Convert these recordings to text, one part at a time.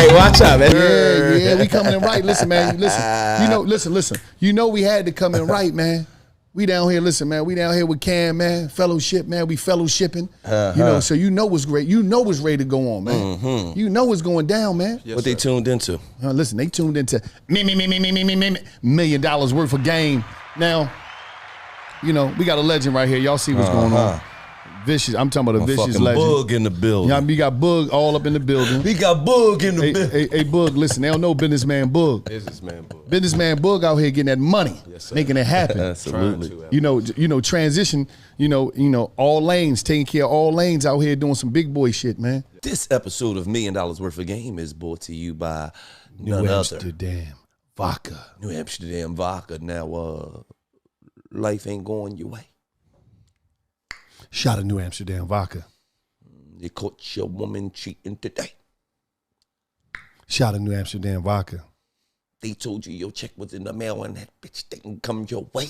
Hey, watch out, man. Yeah, we coming in right. Listen, man, listen. You know we had to come in right, man. We down here, listen, man. We down here with Cam, man. Fellowship, man. We fellowshipping. So you know what's great. You know what's ready to go on, man. You know what's going down, man. Yes, what they tuned into? Listen, they tuned into me, $1 million worth of game. Now, we got a legend right here. Y'all see what's going on. Vicious. I'm talking about a vicious legend. Boog in the building. We got Boog all up in the building. We got Boog in the building. Hey, Boog, listen, they don't know businessman Boog. Businessman Boog out here getting that money, making it happen. Absolutely. Transition, all lanes, taking care of all lanes out here doing some big boy shit, man. This episode of $1 Million Worth of Game is brought to you by New Amsterdam Vodka. New Amsterdam Vodka. Now, life ain't going your way. Shot of New Amsterdam Vodka. You caught your woman cheating today. Shot of New Amsterdam Vodka. They told you your check was in the mail and that bitch didn't come your way.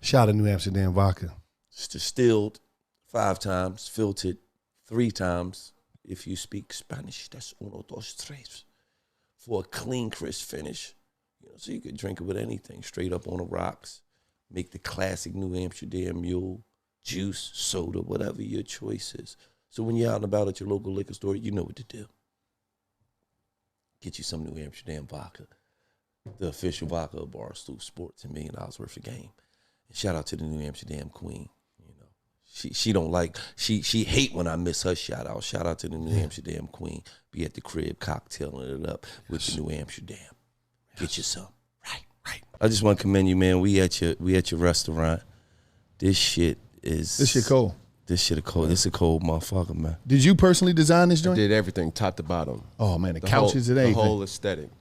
Shot of New Amsterdam Vodka. It's distilled 5 times, filtered 3 times. If you speak Spanish, that's 1, 2, 3. For a clean, crisp finish. So you could drink it with anything, straight up on the rocks. Make the classic New Amsterdam Mule. Juice, soda, whatever your choice is. So when you're out and about at your local liquor store, you know what to do. Get you some New Amsterdam vodka, the official vodka of Barstool Sports and $1 Million Worth of Game. And shout out to the New Amsterdam Queen. She don't like, she hate when I miss her shout out. Shout out to the New Amsterdam Queen. Be at the crib cocktailing it up with the New Amsterdam. Get you some. Right. I just want to commend you, man. We at your restaurant. This shit cold. This shit cold. This a cold motherfucker, man. Did you personally design this joint? I did everything, top to bottom. Oh man, the couches and everything. The whole aesthetic.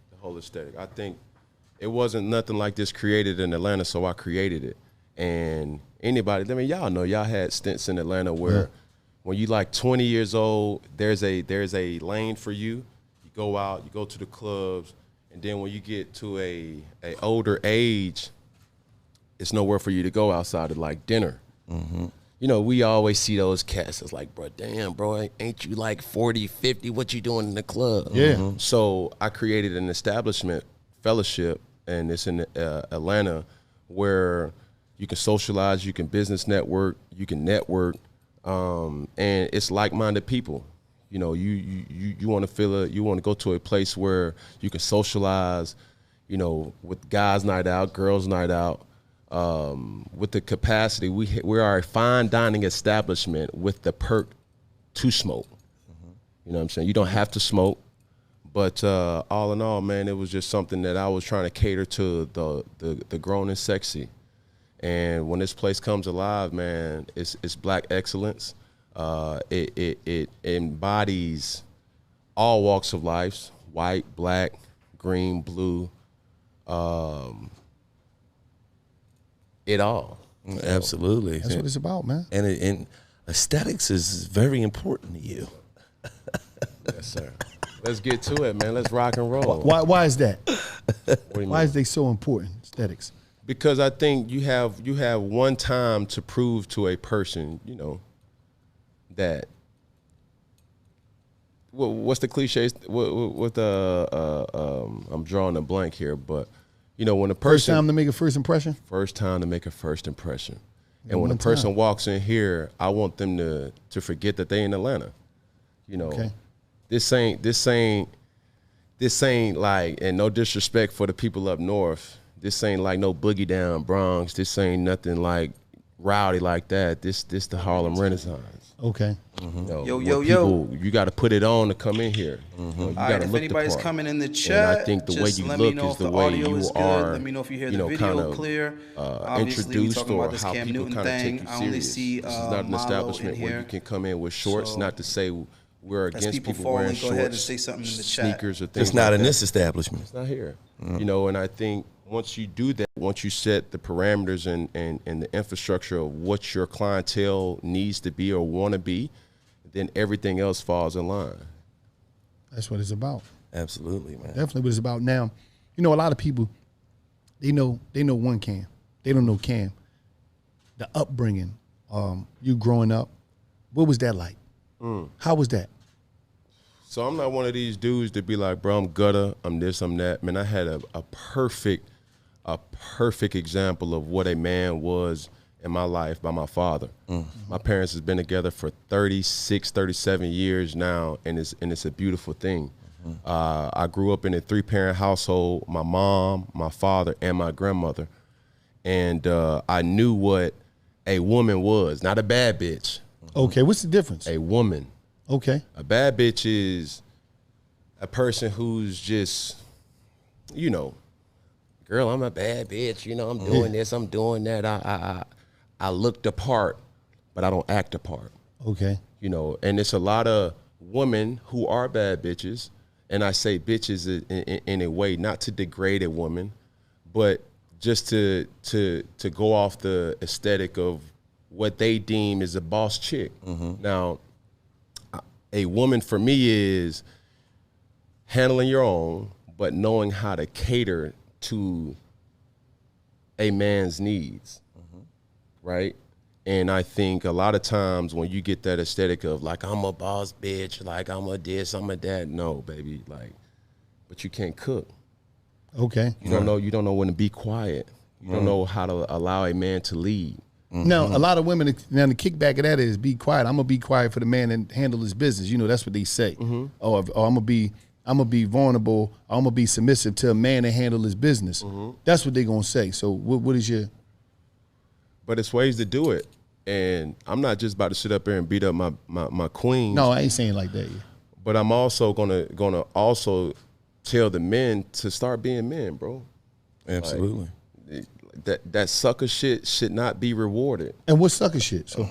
I think it wasn't nothing like this created in Atlanta, so I created it. And anybody, y'all know, y'all had stints in Atlanta where when you like 20 years old, there's a lane for you. You go out, you go to the clubs, and then when you get to a older age, it's nowhere for you to go outside of like dinner. Mm-hmm. We always see those cats. It's like, bro, damn, bro, ain't you like 40, 50? What you doing in the club? Yeah. Mm-hmm. So I created an establishment fellowship, and it's in Atlanta, where you can socialize, you can business network, you can network, and it's like-minded people. You want to feel it. You want to go to a place where you can socialize, with guys' night out, girls' night out. With the capacity, we are a fine dining establishment with the perk to smoke. Mm-hmm. You know what I'm saying? You don't have to smoke, but all in all, man, it was just something that I was trying to cater to the grown and sexy. And when this place comes alive, man, it's Black excellence. It embodies all walks of life: white, black, green, blue. It all. Absolutely. That's what it's about, man. And aesthetics is very important to you. Yes, sir. Let's get to it, man. Let's rock and roll. Why is that? Why is they so important, aesthetics? Because I think you have one time to prove to a person, that what's the cliche? I'm drawing a blank here, but when a person first time to make a first impression. And when a person walks in here, I want them to forget that they in Atlanta. Okay. This ain't like, and no disrespect for the people up north, this ain't like no boogie down Bronx. This ain't nothing like rowdy like that. This the Harlem Renaissance. Okay. Mm-hmm. Yo. You got to put it on to come in here. Mm-hmm. You got to if look anybody's the part. coming in the chat, and I think the way you let look me know is if the the way audio you is good. are. Let me know if you hear the video clear. Obviously, we Introduced talking or about this how Cam people Newton kind of take thing. you I only serious. see This is not an Milo establishment in where here. you can come in with shorts. So, not to say we're as against people people fall wearing in, go ahead and shorts, say something in the chat. sneakers, or things. It's not like in that. this establishment. It's not here. And I think once you do that, once you set the parameters and the infrastructure of what your clientele needs to be or want to be, then everything else falls in line. That's what it's about. Absolutely, man. Definitely what it's about. Now, a lot of people, they know one Cam. They don't know Cam. The upbringing, you growing up, what was that like? How was that? So I'm not one of these dudes to be like, bro, I'm gutter, I'm this, I'm that. Man, I had a perfect example of what a man was in my life by my father. My parents has been together for 36, 37 years now, and it's a beautiful thing. I grew up in a 3-parent household, my mom, my father, and my grandmother. And I knew what a woman was, not a bad bitch. Okay, what's the difference? A woman. Okay. A bad bitch is a person who's just, you know, girl, I'm a bad bitch. You know, I'm doing this, I'm doing that. I look the part, but I don't act the part. Okay. You know, and it's a lot of women who are bad bitches, and I say bitches in a way not to degrade a woman, but just to go off the aesthetic of what they deem is a boss chick. Now, a woman for me is handling your own, but knowing how to cater to a man's needs, right? And I think a lot of times when you get that aesthetic of like, I'm a boss bitch, like I'm a this, I'm a that, no, baby, like, but you can't cook. Okay. You don't know when to be quiet. You don't know how to allow a man to lead. Now, a lot of women, now the kickback of that is be quiet. I'm gonna be quiet for the man and handle his business. You know, that's what they say. Or I'm gonna be vulnerable. I'm gonna be submissive to a man and handle his business. That's what they gonna say. So what is your? But it's ways to do it. And I'm not just about to sit up there and beat up my queens. No, I ain't saying like that. Yeah. But I'm also gonna also tell the men to start being men, bro. Absolutely. That sucker shit should not be rewarded. And what sucker shit? So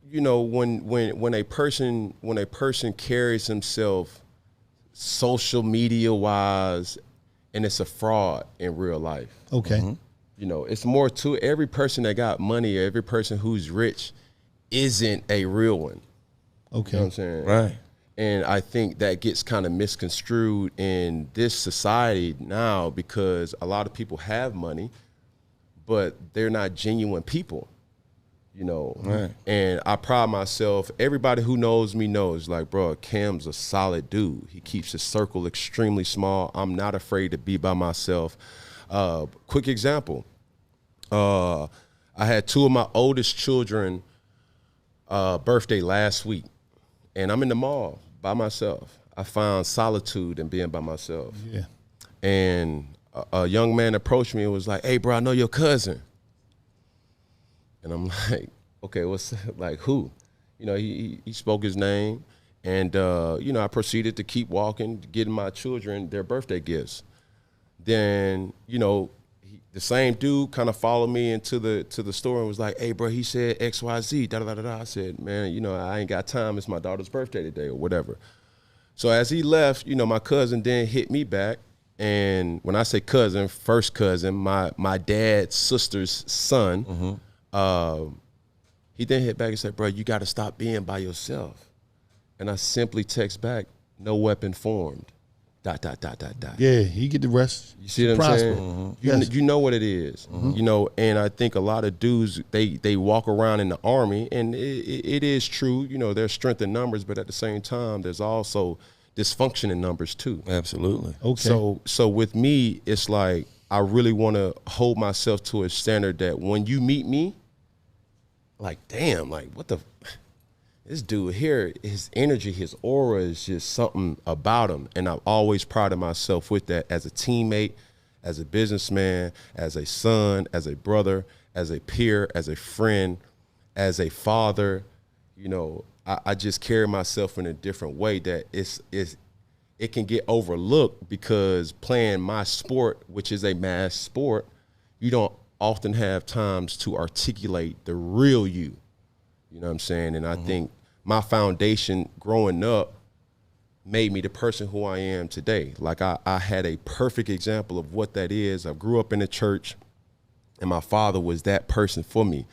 you know, when a person carries himself social media wise, and it's a fraud in real life. okay. You know, it's more to every person that got money, or every person who's rich isn't a real one. Okay. You know what I'm saying? Right. And I think that gets kind of misconstrued in this society now, because a lot of people have money, but they're not genuine people, you know. Right. And I pride myself, everybody who knows me knows, like, bro, Cam's a solid dude. He keeps his circle extremely small. I'm not afraid to be by myself. Quick example. I had 2 of my oldest children birthday last week, and I'm in the mall by myself. I found solitude in being by myself. Yeah. And a young man approached me and was like, "Hey, bro, I know your cousin." And I'm like, "Okay, what's like who?" You know, he spoke his name, and you know, I proceeded to keep walking, getting my children their birthday gifts. Then, you know, the same dude kind of followed me into the store and was like, "Hey, bro, he said XYZ, da da da da." I said, "Man, you know, I ain't got time. It's my daughter's birthday today," or whatever. So as he left, you know, my cousin then hit me back. And when I say cousin, first cousin, my dad's sister's son, he then hit back and said, "Bro, you got to stop being by yourself." And I simply text back, "No weapon formed. ... Yeah, he get the rest. You see what I'm saying? You know what it is. You know, and I think a lot of dudes, they walk around in the army, and it is true, you know, there's strength in numbers, but at the same time, there's also dysfunction in numbers too. Absolutely. Okay. So with me, it's like I really want to hold myself to a standard that when you meet me, like, damn, like, what the, this dude here, his energy, his aura is just something about him. And I've always prided myself with that as a teammate, as a businessman, as a son, as a brother, as a peer, as a friend, as a father. You know, I just carry myself in a different way that it can get overlooked, because playing my sport, which is a mass sport, you don't often have times to articulate the real you. You know what I'm saying? And I think my foundation growing up made me the person who I am today. Like I had a perfect example of what that is. I grew up in the church, and my father was that person for me.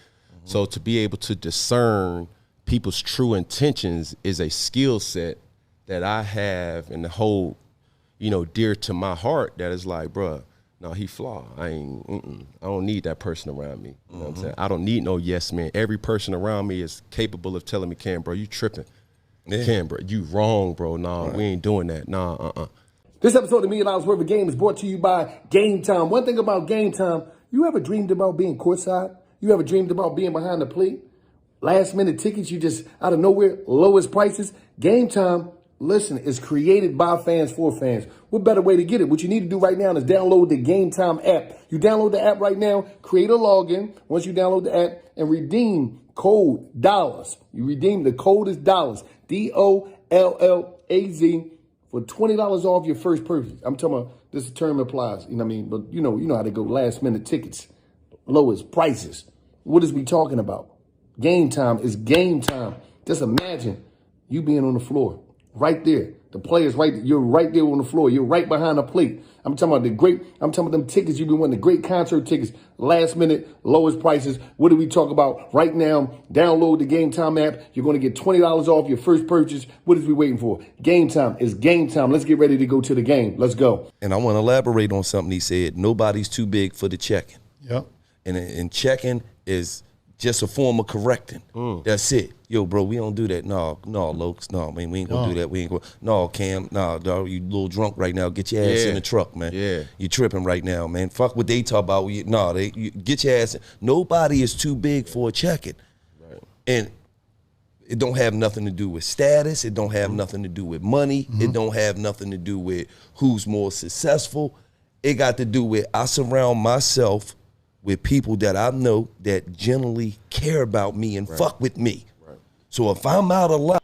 So to be able to discern people's true intentions is a skill set that I have and hold, you know, dear to my heart, that is like, bruh, no, he flawed. I don't need that person around me. You know what I'm saying? I don't need no yes man. Every person around me is capable of telling me, Cam, bro, you tripping. Cam, bro, you wrong, bro. Nah, we ain't doing that. Nah, This episode of $1 Million Worth of Game is brought to you by Game Time. One thing about Game Time, you ever dreamed about being courtside? You ever dreamed about being behind the plate? Last minute tickets, you just out of nowhere, lowest prices? Game Time, listen, is created by fans for fans. What better way to get it? What you need to do right now is download the Game Time app. You download the app right now, create a login. Once you download the app and redeem code dollars. You redeem, the code is dollars, DOLLAZ, for $20 off your first purchase. I'm talking about, this term applies, you know what I mean? But you know how they go, last minute tickets, lowest prices. What is we talking about? Game Time is game time. Just imagine you being on the floor, right there. The players right there. You're right there on the floor. You're right behind the plate. I'm talking about them tickets you've been wanting, the great concert tickets, last minute, lowest prices. What do we talk about right now? Download the Game Time app. You're going to get $20 off your first purchase. What is we waiting for? Game Time is game time. Let's get ready to go to the game. Let's go. And I want to elaborate on something he said. Nobody's too big for the checking. Yep. And checking is just a form of correcting. That's it. Yo, bro, we don't do that. No, Lokes. No, man, we ain't gonna do that. We ain't gonna. No, Cam. No, dog, you a little drunk right now. Get your ass in the truck, man. Yeah. You tripping right now, man. Fuck what they talk about. You get your ass in. Nobody is too big for a checking. Right. And it don't have nothing to do with status. It don't have nothing to do with money. It don't have nothing to do with who's more successful. It got to do with I surround myself with people that I know that generally care about me and fuck with me. Right. So if I'm out of line.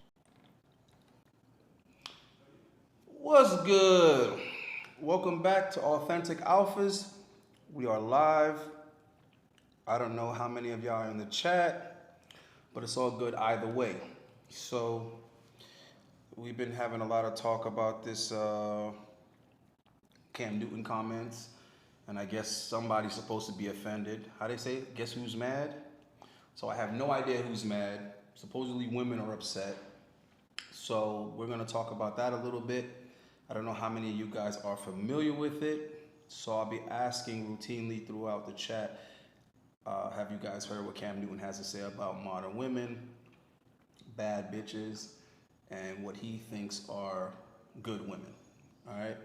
What's good? Welcome back to Authentic Alphas. We are live. I don't know how many of y'all are in the chat, but it's all good either way. So we've been having a lot of talk about this Cam Newton comments. And I guess somebody's supposed to be offended. How they say it? Guess who's mad? So I have no idea who's mad. Supposedly women are upset. So we're going to talk about that a little bit. I don't know how many of you guys are familiar with it. So I'll be asking routinely throughout the chat, have you guys heard what Cam Newton has to say about modern women, bad bitches, and what he thinks are good women? All right.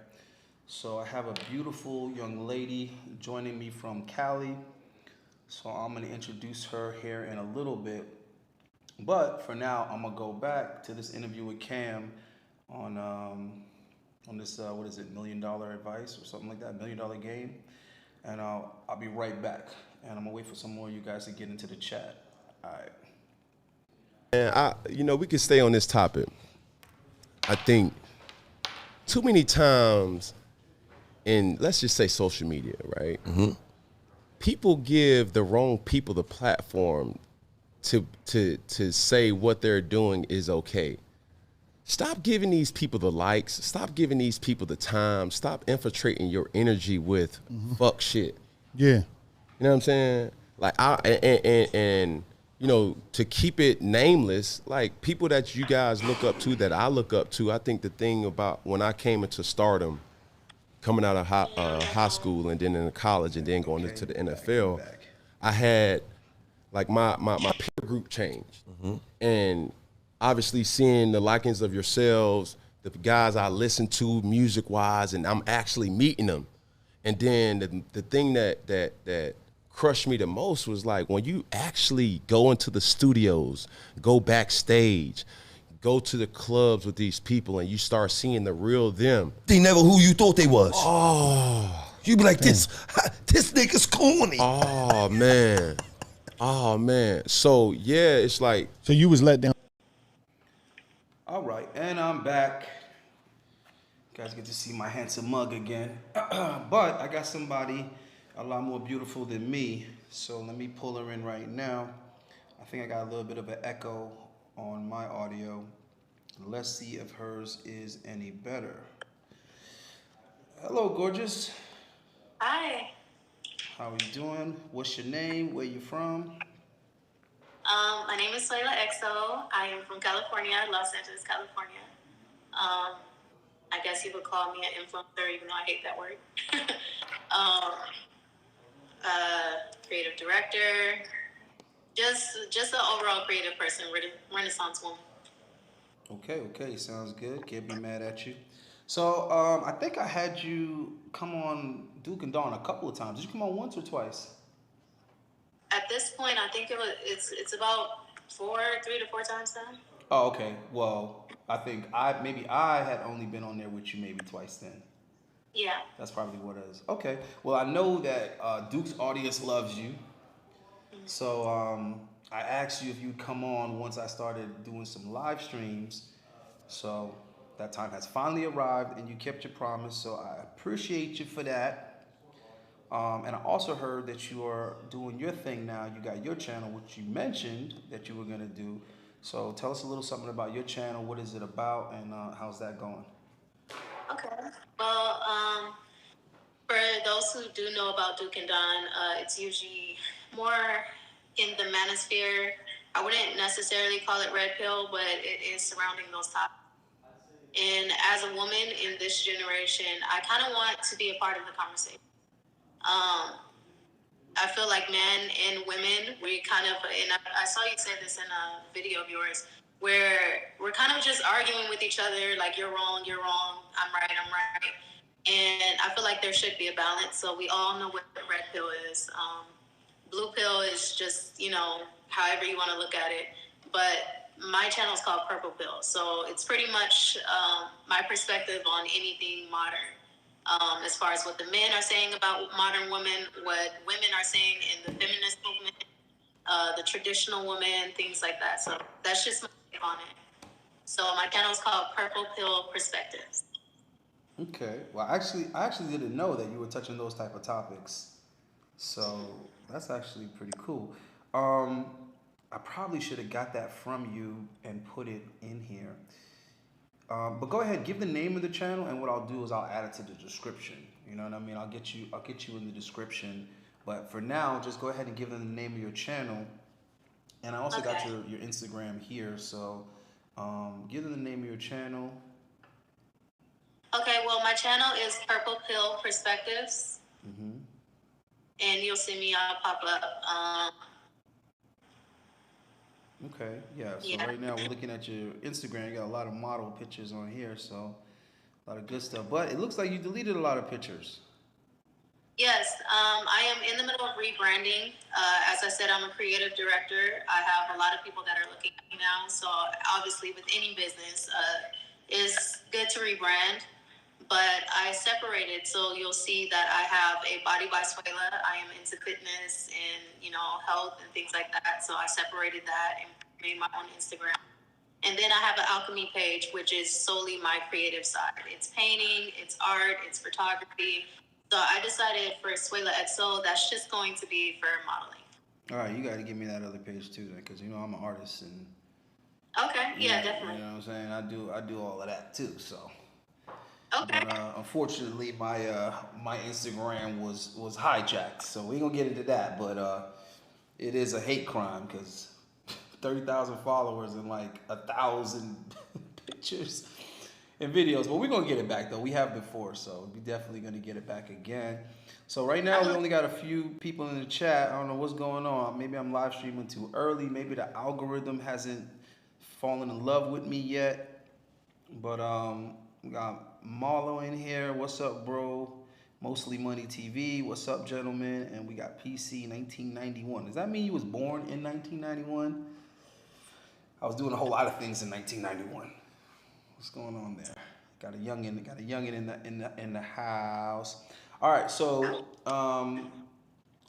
So I have a beautiful young lady joining me from Cali. So I'm going to introduce her here in a little bit. But for now, I'm going to go back to this interview with Cam on this, what is it, $1 Million Advice or something like that, $1 Million Game. And I'll be right back. And I'm going to wait for some more of you guys to get into the chat. All right. And we can stay on this topic. I think too many times in, let's just say, social media, right? Mm-hmm. People give the wrong people the platform to say what they're doing is okay. Stop giving these people the likes. Stop giving these people the time. Stop infiltrating your energy with fuck shit. Yeah. You know what I'm saying? Like, to keep it nameless, like people that you guys look up to, that I look up to, I think the thing about when I came into stardom, coming out of high school and then into college and then going into the NFL, I had like my peer group changed. And obviously seeing the likings of yourselves, the guys I listen to music-wise, and I'm actually meeting them. And then the thing that crushed me the most was like when you actually go into the studios, go backstage, go to the clubs with these people and you start seeing the real them. They never who you thought they was. Oh. You be like, this nigga's corny. Oh, man. Oh, man. So, yeah, it's like. So you was let down. All right, and I'm back. You guys get to see my handsome mug again. But I got somebody a lot more beautiful than me. So let me pull her in right now. I think I got a little bit of an echo on my audio. Let's see if hers is any better. Hello, gorgeous. Hi. How are you doing? What's your name? Where you from? My name is Xuella XO. I am from California, Los Angeles, California. I guess you would call me an influencer, even though I hate that word. Creative director. Just an overall creative person, Renaissance woman. Okay, sounds good. Can't be mad at you. So, I think I had you come on Duke and Dawn a couple of times. Did you come on once or twice? At this point, I think it's about 3 to 4 times now. Oh, okay. Well, I think I had only been on there with you maybe twice then. Yeah. That's probably what it is. Okay. Well, I know that Duke's audience loves you. So I asked you if you'd come on once I started doing some live streams. So that time has finally arrived and you kept your promise. So I appreciate you for that. And I also heard that you are doing your thing now. You got your channel, which you mentioned that you were going to do. So tell us a little something about your channel. What is it about and how's that going? Okay. Well, for those who do know about Duke and Don, it's usually more in the manosphere. I wouldn't necessarily call it red pill, but it is surrounding those topics. And as a woman in this generation, I kind of want to be a part of the conversation. I feel like men and women, we kind of, and I saw you say this in a video of yours, where we're kind of just arguing with each other, like you're wrong, I'm right. And I feel like there should be a balance. So we all know what the red pill is. Blue pill is just, however you want to look at it. But my channel is called Purple Pill. So it's pretty much my perspective on anything modern. As far as what the men are saying about modern women, what women are saying in the feminist movement, the traditional woman, things like that. So that's just my take on it. So my channel is called Purple Pill Perspectives. Okay. Well, I actually didn't know that you were touching those type of topics. So that's actually pretty cool. I probably should have got that from you and put it in here. But go ahead, give the name of the channel, and what I'll do is I'll add it to the description. You know what I mean? I'll get you in the description. But for now, just go ahead and give them the name of your channel. And I also got your Instagram here, so give them the name of your channel. Okay, well, my channel is Purple Pill Perspectives. Mm-hmm. And you'll see me pop up. Okay, yeah. So right now we're looking at your Instagram. You got a lot of model pictures on here, so a lot of good stuff. But it looks like you deleted a lot of pictures. Yes, I am in the middle of rebranding. As I said, I'm a creative director. I have a lot of people that are looking at me now. So obviously with any business, it's good to rebrand. But I separated, so you'll see that I have a Body by Xuella. I am into fitness and, health and things like that. So I separated that and made my own Instagram. And then I have an alchemy page, which is solely my creative side. It's painting, it's art, it's photography. So I decided for Xuella XO, that's just going to be for modeling. All right, you got to give me that other page too, then, because I'm an artist and. Okay, yeah, definitely. You know what I'm saying? I do all of that too. So. Okay. But unfortunately, my Instagram was hijacked, so we ain't gonna get into that. But it is a hate crime because 30,000 followers and like 1,000 pictures and videos. But we're gonna get it back though. We have before, so we're definitely gonna get it back again. So right now we only got a few people in the chat. I don't know what's going on. Maybe I'm live streaming too early. Maybe the algorithm hasn't fallen in love with me yet. But we got Marlo in here. What's up, bro? Mostly Money TV. What's up, gentlemen? And we got PC 1991. Does that mean you was born in 1991? I was doing a whole lot of things in 1991. What's going on there? Got a youngin in the house. All right. So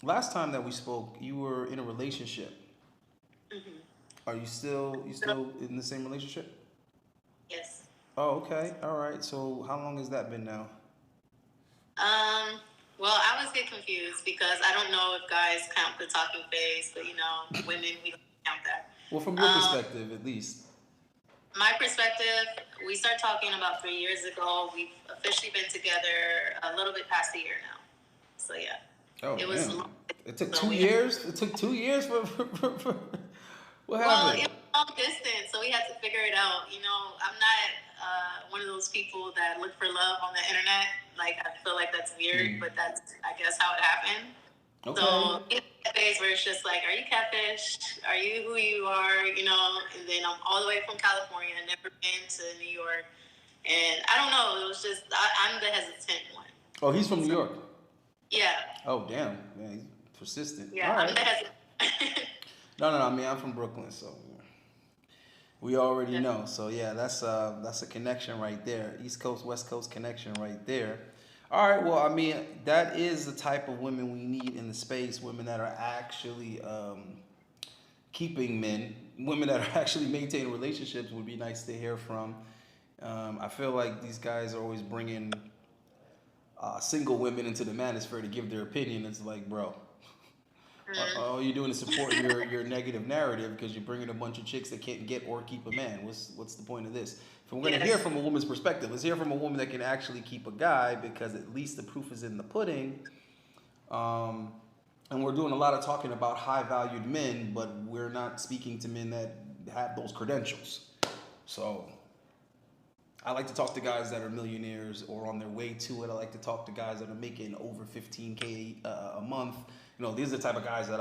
last time that we spoke, you were in a relationship. Mm-hmm. Are you still in the same relationship? Yes. Oh, okay. All right. So how long has that been now? Well, I always get confused because I don't know if guys count the talking phase, but women, we don't count that. Well, from your perspective, at least. My perspective, we started talking about 3 years ago. We've officially been together a little bit past a year now. So yeah. Oh, it was. It took 2 years. It took 2 years for what happened? Well, it was long distance, so we had to figure it out. I'm not one of those people that look for love on the internet. Like, I feel like that's weird, but that's, I guess, how it happened. Okay. So it's that phase where it's just like, are you catfish? Are you who you are? You know, and then I'm all the way from California, never been to New York. And I don't know, it was just, I'm the hesitant one. Oh, he's from New York. Yeah. Oh, damn. Man, he's persistent. Yeah, All right. I'm the hesitant. No. I mean, I'm from Brooklyn, so we already know. So yeah, that's a connection right there. East Coast, West Coast connection right there. All right. Well, I mean, that is the type of women we need in the space. Women that are actually keeping men. Women that are actually maintaining relationships would be nice to hear from. I feel like these guys are always bringing single women into the manosphere to give their opinion. It's like, bro, all you're doing is support your negative narrative because you're bringing a bunch of chicks that can't get or keep a man. What's the point of this? If we're going to hear from a woman's perspective, let's hear from a woman that can actually keep a guy, because at least the proof is in the pudding. And we're doing a lot of talking about high-valued men, but we're not speaking to men that have those credentials. So I like to talk to guys that are millionaires or on their way to it. I like to talk to guys that are making over $15K a month. You know, these are the type of guys that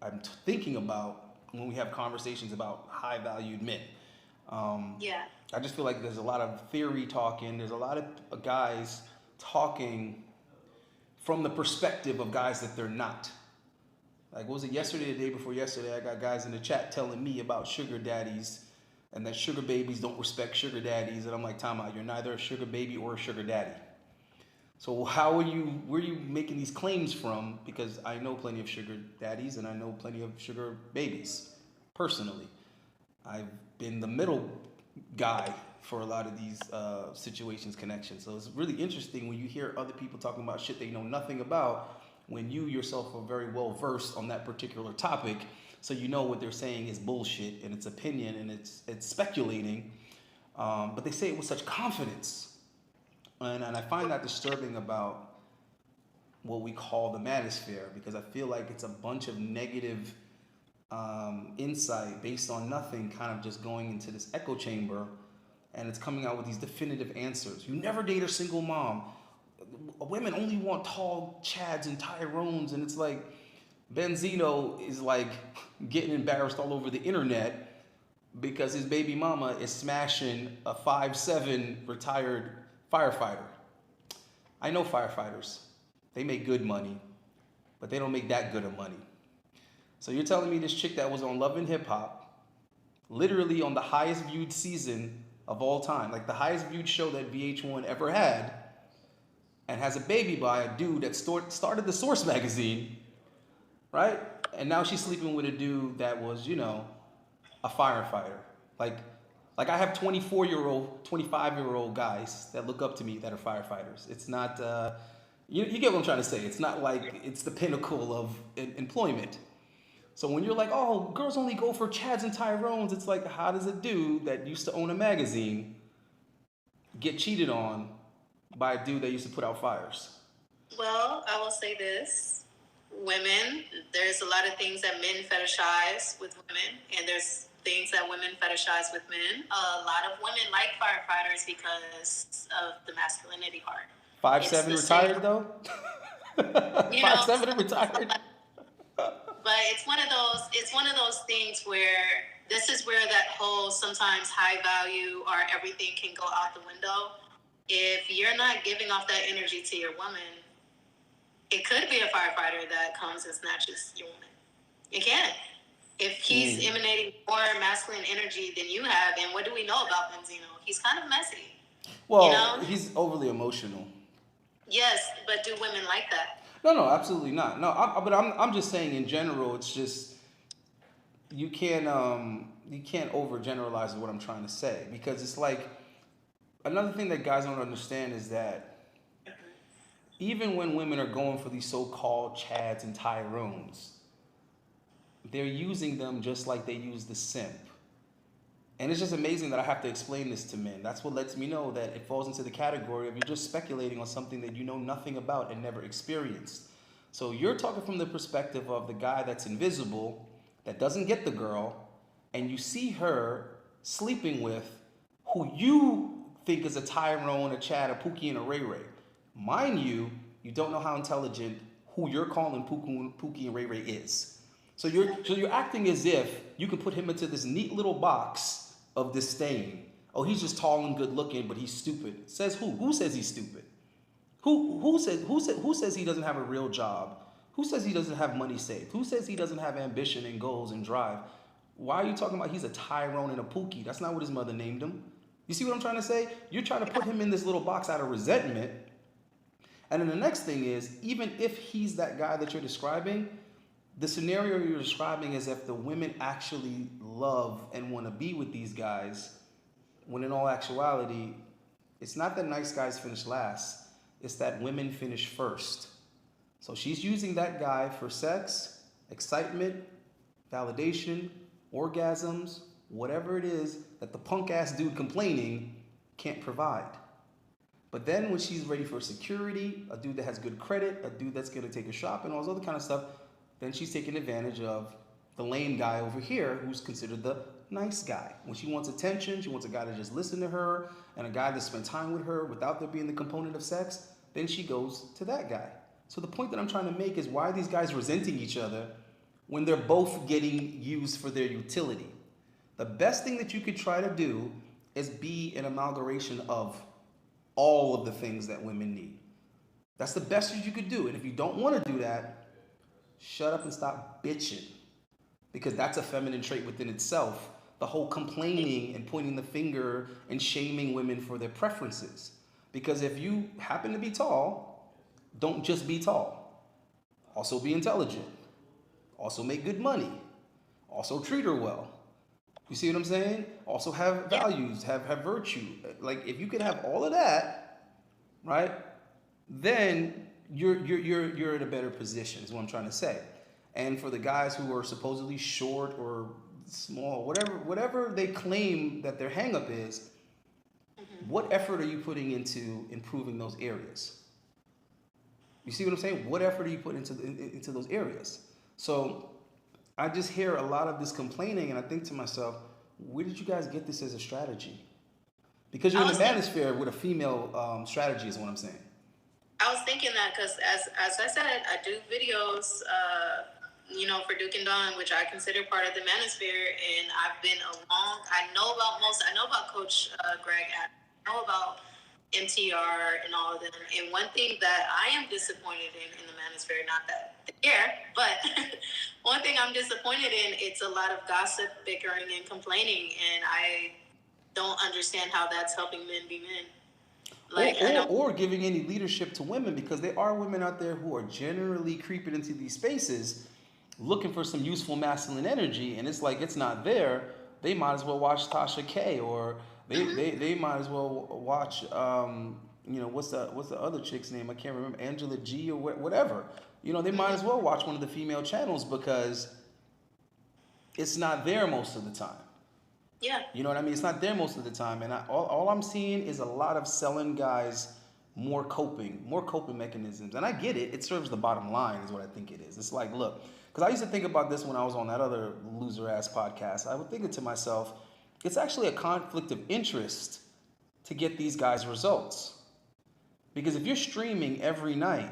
I'm thinking about when we have conversations about high-valued men. Yeah. I just feel like there's a lot of theory talking. There's a lot of guys talking from the perspective of guys that they're not. Like, what was it, yesterday, the day before yesterday, I got guys in the chat telling me about sugar daddies and that sugar babies don't respect sugar daddies. And I'm like, time out, you're neither a sugar baby or a sugar daddy. So where are you making these claims from? Because I know plenty of sugar daddies and I know plenty of sugar babies, personally. I've been the middle guy for a lot of these situations, connections. So it's really interesting when you hear other people talking about shit they know nothing about, when you yourself are very well versed on that particular topic. So you know what they're saying is bullshit and it's opinion and it's speculating, but they say it with such confidence. And I find that disturbing about what we call the manosphere, because I feel like it's a bunch of negative insight based on nothing, kind of just going into this echo chamber, and it's coming out with these definitive answers. You never date a single mom. Women only want tall Chads and Tyrones, and it's like Benzino is like getting embarrassed all over the internet because his baby mama is smashing a 5'7" retired firefighter. I know firefighters. They make good money, but they don't make that good of money. So you're telling me this chick that was on Love and Hip Hop, literally on the highest viewed season of all time, like the highest viewed show that VH1 ever had, and has a baby by a dude that started the Source magazine, right? And now she's sleeping with a dude that was, you know, a firefighter. Like I have 24-year-old, 25-year-old guys that look up to me that are firefighters. It's not, you get what I'm trying to say. It's not like it's the pinnacle of employment. So when you're like, oh, girls only go for Chads and Tyrones, it's like, how does a dude that used to own a magazine get cheated on by a dude that used to put out fires? Well, I will say this. Women, there's a lot of things that men fetishize with women, and there's things that women fetishize with men. A lot of women like firefighters because of the masculinity part. 5'7" retired though? 5'7" and retired? But it's one of those things where this is where that whole sometimes high value or everything can go out the window. If you're not giving off that energy to your woman, it could be a firefighter that comes and snatches your woman. It can. If he's emanating more masculine energy than you have, and what do we know about Benzino? He's kind of messy. Well, you know? He's overly emotional. Yes, but do women like that? No, absolutely not. No, I'm just saying in general, it's just you can't overgeneralize what I'm trying to say, because it's like another thing that guys don't understand is that even when women are going for these so-called Chads and Tyrones, they're using them just like they use the simp. And it's just amazing that I have to explain this to men. That's what lets me know that it falls into the category of you're just speculating on something that you know nothing about and never experienced. So you're talking from the perspective of the guy that's invisible, that doesn't get the girl, and you see her sleeping with who you think is a Tyrone, a Chad, a Pookie, and a Ray Ray. Mind you, you don't know how intelligent, who you're calling Pookie and Ray Ray is. So you're acting as if you can put him into this neat little box of disdain. Oh, he's just tall and good looking, but he's stupid. Says who? Who says he's stupid? Who says he doesn't have a real job? Who says he doesn't have money saved? Who says he doesn't have ambition and goals and drive? Why are you talking about he's a Tyrone and a Pookie? That's not what his mother named him. You see what I'm trying to say? You're trying to put him in this little box out of resentment. And then the next thing is, even if he's that guy that you're describing, the scenario you're describing is if the women actually love and want to be with these guys, when in all actuality, it's not that nice guys finish last, it's that women finish first. So she's using that guy for sex, excitement, validation, orgasms, whatever it is that the punk ass dude complaining can't provide. But then when she's ready for security, a dude that has good credit, a dude that's gonna take her shopping, all this other kind of stuff, then she's taking advantage of the lame guy over here who's considered the nice guy. When she wants attention, she wants a guy to just listen to her and a guy to spend time with her without there being the component of sex, then she goes to that guy. So the point that I'm trying to make is, why are these guys resenting each other when they're both getting used for their utility? The best thing that you could try to do is be an amalgamation of all of the things that women need. That's the best that you could do. And if you don't want to do that, shut up and stop bitching. Because that's a feminine trait within itself. The whole complaining and pointing the finger and shaming women for their preferences. Because if you happen to be tall, don't just be tall. Also be intelligent. Also make good money. Also treat her well. You see what I'm saying? Also have values, have virtue. Like, if you can have all of that, right, then you're in a better position, is what I'm trying to say. And for the guys who are supposedly short or small, whatever they claim that their hang-up is, what effort are you putting into improving those areas? You see what I'm saying? What effort are you putting into those areas? So I just hear a lot of this complaining, and I think to myself, where did you guys get this as a strategy? Because you're in the manosphere with a female strategy, is what I'm saying. I was thinking that because, as I said, I do videos, for Duke and Dawn, which I consider part of the manosphere, and I've been I know about Coach Greg, I know about MTR and all of them. And one thing that I am disappointed in the manosphere, not that but one thing I'm disappointed in, it's a lot of gossip, bickering, and complaining, and I don't understand how that's helping men be men. Or giving any leadership to women, because there are women out there who are generally creeping into these spaces looking for some useful masculine energy, and it's like, it's not there. They might as well watch Tasha K, or they might as well watch what's the other chick's name? I can't remember, Angela G or whatever. They might as well watch one of the female channels, because it's not there most of the time. Yeah. You know what I mean? It's not there most of the time. And all I'm seeing is a lot of selling guys more coping mechanisms. And I get it. It serves the bottom line, is what I think it is. It's like, look, because I used to think about this when I was on that other loser-ass podcast. I would think to myself, it's actually a conflict of interest to get these guys results. Because if you're streaming every night,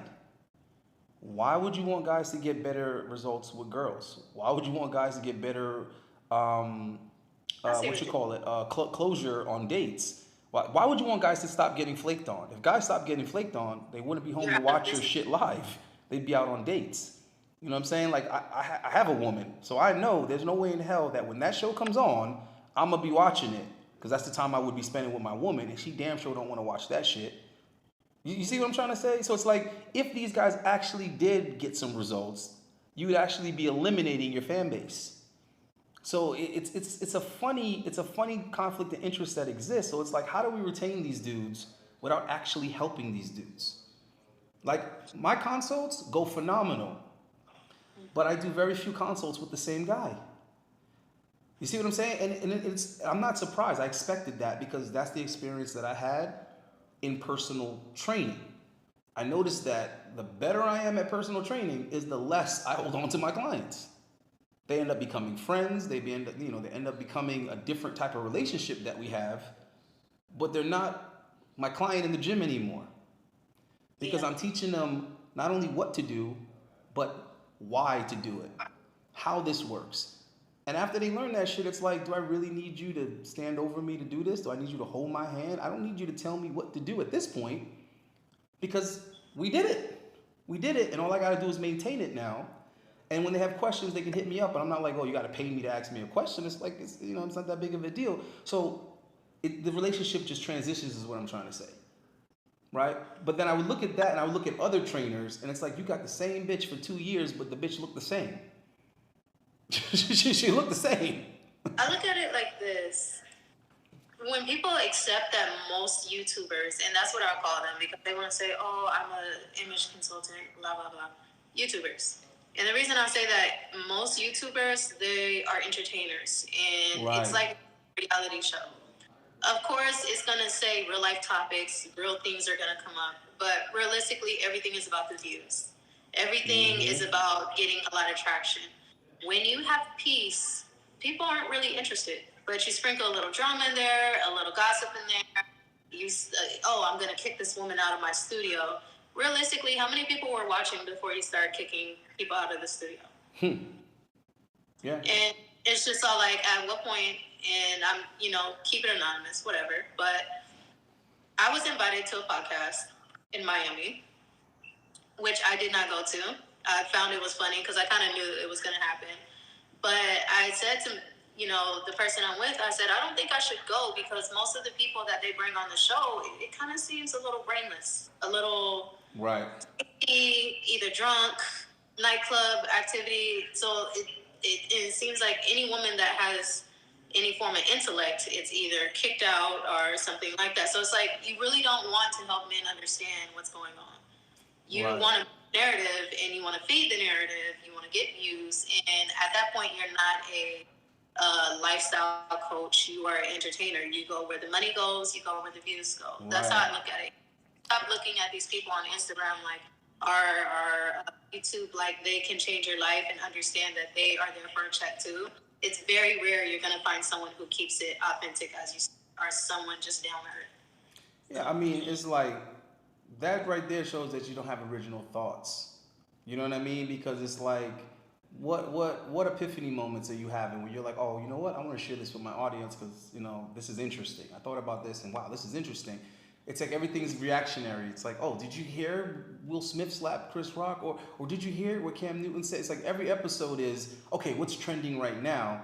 why would you want guys to get better results with girls? Why would you want guys to get better closure on dates? Why would you want guys to stop getting flaked on? If guys stopped getting flaked on, they wouldn't be home to watch your shit live. They'd be out on dates. You know what I'm saying? Like, I have a woman, so I know there's no way in hell that when that show comes on, I'm going to be watching it, because that's the time I would be spending with my woman, and she damn sure don't want to watch that shit. You see what I'm trying to say? So it's like, if these guys actually did get some results, you would actually be eliminating your fan base. So it's a funny conflict of interest that exists. So it's like, how do we retain these dudes without actually helping these dudes? Like, my consults go phenomenal, but I do very few consults with the same guy. You see what I'm saying? And I'm not surprised. I expected that, because that's the experience that I had in personal training. I noticed that the better I am at personal training is the less I hold on to my clients. They end up becoming friends. They end up becoming a different type of relationship that we have, but they're not my client in the gym anymore, because I'm teaching them not only what to do, but why to do it, how this works. And after they learn that shit, it's like, do I really need you to stand over me to do this? Do I need you to hold my hand? I don't need you to tell me what to do at this point, because we did it. We did it, and all I got to do is maintain it now. And when they have questions, they can hit me up, and I'm not like, oh, you got to pay me to ask me a question. It's like, it's not that big of a deal. So the relationship just transitions is what I'm trying to say, right? But then I would look at that, and I would look at other trainers, and it's like, you got the same bitch for 2 years, but the bitch looked the same. she looked the same. I look at it like this. When people accept that most YouTubers, and that's what I'll call them, because they want to say, oh, I'm an image consultant, blah, blah, blah. YouTubers. And the reason I say that, most YouTubers, they are entertainers. And It's like a reality show. Of course, it's going to say real life topics, real things are going to come up. But realistically, everything is about the views. Everything is about getting a lot of traction. When you have peace, people aren't really interested. But you sprinkle a little drama in there, a little gossip in there. You, I'm going to kick this woman out of my studio. Realistically, how many people were watching before you started kicking people out of the studio? Yeah. And it's just all like, at what point, and I'm, keep it anonymous, whatever. But I was invited to a podcast in Miami, which I did not go to. I found it was funny because I kind of knew it was going to happen. But I said to, the person I'm with, I said, I don't think I should go because most of the people that they bring on the show, it kind of seems a little brainless, a little either drunk, nightclub activity. So it seems like any woman that has any form of intellect, it's either kicked out or something like that. So it's like, you really don't want to help men understand what's going on. You want a narrative and you want to feed the narrative, you want to get views, and at that point you're not a lifestyle coach, you are an entertainer. You go where the money goes, you go where the views go. That's how I look at it. Stop looking at these people on Instagram like or YouTube like they can change your life and understand that they are there for a check too. It's very rare you're going to find someone who keeps it authentic as you are, someone just down to earth. Yeah, I mean, it's like that right there shows that you don't have original thoughts. You know what I mean? Because it's like, what epiphany moments are you having where you're like, oh, you know what? I want to share this with my audience because, this is interesting. I thought about this and wow, this is interesting. It's like everything's reactionary. It's like, oh, did you hear Will Smith slap Chris Rock? Or did you hear what Cam Newton said? It's like every episode is, okay, what's trending right now?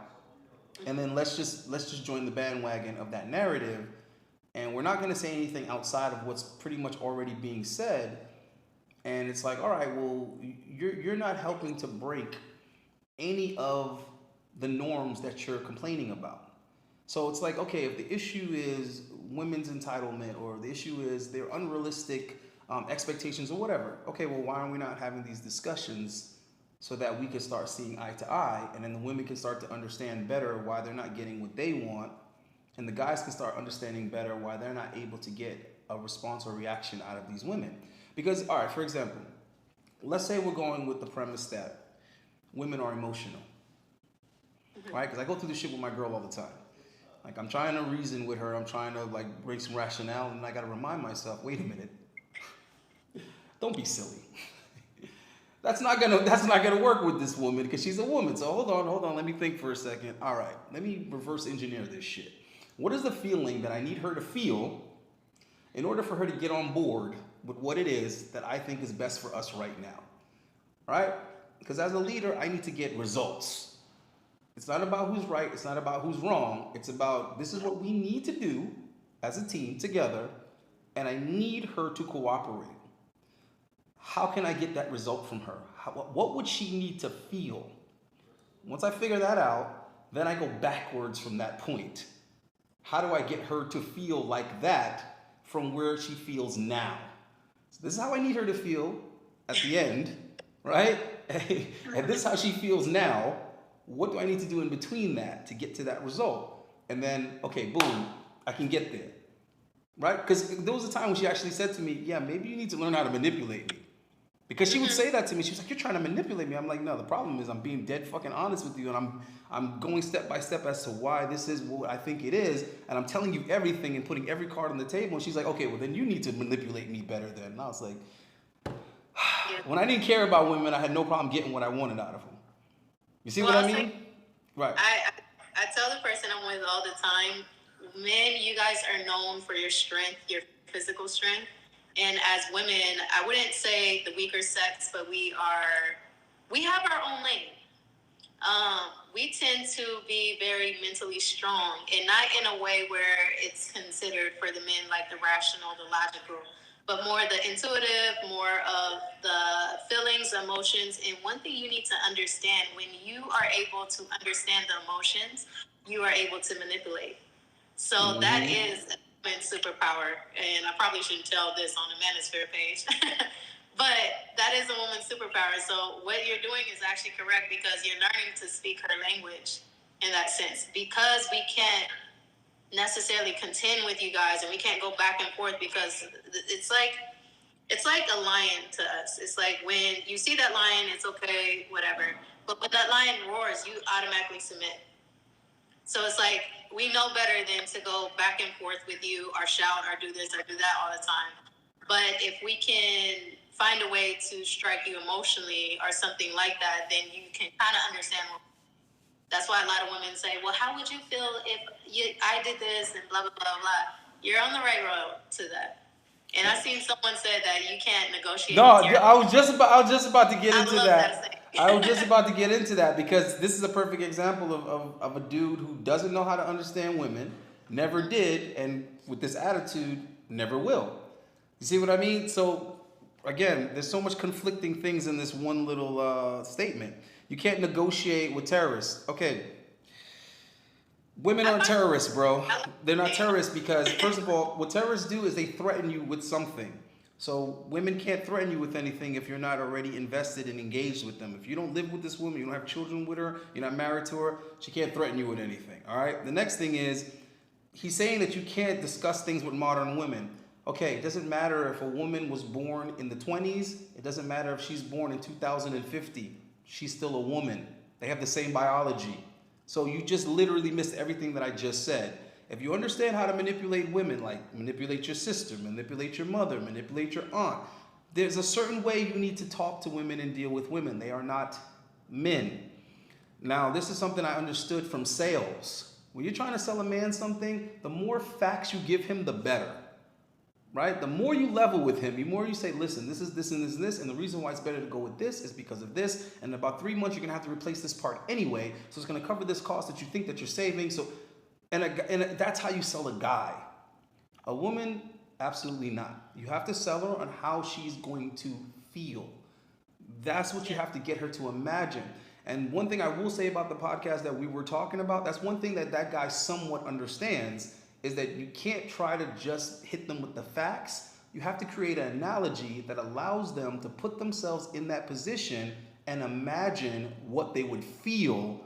And then let's just join the bandwagon of that narrative. And we're not going to say anything outside of what's pretty much already being said. And it's like, all right, well, you're not helping to break any of the norms that you're complaining about. So it's like, okay, if the issue is women's entitlement or the issue is their unrealistic expectations or whatever, okay, well, why are we not having these discussions so that we can start seeing eye to eye, and then the women can start to understand better why they're not getting what they want, and the guys can start understanding better why they're not able to get a response or reaction out of these women. Because, all right, for example, let's say we're going with the premise that women are emotional, right? Because I go through this shit with my girl all the time. Like, I'm trying to reason with her. I'm trying to, break some rationale, and I got to remind myself, wait a minute. Don't be silly. That's not gonna work with this woman because she's a woman. So hold on. Let me think for a second. All right, let me reverse engineer this shit. What is the feeling that I need her to feel in order for her to get on board with what it is that I think is best for us right now? Right? Because as a leader, I need to get results. It's not about who's right. It's not about who's wrong. It's about this is what we need to do as a team together, and I need her to cooperate. How can I get that result from her? What would she need to feel? Once I figure that out, then I go backwards from that point. How do I get her to feel like that from where she feels now? So this is how I need her to feel at the end, right? And this is how she feels now. What do I need to do in between that to get to that result? And then, okay, boom, I can get there, right? Because there was a time when she actually said to me, yeah, maybe you need to learn how to manipulate me. Because she would say that to me. She was like, you're trying to manipulate me. I'm like, no, the problem is I'm being dead fucking honest with you, and I'm going step by step as to why this is what I think it is, and I'm telling you everything and putting every card on the table. And she's like, okay, well then you need to manipulate me better then. And I was like, when I didn't care about women, I had no problem getting what I wanted out of them. You see what I mean? Right. I tell the person I'm with all the time, men, you guys are known for your strength, your physical strength. And as women, I wouldn't say the weaker sex, but we have our own lane. We tend to be very mentally strong, and not in a way where it's considered for the men like the rational, the logical, but more the intuitive, more of the feelings, emotions. And one thing you need to understand, when you are able to understand the emotions, you are able to manipulate. So that is a woman's superpower, and I probably shouldn't tell this on the Manosphere page. But that is a woman's superpower. So what you're doing is actually correct, because you're learning to speak her language in that sense. Because we can't necessarily contend with you guys, and we can't go back and forth, because it's like a lion to us. It's like when you see that lion, it's okay, whatever. But when that lion roars, you automatically submit. So it's like we know better than to go back and forth with you, or shout, or do this, or do that all the time. But if we can find a way to strike you emotionally or something like that, then you can kind of understand. That's why a lot of women say, well, how would you feel if I did this and blah, blah, blah, blah. You're on the right road to that. And I seen someone say that you can't negotiate. No, I was just about to get into that. I was just about to get into that, because this is a perfect example of a dude who doesn't know how to understand women, never did, and with this attitude, never will. You see what I mean? So, again, there's so much conflicting things in this one little statement. You can't negotiate with terrorists. Okay. Women aren't terrorists, bro. They're not terrorists because, first of all, what terrorists do is they threaten you with something. So women can't threaten you with anything if you're not already invested and engaged with them. If you don't live with this woman, you don't have children with her, you're not married to her, she can't threaten you with anything, all right? The next thing is, he's saying that you can't discuss things with modern women. Okay, it doesn't matter if a woman was born in the 20s. It doesn't matter if she's born in 2050. She's still a woman. They have the same biology. So you just literally missed everything that I just said. If you understand how to manipulate women, like manipulate your sister, manipulate your mother, manipulate your aunt, there's a certain way you need to talk to women and deal with women. They are not men. Now, this is something I understood from sales. When you're trying to sell a man something, the more facts you give him, the better. Right? The more you level with him, the more you say, listen, this is this and this and this, and the reason why it's better to go with this is because of this, and in about 3 months you're gonna have to replace this part anyway, so it's gonna cover this cost that you think that you're saving. So, and that's how you sell a guy. A woman, absolutely not. You have to sell her on how she's going to feel. That's what you have to get her to imagine. And one thing I will say about the podcast that we were talking about, that's one thing that guy somewhat understands, is that you can't try to just hit them with the facts. You have to create an analogy that allows them to put themselves in that position and imagine what they would feel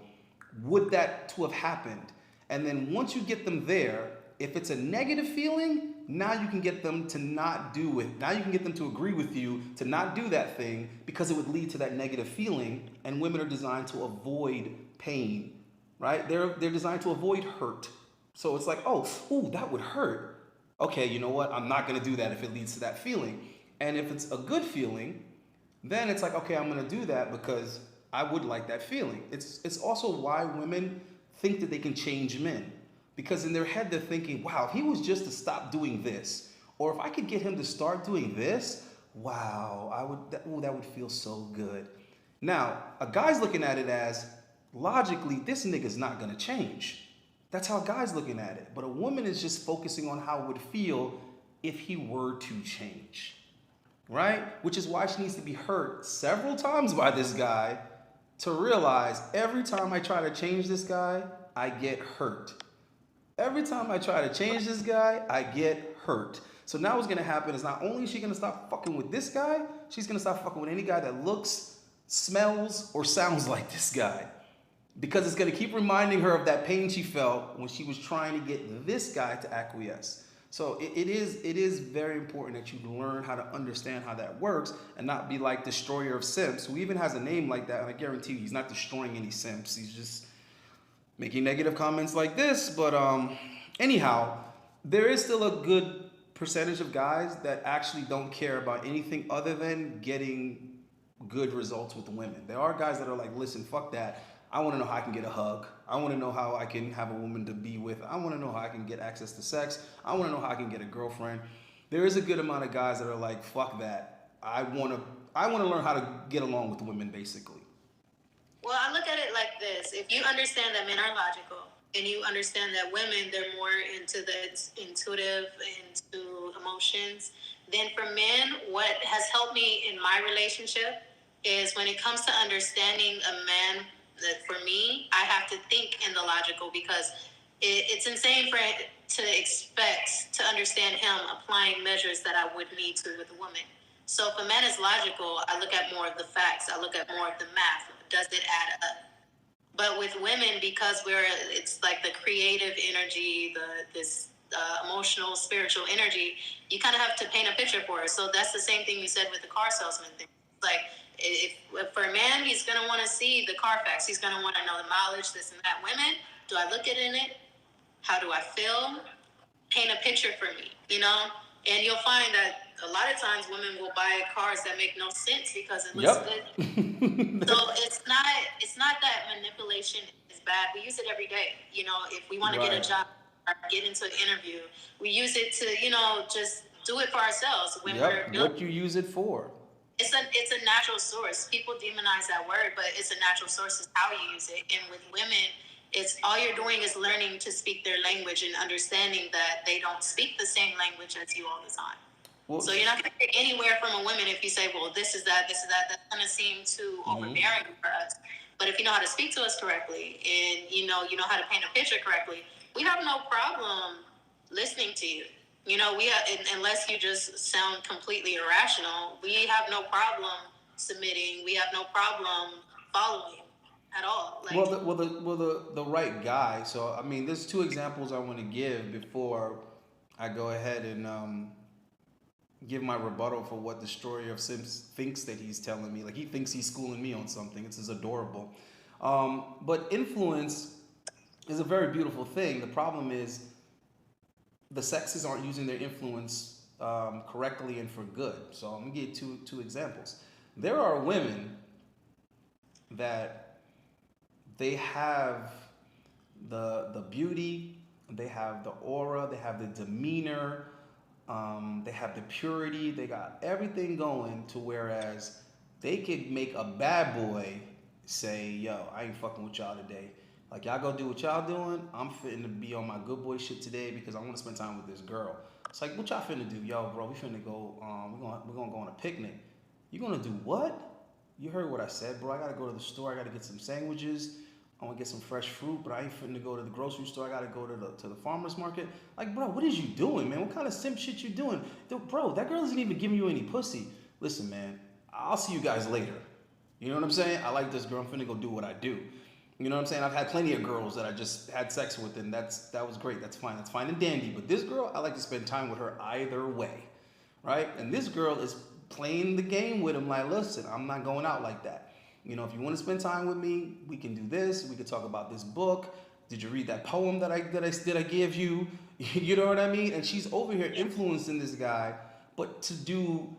would that to have happened. And then once you get them there, if it's a negative feeling, now you can get them to not do it. Now you can get them to agree with you to not do that thing because it would lead to that negative feeling. And women are designed to avoid pain, right? They're designed to avoid hurt. So it's like, ooh, that would hurt. Okay, you know what? I'm not going to do that if it leads to that feeling. And if it's a good feeling, then it's like, okay, I'm going to do that because I would like that feeling. It's also why women think that they can change men. Because in their head, they're thinking, wow, if he was just to stop doing this, or if I could get him to start doing this, wow, that would feel so good. Now, a guy's looking at it as, logically, this nigga's not going to change. That's how a guy's looking at it. But a woman is just focusing on how it would feel if he were to change, right? Which is why she needs to be hurt several times by this guy to realize every time I try to change this guy, I get hurt. Every time I try to change this guy, I get hurt. So now what's going to happen is not only is she going to stop fucking with this guy, she's going to stop fucking with any guy that looks, smells, or sounds like this guy. Because it's going to keep reminding her of that pain she felt when she was trying to get this guy to acquiesce. So it is very important that you learn how to understand how that works and not be like destroyer of simps, who even has a name like that. And I guarantee you he's not destroying any simps. He's just making negative comments like this. But anyhow, there is still a good percentage of guys that actually don't care about anything other than getting good results with women. There are guys that are like, listen, fuck that. I want to know how I can get a hug. I want to know how I can have a woman to be with. I want to know how I can get access to sex. I want to know how I can get a girlfriend. There is a good amount of guys that are like, fuck that. I want to learn how to get along with women, basically. Well, I look at it like this. If you understand that men are logical and you understand that women, they're more into the intuitive, into emotions, then for men, what has helped me in my relationship is when it comes to understanding a man, that for me, I have to think in the logical, because it's insane to expect to understand him applying measures that I would need to with a woman. So if a man is logical, I look at more of the facts. I look at more of the math. Does it add up? But with women, because it's like the creative energy, this emotional, spiritual energy, you kind of have to paint a picture for her. So that's the same thing you said with the car salesman thing. Like, if for a man, he's going to want to see the Carfax. He's going to want to know the mileage, this and that. Women, do I look at in it? How do I feel? Paint a picture for me, you know? And you'll find that a lot of times women will buy cars that make no sense because it looks good. So it's not that manipulation is bad. We use it every day. You know, if we want to get a job or get into an interview, we use it to, you know, just do it for ourselves. When what you use it for. It's a natural source. People demonize that word, but it's a natural source. It's how you use it. And with women, it's all you're doing is learning to speak their language and understanding that they don't speak the same language as you all the time. Well, so you're not going to get anywhere from a woman if you say, well, this is that. That's going to seem too overbearing for us. But if you know how to speak to us correctly and you know how to paint a picture correctly, we have no problem listening to you. You know, unless you just sound completely irrational, we have no problem submitting. We have no problem following at all. Like, the right guy. So I mean, there's two examples I want to give before I go ahead and give my rebuttal for what the story of Sims thinks that he's telling me. Like, he thinks he's schooling me on something. It's adorable. But influence is a very beautiful thing. The problem is the sexes aren't using their influence correctly and for good. So I'm gonna give two examples. There are women that they have the beauty, they have the aura, they have the demeanor, they have the purity, they got everything going to whereas they could make a bad boy say, yo, I ain't fucking with y'all today. Like, y'all go do what y'all doing. I'm fitting to be on my good boy shit today because I want to spend time with this girl. It's like, what y'all finna do? Yo, bro, we finna go, we're gonna go on a picnic. You gonna do what? You heard what I said, bro. I gotta go to the store. I gotta get some sandwiches. I want to get some fresh fruit, but I ain't finna go to the grocery store. I gotta go to the farmer's market. Like, bro, what is you doing, man? What kind of simp shit you doing? Bro, that girl isn't even giving you any pussy. Listen, man, I'll see you guys later. You know what I'm saying? I like this girl. I'm finna go do what I do. You know what I'm saying? I've had plenty of girls that I just had sex with, and that was great. That's fine. That's fine and dandy. But this girl, I like to spend time with her either way, right? And this girl is playing the game with him like, listen, I'm not going out like that. You know, if you want to spend time with me, we can do this. We can talk about this book. Did you read that poem that I give you? You know what I mean? And she's over here influencing this guy, but to do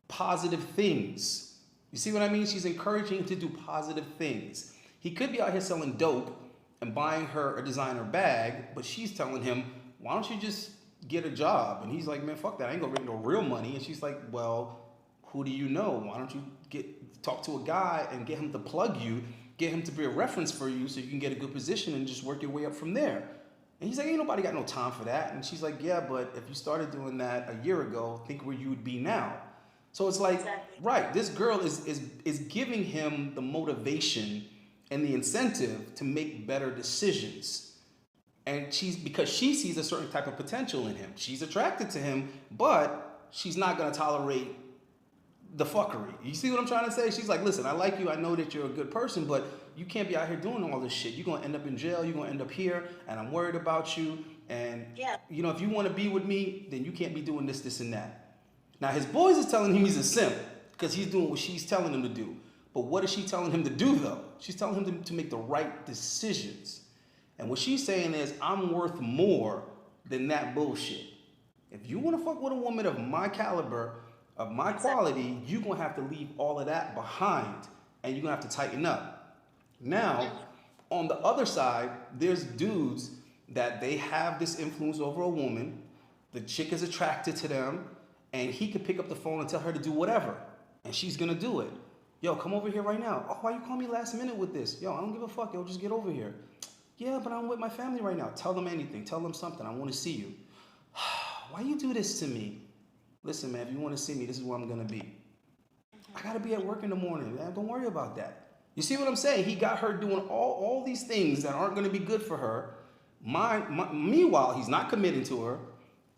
positive things. You see what I mean? She's encouraging him to do positive things. He could be out here selling dope and buying her a designer bag, but she's telling him, why don't you just get a job? And he's like, man, fuck that. I ain't gonna make no real money. And she's like, well, who do you know? Why don't you talk to a guy and get him to plug you, get him to be a reference for you so you can get a good position and just work your way up from there. And he's like, ain't nobody got no time for that. And she's like, yeah, but if you started doing that a year ago, think where you would be now. So it's like, right, this girl is giving him the motivation and the incentive to make better decisions. And because she sees a certain type of potential in him. She's attracted to him, but she's not gonna tolerate the fuckery. You see what I'm trying to say? She's like, listen, I like you, I know that you're a good person, but you can't be out here doing all this shit. You're gonna end up in jail, you're gonna end up here, and I'm worried about you. And you know, if you wanna be with me, then you can't be doing this, this, and that. Now his boys is telling him he's a simp because he's doing what she's telling him to do. But what is she telling him to do though? She's telling him to make the right decisions. And what she's saying is, I'm worth more than that bullshit. If you want to fuck with a woman of my caliber, of my quality, you're gonna have to leave all of that behind, and you're gonna have to tighten up. Now, on the other side, there's dudes that they have this influence over a woman. The chick is attracted to them, and he could pick up the phone and tell her to do whatever, and she's gonna do it. Yo, come over here right now. Oh, why you call me last minute with this? Yo, I don't give a fuck. Yo, just get over here. Yeah, but I'm with my family right now. Tell them anything. Tell them something. I want to see you. Why you do this to me? Listen, man, if you want to see me, this is where I'm gonna be. I gotta be at work in the morning, man. Don't worry about that. You see what I'm saying? He got her doing all these things that aren't gonna be good for her. Meanwhile, he's not committing to her.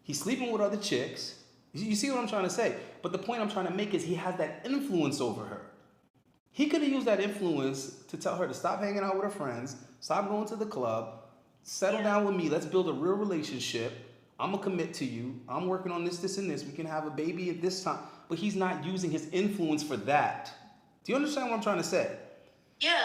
He's sleeping with other chicks. You see what I'm trying to say? But the point I'm trying to make is he has that influence over her. He could have used that influence to tell her to stop hanging out with her friends, stop going to the club, settle down with me. Let's build a real relationship. I'm gonna commit to you. I'm working on this, and this. We can have a baby at this time. But he's not using his influence for that. Do you understand what I'm trying to say? Yeah.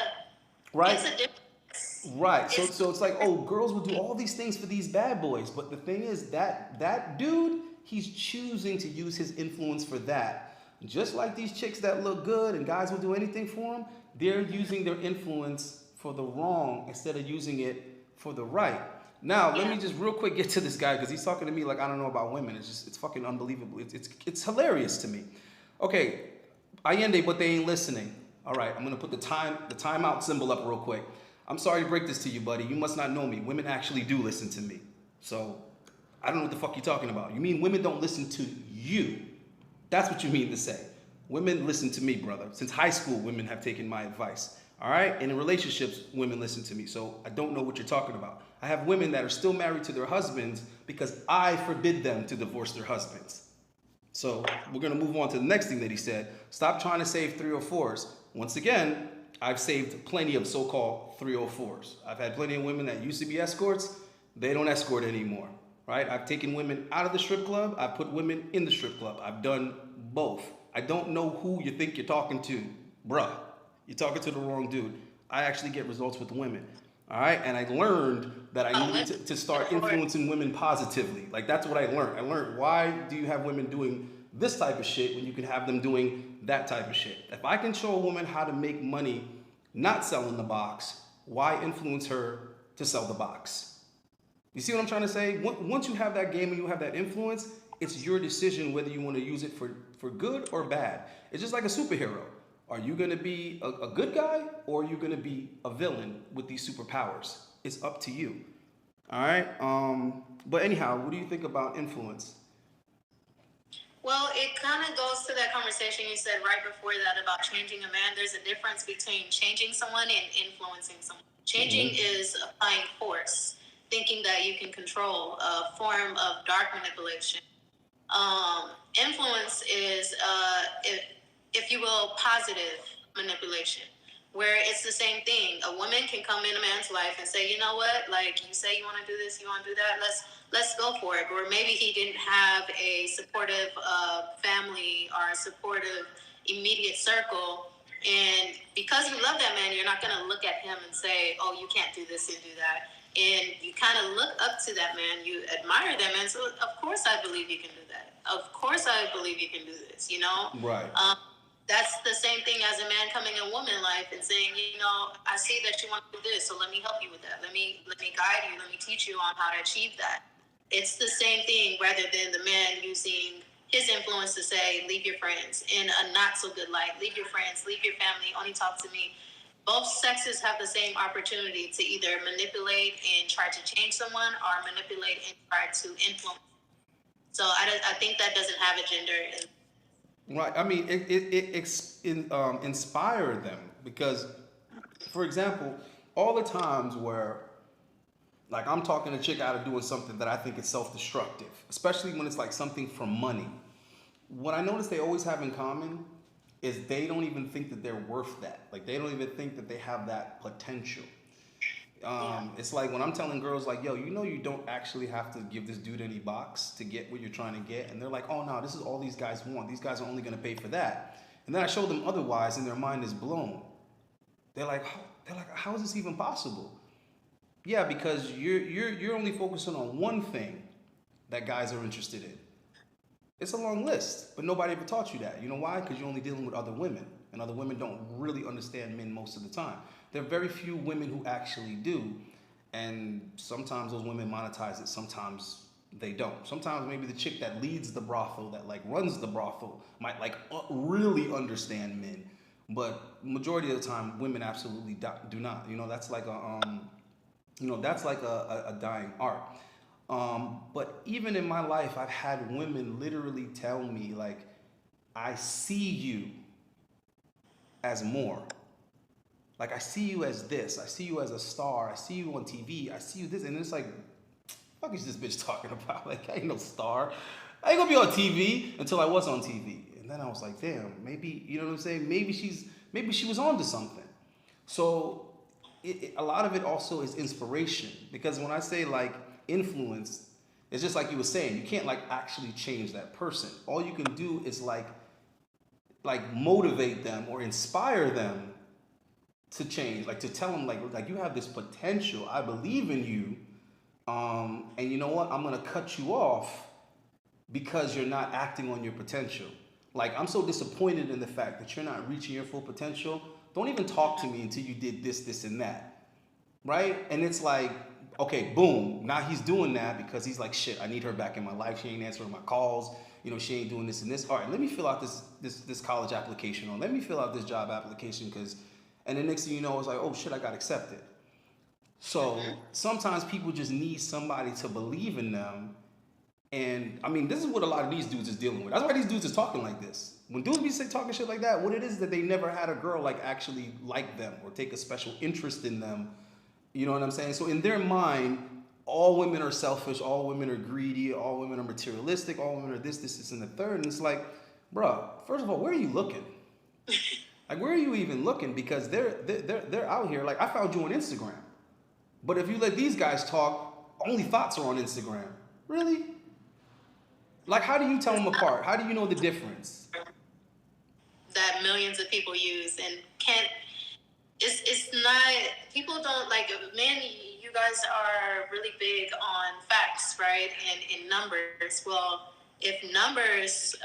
Right? It's a difference. Right. So it's like, oh, girls will do all these things for these bad boys. But the thing is that dude, he's choosing to use his influence for that. Just like these chicks that look good and guys will do anything for them, they're using their influence for the wrong instead of using it for the right. Now, let me just real quick get to this guy because he's talking to me like I don't know about women. It's fucking unbelievable. It's hilarious to me. Okay, Allende, but they ain't listening. All right, I'm gonna put the timeout symbol up real quick. I'm sorry to break this to you, buddy. You must not know me. Women actually do listen to me. So I don't know what the fuck you're talking about. You mean women don't listen to you? That's what you mean to say. Women listen to me, brother. Since high school, women have taken my advice. All right? And in relationships, women listen to me. So I don't know what you're talking about. I have women that are still married to their husbands because I forbid them to divorce their husbands. So we're going to move on to the next thing that he said. Stop trying to save 304s. Once again, I've saved plenty of so-called 304s. I've had plenty of women that used to be escorts. They don't escort anymore, right? I've taken women out of the strip club. I've put women in the strip club. I've done both. I don't know who you think you're talking to, bruh. You're talking to the wrong dude. I actually get results with women. All right, and I learned that I needed to start influencing women positively. Like, that's what I learned. I learned, why do you have women doing this type of shit when you can have them doing that type of shit? If I can show a woman how to make money not selling the box, why influence her to sell the box? You see what I'm trying to say? Once you have that game and you have that influence, it's your decision whether you want to use it for good or bad. It's just like a superhero. Are you going to be a good guy or are you going to be a villain with these superpowers? It's up to you. All right? But anyhow, what do you think about influence? Well, it kind of goes to that conversation you said right before that about changing a man. There's a difference between changing someone and influencing someone. Changing is applying force, thinking that you can control a form of dark manipulation. Influence is, if you will, positive manipulation, where it's the same thing. A woman can come in a man's life and say, you know what, like, you say you want to do this, you want to do that, let's go for it. Or maybe he didn't have a supportive family or a supportive immediate circle, and because you love that man, you're not going to look at him and say, oh, you can't do this and do that. And you kind of look up to that man, you admire that man, so of course I believe you can do that. Of course I believe you can do this, you know? Right. That's the same thing as a man coming in woman life and saying, you know, I see that you want to do this, so let me help you with that. Let me guide you. Let me teach you on how to achieve that. It's the same thing rather than the man using his influence to say, leave your friends in a not so good light. Leave your friends, leave your family, only talk to me. Both sexes have the same opportunity to either manipulate and try to change someone or manipulate and try to influence. So I think that doesn't have a gender. Right. I mean, it inspired them because, for example, all the times where, like, I'm talking a chick out of doing something that I think is self-destructive, especially when it's like something for money. What I notice they always have in common is they don't even think that they're worth that. Like, they don't even think that they have that potential. It's like when I'm telling girls, like, yo, you know, you don't actually have to give this dude any box to get what you're trying to get. And they're like, oh, no, this is all these guys want. These guys are only going to pay for that. And then I show them otherwise and their mind is blown. They're like, how is this even possible? Yeah, because you're only focusing on one thing that guys are interested in. It's a long list, but nobody ever taught you that. You know why? Because you're only dealing with other women, and other women don't really understand men most of the time. There are very few women who actually do, and sometimes those women monetize it, sometimes they don't. Sometimes maybe the chick that leads the brothel, that like runs the brothel, might like really understand men, but majority of the time, women absolutely do not. You know, that's like a dying art. But even in my life, I've had women literally tell me, like, I see you as more. Like, I see you as this. I see you as a star. I see you on TV. I see you this. And it's like, fuck is this bitch talking about? Like, I ain't no star. I ain't gonna be on TV until I was on TV. And then I was like, damn, maybe, you know what I'm saying? Maybe she was on to something. So a lot of it also is inspiration. Because when I say, like, influence, it's just like you were saying, you can't like actually change that person. All you can do is like motivate them or inspire them to change, like to tell them like you have this potential, I believe in you, and you know what, I'm gonna cut you off because you're not acting on your potential. Like, I'm so disappointed in the fact that you're not reaching your full potential. Don't even talk to me until you did this and that, right? And it's like, okay, boom, now he's doing that because he's like, shit, I need her back in my life. She ain't answering my calls. You know, she ain't doing this and this. All right, let me fill out this college application, or let me fill out this job application, because, and the next thing you know, it's like, oh shit, I got accepted. So sometimes people just need somebody to believe in them. And I mean, this is what a lot of these dudes is dealing with. That's why these dudes is talking like this. When dudes be talking shit like that, what it is that they never had a girl like actually like them or take a special interest in them. You know what I'm saying? So in their mind, all women are selfish, all women are greedy, all women are materialistic, all women are this, and the third. And it's like, bro, first of all, where are you looking? Like, where are you even looking? Because they're out here. Like, I found you on Instagram. But if you let these guys talk, only thoughts are on Instagram. Really? Like, how do you tell them apart? How do you know the difference? That millions of people use and can't. It's not, people don't, like, men, you guys are really big on facts, right? And in numbers. Well, if numbers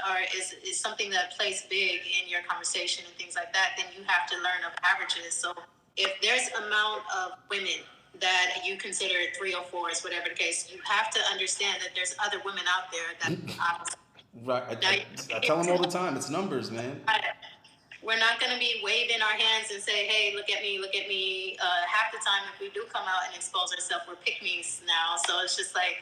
is something that plays big in your conversation and things like that, then you have to learn of averages. So if there's amount of women that you consider 304s, whatever the case, you have to understand that there's other women out there that Right. I tell them all the time, it's numbers, man. We're not going to be waving our hands and say, hey, look at me, look at me. Half the time, if we do come out and expose ourselves, we're pick-me's now. So it's just like,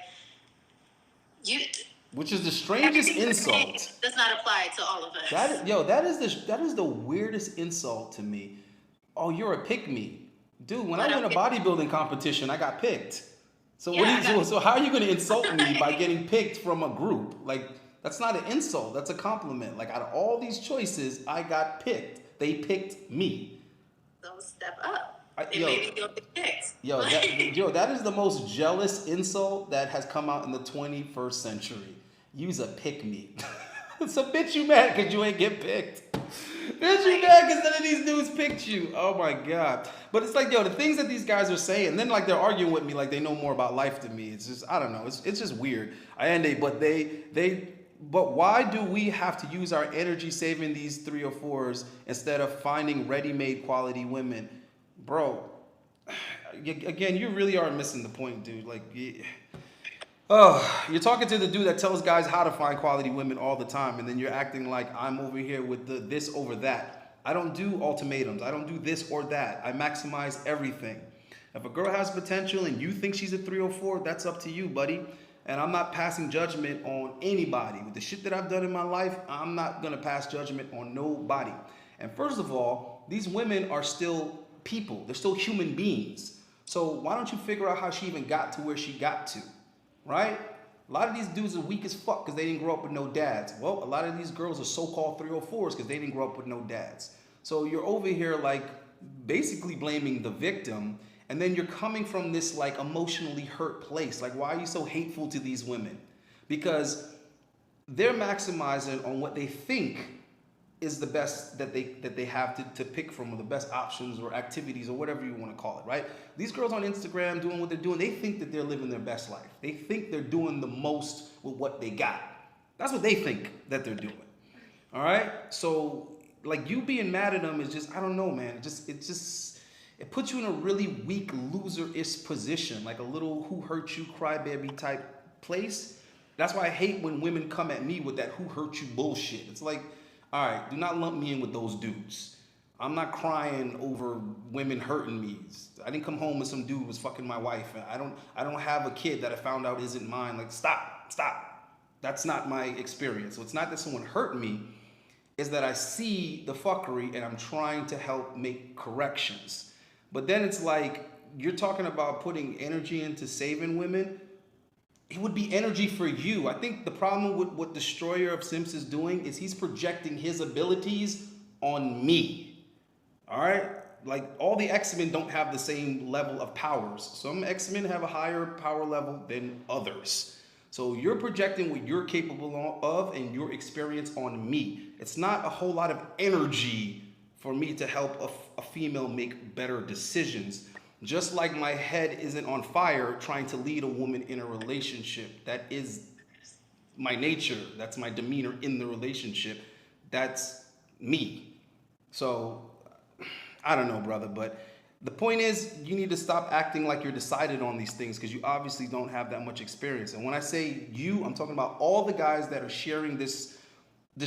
which is the strangest insult. Does not apply to all of us. That is the weirdest insult to me. Oh, you're a pick-me. Dude, when I win a bodybuilding competition, I got picked. So so how are you going to insult me by getting picked from a group? Like, that's not an insult. That's a compliment. Like, out of all these choices, I got picked. They picked me. So step up. Maybe you'll get picked. That is the most jealous insult that has come out in the 21st century. Use a pick me. So bitch, you mad because you ain't get picked. Bitch, you mad because none of these dudes picked you. Oh my God. But it's like, the things that these guys are saying, then like they're arguing with me like they know more about life than me. It's just, I don't know. It's just weird. But why do we have to use our energy saving these 3 or 4s instead of finding ready-made quality women? Bro, again, you really are missing the point, dude. Like, you're talking to the dude that tells guys how to find quality women all the time, and then you're acting like I'm over here with the this over that. I don't do ultimatums. I don't do this or that. I maximize everything. If a girl has potential and you think she's a 3 or 4, that's up to you, buddy. And I'm not passing judgment on anybody. With the shit that I've done in my life, I'm not going to pass judgment on nobody. And first of all, these women are still people. They're still human beings. So why don't you figure out how she even got to where she got to, right? A lot of these dudes are weak as fuck because they didn't grow up with no dads. Well, a lot of these girls are so-called 304s because they didn't grow up with no dads. So you're over here like basically blaming the victim. And then you're coming from this like emotionally hurt place. Like, why are you so hateful to these women? Because they're maximizing on what they think is the best that they have to pick from, or the best options or activities or whatever you want to call it, right? These girls on Instagram doing what they're doing, they think that they're living their best life. They think they're doing the most with what they got. That's what they think that they're doing. All right? So, like, you being mad at them is just, I don't know, man. It puts you in a really weak, loser-ish position, like a little who hurt you, crybaby type place. That's why I hate when women come at me with that who hurt you bullshit. It's like, all right, do not lump me in with those dudes. I'm not crying over women hurting me. I didn't come home and some dude was fucking my wife. I don't have a kid that I found out isn't mine. Like, stop. That's not my experience. So it's not that someone hurt me, it's that I see the fuckery and I'm trying to help make corrections. But then it's like, you're talking about putting energy into saving women. It would be energy for you. I think the problem with what Destroyer of Simps is doing is he's projecting his abilities on me. All right? Like, all the X-Men don't have the same level of powers. Some X-Men have a higher power level than others. So you're projecting what you're capable of and your experience on me. It's not a whole lot of energy for me to help a female make better decisions. Just like my head isn't on fire trying to lead a woman in a relationship. That is my nature. That's my demeanor in the relationship. That's me. So, I don't know, brother, but the point is you need to stop acting like you're decided on these things because you obviously don't have that much experience. And when I say you, I'm talking about all the guys that are sharing this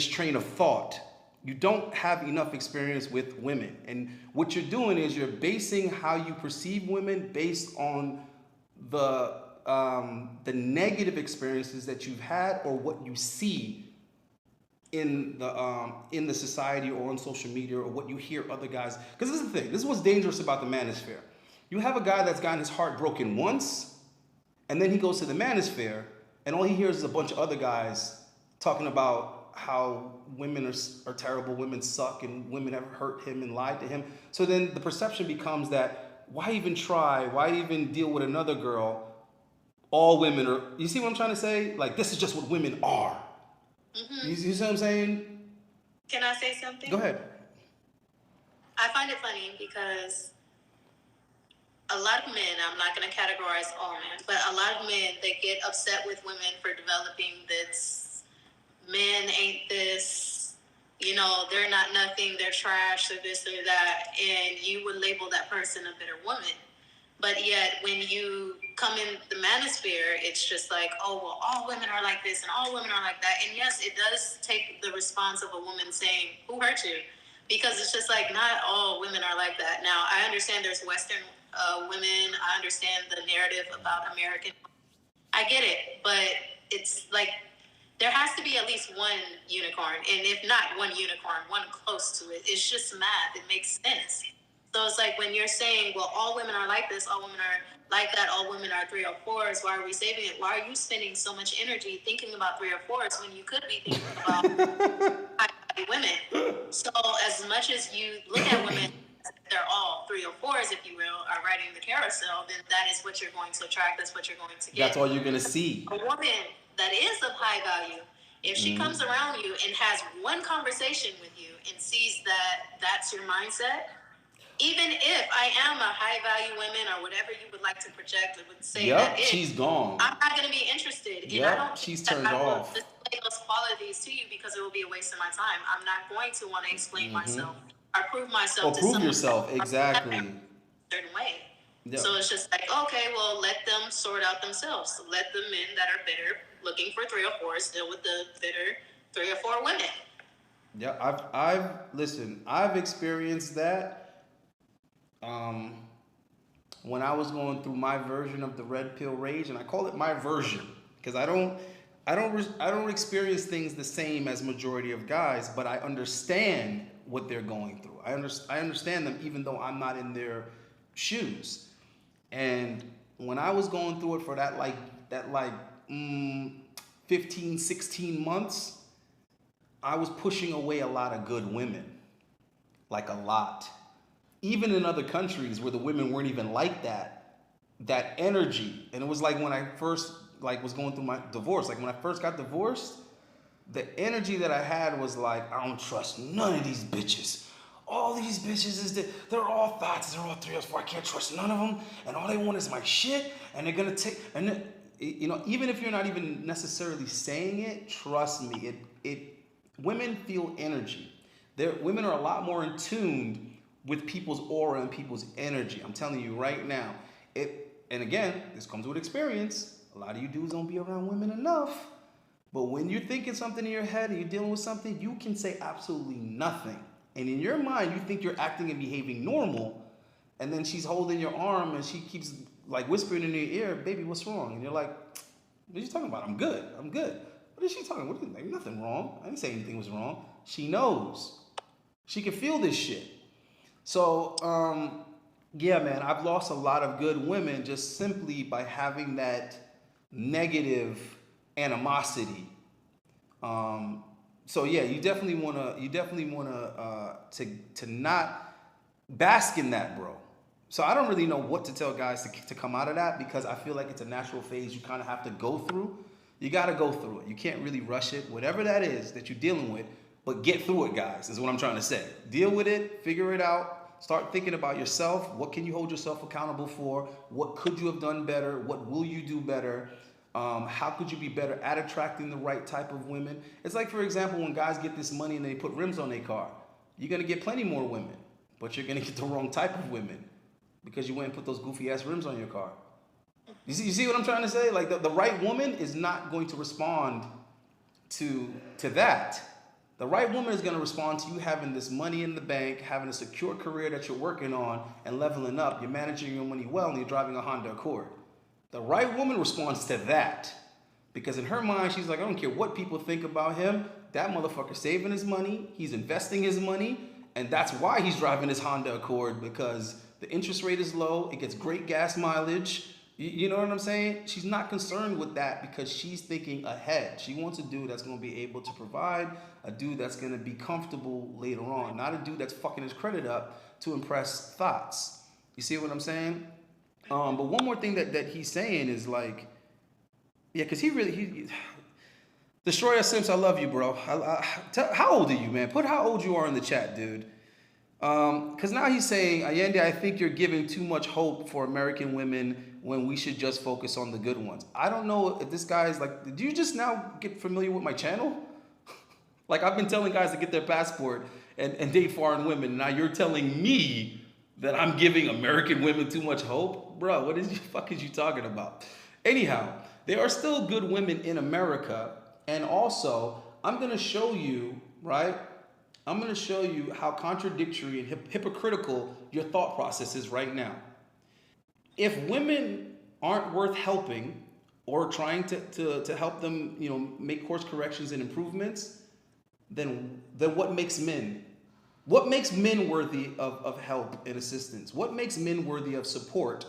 train of thought. You don't have enough experience with women. And what you're doing is you're basing how you perceive women based on the negative experiences that you've had or what you see in the society or on social media or what you hear other guys. Because this is the thing. This is what's dangerous about the manosphere. You have a guy that's gotten his heart broken once, and then he goes to the manosphere, and all he hears is a bunch of other guys talking about how women are terrible, women suck, and women have hurt him and lied to him. So then the perception becomes that why even try? Why even deal with another girl? All women are, you see what I'm trying to say? Like, this is just what women are. Mm-hmm. You see what I'm saying? Can I say something? Go ahead. I find it funny because a lot of men, I'm not going to categorize all men, but a lot of men, they get upset with women for developing this men ain't this, they're not nothing, they're trash, they're this, they're that, and you would label that person a bitter woman. But yet, when you come in the manosphere, it's just like, oh, well, all women are like this and all women are like that. And yes, it does take the response of a woman saying, who hurt you? Because it's just like, not all women are like that. Now, I understand there's Western women. I understand the narrative about American. I get it, but it's like, there has to be at least one unicorn, and if not one unicorn, one close to it. It's just math. It makes sense. So it's like when you're saying, well, all women are like this, all women are like that, all women are 304s, why are we saving it? Why are you spending so much energy thinking about 304s when you could be thinking about high women? So as much as you look at women, they're all 304s, if you will, are riding the carousel, then that is what you're going to attract. That's what you're going to get. That's all you're going to see. A woman that is of high value, if she comes around you and has one conversation with you and sees that that's your mindset, even if I am a high value woman or whatever you would like to project, it would say that she's gone. I'm not going to be interested. Yep, and she's turned off. I will display those qualities to you because it will be a waste of my time. I'm not going to want to explain myself or prove myself to someone. Prove yourself, exactly. A certain way. Yep. So it's just like, okay, well, let them sort out themselves. Let the men that are bitter, looking for 304s, deal with the bitter 304 women. Yeah, I've experienced that. When I was going through my version of the red pill rage, and I call it my version because I don't experience things the same as majority of guys, but I understand what they're going through. I understand them even though I'm not in their shoes. And when I was going through it for that 15, 16 months, I was pushing away a lot of good women. Like a lot. Even in other countries where the women weren't even like that energy. And it was like when I first was going through my divorce. Like when I first got divorced, the energy that I had was like, I don't trust none of these bitches. All these bitches they're all thoughts, they're all 304. I can't trust none of them, and all they want is my shit, and they're gonna take. And even if you're not even necessarily saying it, trust me, women feel energy. Women are a lot more in tune with people's aura and people's energy. I'm telling you right now. And again, this comes with experience. A lot of you dudes don't be around women enough. But when you're thinking something in your head and you're dealing with something, you can say absolutely nothing. And in your mind, you think you're acting and behaving normal. And then she's holding your arm and she keeps like whispering in your ear, baby, what's wrong? And you're like, what are you talking about? I'm good. What is she talking about? Like, nothing wrong. I didn't say anything was wrong. She knows. She can feel this shit. So, yeah, man, I've lost a lot of good women just simply by having that negative animosity. So yeah, you definitely wanna to not bask in that, bro. So I don't really know what to tell guys to come out of that, because I feel like it's a natural phase you kind of have to go through. You got to go through it. You can't really rush it. Whatever that is that you're dealing with, but get through it, guys, is what I'm trying to say. Deal with it, figure it out, start thinking about yourself. What can you hold yourself accountable for? What could you have done better? What will you do better? How could you be better at attracting the right type of women? It's like, for example, when guys get this money and they put rims on their car, you're going to get plenty more women, but you're going to get the wrong type of women because you went and put those goofy ass rims on your car. You see what I'm trying to say? Like the right woman is not going to respond to that. The right woman is going to respond to you having this money in the bank, having a secure career that you're working on and leveling up. You're managing your money well and you're driving a Honda Accord. The right woman responds to that, because in her mind, she's like, I don't care what people think about him. That motherfucker's saving his money. He's investing his money. And that's why he's driving his Honda Accord, because the interest rate is low. It gets great gas mileage. You know what I'm saying? She's not concerned with that because she's thinking ahead. She wants a dude that's going to be able to provide, a dude that's going to be comfortable later on, not a dude that's fucking his credit up to impress thoughts. You see what I'm saying? But one more thing that he's saying is like, yeah, because he Destroyer Sims, I love you, bro. How old are you, man? Put how old you are in the chat, dude. Because now he's saying, Allende, I think you're giving too much hope for American women when we should just focus on the good ones. I don't know if this guy's like, did you just now get familiar with my channel? Like, I've been telling guys to get their passport and date foreign women. Now you're telling me that I'm giving American women too much hope? Bro, what the fuck is you talking about? Anyhow, there are still good women in America. And also, I'm going to show you, right? I'm going to show you how contradictory and hypocritical your thought process is right now. If women aren't worth helping or trying to help them, make course corrections and improvements, then what makes men? What makes men worthy of help and assistance? What makes men worthy of support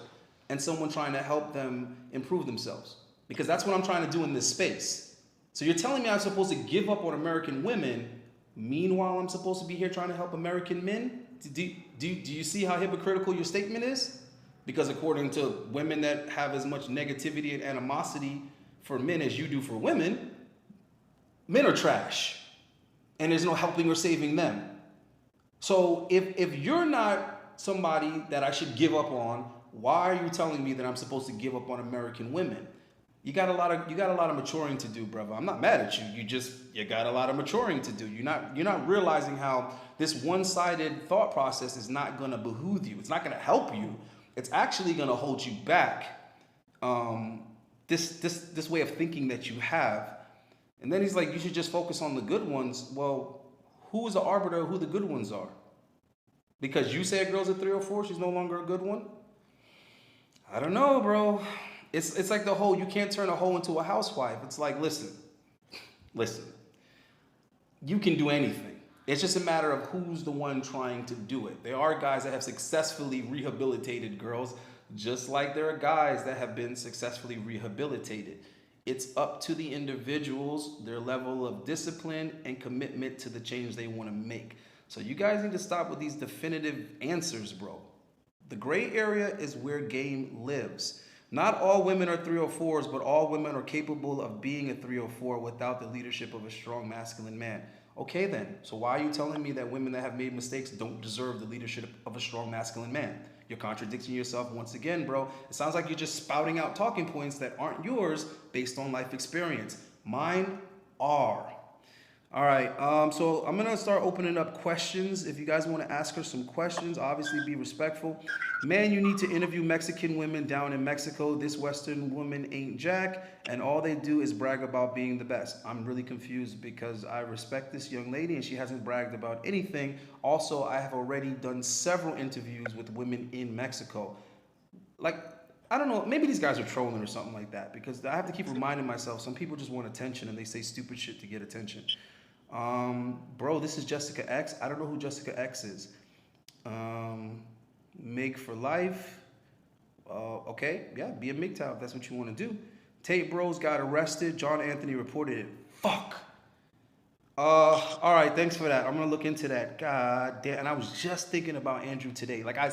and someone trying to help them improve themselves? Because that's what I'm trying to do in this space. So you're telling me I'm supposed to give up on American women, meanwhile I'm supposed to be here trying to help American men? Do you see how hypocritical your statement is? Because according to women that have as much negativity and animosity for men as you do for women, men are trash. And there's no helping or saving them. So if you're not somebody that I should give up on, why are you telling me that I'm supposed to give up on American women? You got a lot of maturing to do, brother. I'm not mad at you. You got a lot of maturing to do. You're not realizing how this one-sided thought process is not gonna behoove you. It's not gonna help you. It's actually gonna hold you back. This way of thinking that you have. And then he's like, you should just focus on the good ones. Well, who is the arbiter of who the good ones are? Because you say a girl's a 304, she's no longer a good one? I don't know, bro. It's like the whole, you can't turn a hoe into a housewife. It's like, listen, you can do anything. It's just a matter of who's the one trying to do it. There are guys that have successfully rehabilitated girls, just like there are guys that have been successfully rehabilitated. It's up to the individuals, their level of discipline and commitment to the change they want to make. So you guys need to stop with these definitive answers, bro. The gray area is where game lives. Not all women are 304s, but all women are capable of being a 304 without the leadership of a strong masculine man. Okay then, so why are you telling me that women that have made mistakes don't deserve the leadership of a strong masculine man? You're contradicting yourself once again, bro. It sounds like you're just spouting out talking points that aren't yours based on life experience. Mine are. All right, so I'm gonna start opening up questions. If you guys want to ask her some questions, obviously be respectful. Man, you need to interview Mexican women down in Mexico. This Western woman ain't jack, and all they do is brag about being the best. I'm really confused because I respect this young lady and she hasn't bragged about anything. Also, I have already done several interviews with women in Mexico. Like, I don't know, maybe these guys are trolling or something like that because I have to keep reminding myself some people just want attention and they say stupid shit to get attention. Bro, this is Jessica X. I don't know who Jessica X is. Make for life. Okay, yeah, be a MGTOW if that's what you want to do. Tate Bros got arrested. John Anthony reported it. Fuck. All right, thanks for that. I'm gonna look into that. God damn, and I was just thinking about Andrew today. Like I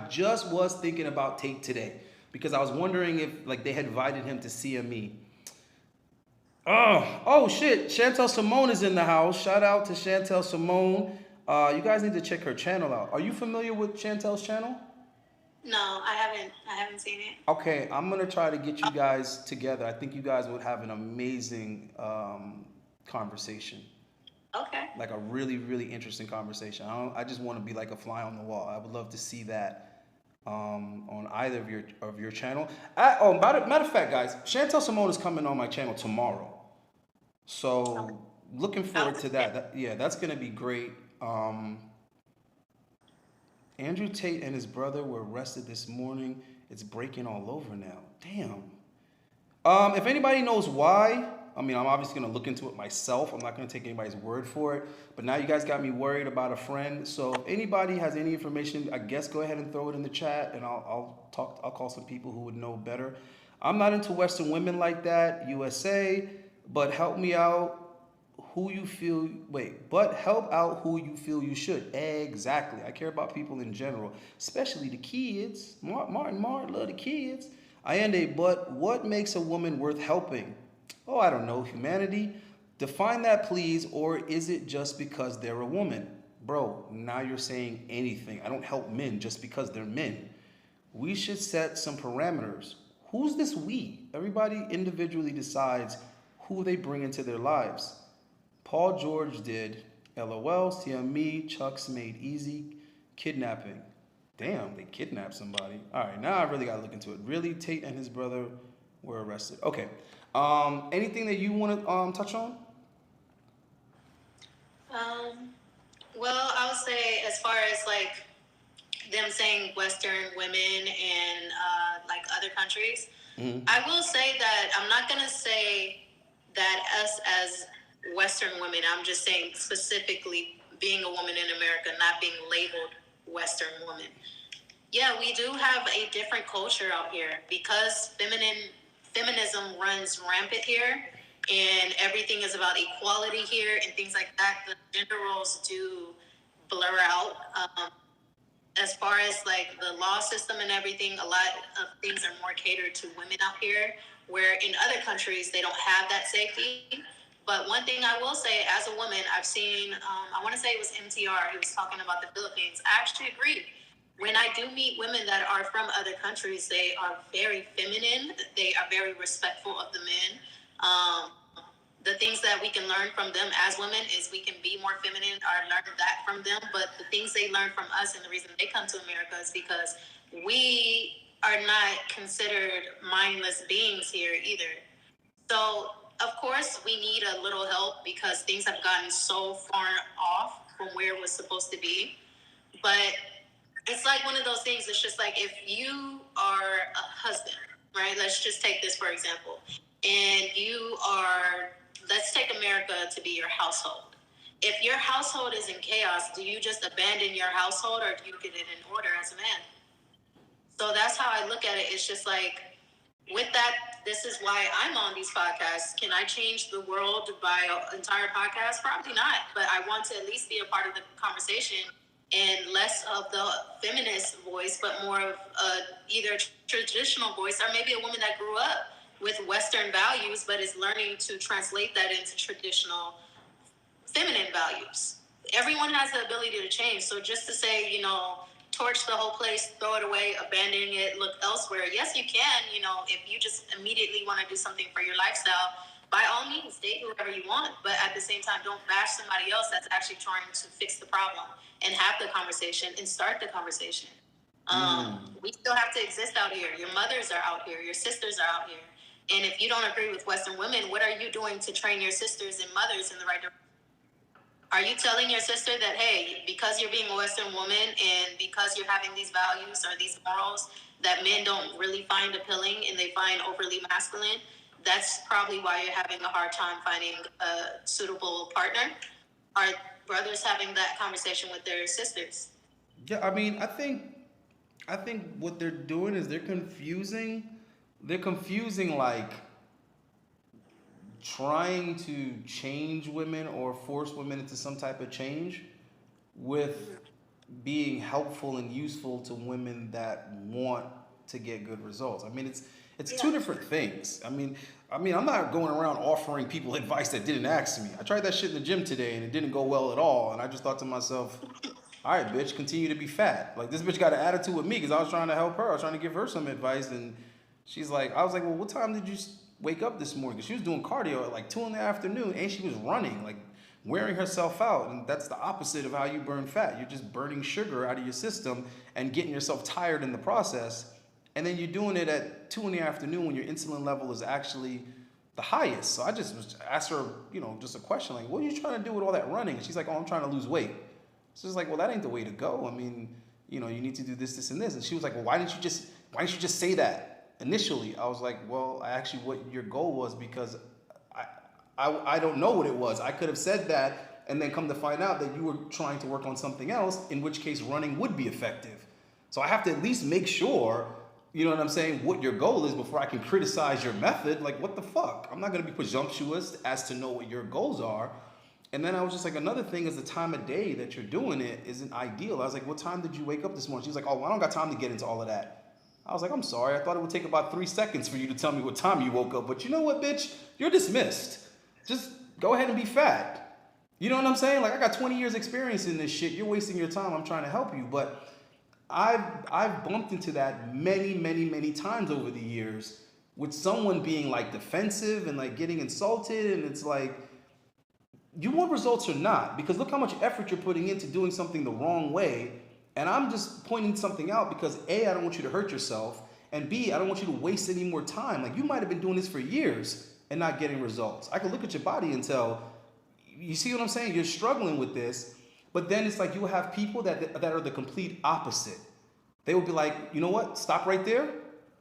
just was thinking about Tate today because I was wondering if like they had invited him to CME. Oh shit, Chantel Simone is in the house. Shout out to Chantel Simone. You guys need to check her channel out. Are you familiar with Chantel's channel? No, I haven't seen it. Okay, I'm gonna try to get you guys together. I think you guys would have an amazing conversation. Okay. Like a really, really interesting conversation. I just want to be like a fly on the wall. I would love to see that on either of your channel. Matter of fact, guys, Chantel Simone is coming on my channel tomorrow. So looking forward to that. That's gonna be great. Andrew Tate and his brother were arrested this morning. It's breaking all over now. Damn. If anybody knows why, I mean, I'm obviously gonna look into it myself. I'm not gonna take anybody's word for it. But now you guys got me worried about a friend. So if anybody has any information, I guess go ahead and throw it in the chat, and I'll call some people who would know better. I'm not into Western women like that, USA. But help out who you feel you should. Exactly. I care about people in general, especially the kids. Martin love the kids. But what makes a woman worth helping? Oh, I don't know. Humanity? Define that, please. Or is it just because they're a woman? Bro, now you're saying anything. I don't help men just because they're men. We should set some parameters. Who's this we? Everybody individually decides who they bring into their lives. Paul George did. LOL, CME, Chuck's made easy. Kidnapping. Damn, they kidnapped somebody. All right, now I really got to look into it. Really, Tate and his brother were arrested. Okay. Anything that you want to touch on? Well, I would say as far as like them saying Western women and like other countries, I will say that I'm not going to say that us as Western women, I'm just saying specifically being a woman in America, not being labeled Western woman. Yeah, we do have a different culture out here because feminism runs rampant here and everything is about equality here and things like that. The gender roles do blur out. As far as like the law system and everything, a lot of things are more catered to women out here, where in other countries they don't have that safety. But one thing I will say, as a woman, I've seen, I want to say it was MTR, he was talking about the Philippines. I actually agree. When I do meet women that are from other countries, they are very feminine. They are very respectful of the men. The things that we can learn from them as women is we can be more feminine or learn that from them. But the things they learn from us and the reason they come to America is because we are not considered mindless beings here either. So, of course, we need a little help because things have gotten so far off from where it was supposed to be. But it's like one of those things, it's just like if you are a husband, right? Let's just take this for example. And you are, let's take America to be your household. If your household is in chaos, do you just abandon your household or do you get it in order as a man? So that's how I look at it. It's just like, with that, this is why I'm on these podcasts. Can I change the world by an entire podcast? Probably not, but I want to at least be a part of the conversation and less of the feminist voice, but more of either traditional voice or maybe a woman that grew up with Western values, but is learning to translate that into traditional feminine values. Everyone has the ability to change. So just to say, torch the whole place, throw it away, abandon it, look elsewhere. Yes, you can. You know, if you just immediately want to do something for your lifestyle, by all means, date whoever you want. But at the same time, don't bash somebody else that's actually trying to fix the problem and have the conversation and start the conversation. We still have to exist out here. Your mothers are out here. Your sisters are out here. And if you don't agree with Western women, what are you doing to train your sisters and mothers in the right direction? Are you telling your sister that, hey, because you're being a Western woman and because you're having these values or these morals that men don't really find appealing and they find overly masculine, that's probably why you're having a hard time finding a suitable partner? Are brothers having that conversation with their sisters? Yeah, I mean, I think what they're doing is they're confusing like trying to change women or force women into some type of change with being helpful and useful to women that want to get good results. I mean, it's two different things. I mean, I'm not going around offering people advice that didn't ask me. I tried that shit in the gym today and it didn't go well at all. And I just thought to myself, all right, bitch, continue to be fat. Like, this bitch got an attitude with me because I was trying to help her. I was trying to give her some advice. And I was like, well, what time did you wake up this morning? Because she was doing cardio at like 2 in the afternoon and she was running, like wearing herself out. And that's the opposite of how you burn fat. You're just burning sugar out of your system and getting yourself tired in the process. And then you're doing it at 2 in the afternoon when your insulin level is actually the highest. So I just asked her, just a question like, what are you trying to do with all that running? And she's like, oh, I'm trying to lose weight. So it's like, well, that ain't the way to go. I mean, you need to do this, this, and this. And she was like, well, why didn't you just say that initially? I was like, well, actually what your goal was, because I don't know what it was. I could have said that and then come to find out that you were trying to work on something else, in which case running would be effective. So I have to at least make sure, you know what I'm saying, what your goal is before I can criticize your method. Like, what the fuck? I'm not going to be presumptuous as to know what your goals are. And then I was just like, another thing is the time of day that you're doing it isn't ideal. I was like, what time did you wake up this morning? She was like, oh, well, I don't got time to get into all of that. I was like, I'm sorry. I thought it would take about 3 seconds for you to tell me what time you woke up. But you know what, bitch? You're dismissed. Just go ahead and be fat. You know what I'm saying? Like, I got 20 years experience in this shit. You're wasting your time. I'm trying to help you. But I've bumped into that many, many, many times over the years with someone being like defensive and like getting insulted. And it's like, you want results or not? Because look how much effort you're putting into doing something the wrong way. And I'm just pointing something out because A, I don't want you to hurt yourself. And B, I don't want you to waste any more time. Like, you might have been doing this for years and not getting results. I can look at your body and tell, you see what I'm saying? You're struggling with this. But then it's like you will have people that are the complete opposite. They will be like, you know what? Stop right there.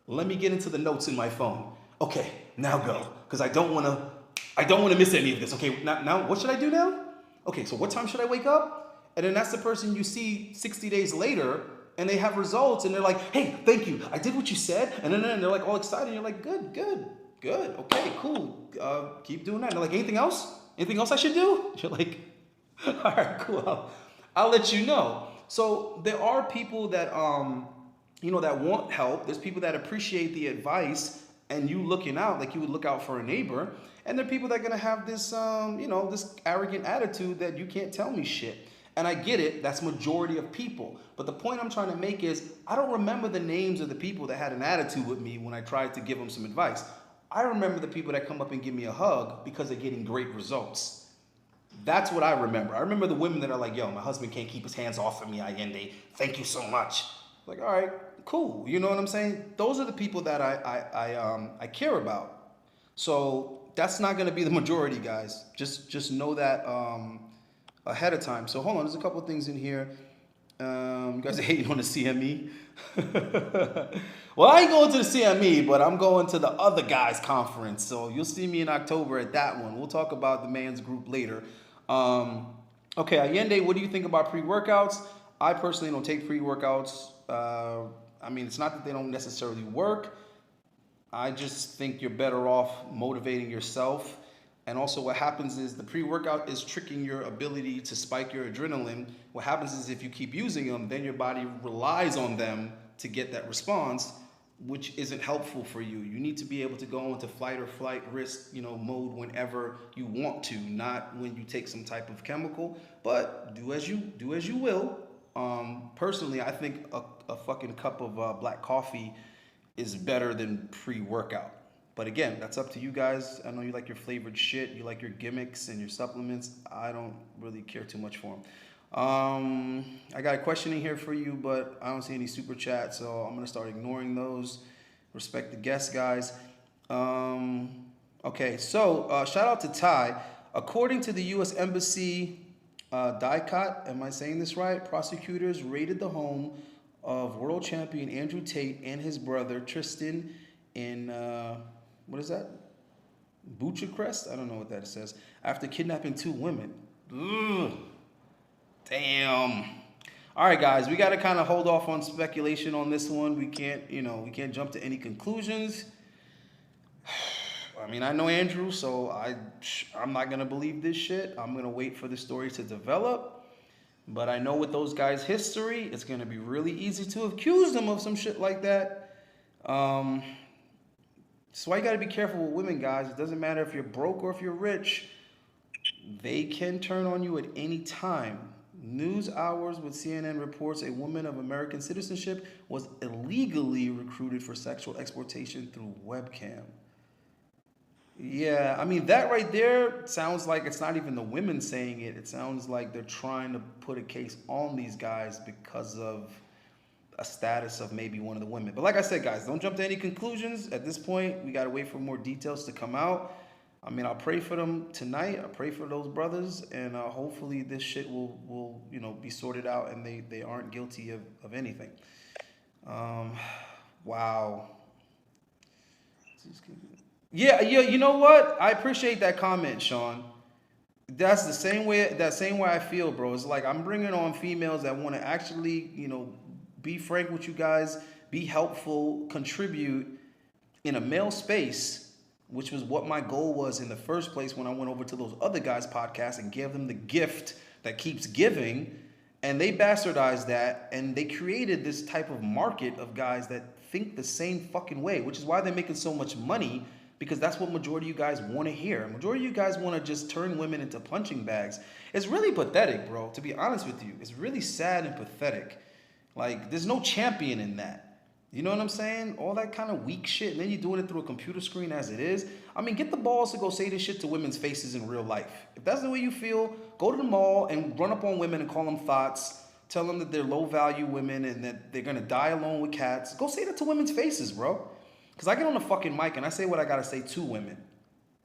Let me get into the notes in my phone. Okay, now go. Because I don't want to miss any of this. Okay, now what should I do now? Okay, so what time should I wake up? And then that's the person you see 60 days later, and they have results, and they're like, hey, thank you. I did what you said. And then they're like all excited. And you're like, good. Okay, cool. Keep doing that. And they're like, anything else? Anything else I should do? You're like, all right, cool. I'll let you know. So there are people that, that want help. There's people that appreciate the advice and you looking out like you would look out for a neighbor. And there are people that are going to have this, this arrogant attitude that you can't tell me shit. And I get it. That's majority of people. But the point I'm trying to make is I don't remember the names of the people that had an attitude with me when I tried to give them some advice. I remember the people that come up and give me a hug because they're getting great results. That's what I remember. I remember the women that are like, yo, my husband can't keep his hands off of me, Allende. Thank you so much. Like, all right, cool. You know what I'm saying? Those are the people that I care about. So that's not going to be the majority, guys. Just know that ahead of time. So hold on, there's a couple of things in here. You guys are hating on the CME. Well, I ain't going to the CME, but I'm going to the other guys conference. So you'll see me in October at that one. We'll talk about the man's group later. Okay, Allende, what do you think about pre-workouts? I personally don't take pre-workouts. It's not that they don't necessarily work. I just think you're better off motivating yourself. And also what happens is the pre-workout is tricking your ability to spike your adrenaline. What happens is if you keep using them, then your body relies on them to get that response, which isn't helpful for you. You need to be able to go into flight or flight risk, mode whenever you want to, not when you take some type of chemical. But do as you will. Personally, I think a fucking cup of black coffee is better than pre-workout. But again, that's up to you guys. I know you like your flavored shit, you like your gimmicks and your supplements. I don't really care too much for them. I got a question in here for you, but I don't see any super chats, so I'm gonna start ignoring those. Respect the guests, guys. Okay, so shout out to Ty. According to the U.S. Embassy, Dicot, am I saying this right? Prosecutors raided the home of world champion Andrew Tate and his brother Tristan in what is that? Bucharest? I don't know what that says. After kidnapping 2 women. Ugh. Damn. All right, guys, we got to kind of hold off on speculation on this one. We can't jump to any conclusions. I mean, I know Andrew, so I'm not going to believe this shit. I'm going to wait for the story to develop. But I know with those guys' history, it's going to be really easy to accuse them of some shit like that. That's why you got to be careful with women, guys. It doesn't matter if you're broke or if you're rich. They can turn on you at any time. News Hours with CNN reports a woman of American citizenship was illegally recruited for sexual exploitation through webcam. Yeah, I mean, that right there sounds like it's not even the women saying it. It sounds like they're trying to put a case on these guys because of a status of maybe one of the women. But like I said, guys, don't jump to any conclusions. At this point, we got to wait for more details to come out. I mean, I'll pray for them tonight. I pray for those brothers, and hopefully this shit will be sorted out and they aren't guilty of anything. Wow. Yeah, you know what? I appreciate that comment, Sean. That's the same way I feel, bro. It's like I'm bringing on females that want to actually, be frank with you guys, be helpful, contribute in a male space, which was what my goal was in the first place when I went over to those other guys' podcasts and gave them the gift that keeps giving. And they bastardized that, and they created this type of market of guys that think the same fucking way, which is why they're making so much money, because that's what majority of you guys want to hear. Majority of you guys want to just turn women into punching bags. It's really pathetic, bro, to be honest with you. It's really sad and pathetic. Like, there's no champion in that. You know what I'm saying? All that kind of weak shit, and then you're doing it through a computer screen as it is. I mean, get the balls to go say this shit to women's faces in real life. If that's the way you feel, go to the mall and run up on women and call them thoughts. Tell them that they're low-value women and that they're going to die alone with cats. Go say that to women's faces, bro. Because I get on the fucking mic and I say what I got to say to women.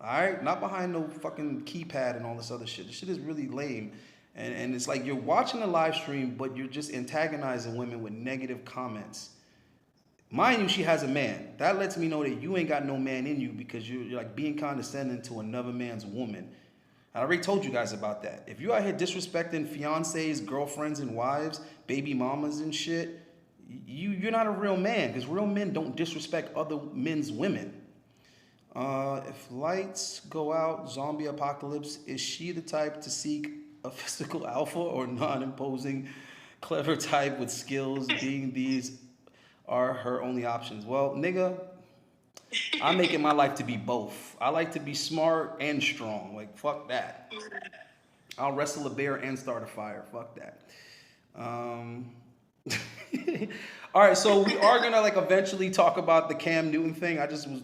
All right? Not behind no fucking keypad and all this other shit. This shit is really lame. And it's like you're watching a live stream, but you're just antagonizing women with negative comments. Mind you, she has a man. That lets me know that you ain't got no man in you because you're like being condescending to another man's woman. I already told you guys about that. If you're out here disrespecting fiancés, girlfriends, and wives, baby mamas and shit, you're not a real man, because real men don't disrespect other men's women. If lights go out, zombie apocalypse, is she the type to seek a physical alpha or non-imposing, clever type with skills, being these are her only options? Well, nigga, I'm making my life to be both. I like to be smart and strong. Like, fuck that. I'll wrestle a bear and start a fire. Fuck that. All right, so we are gonna eventually talk about the Cam Newton thing. I just was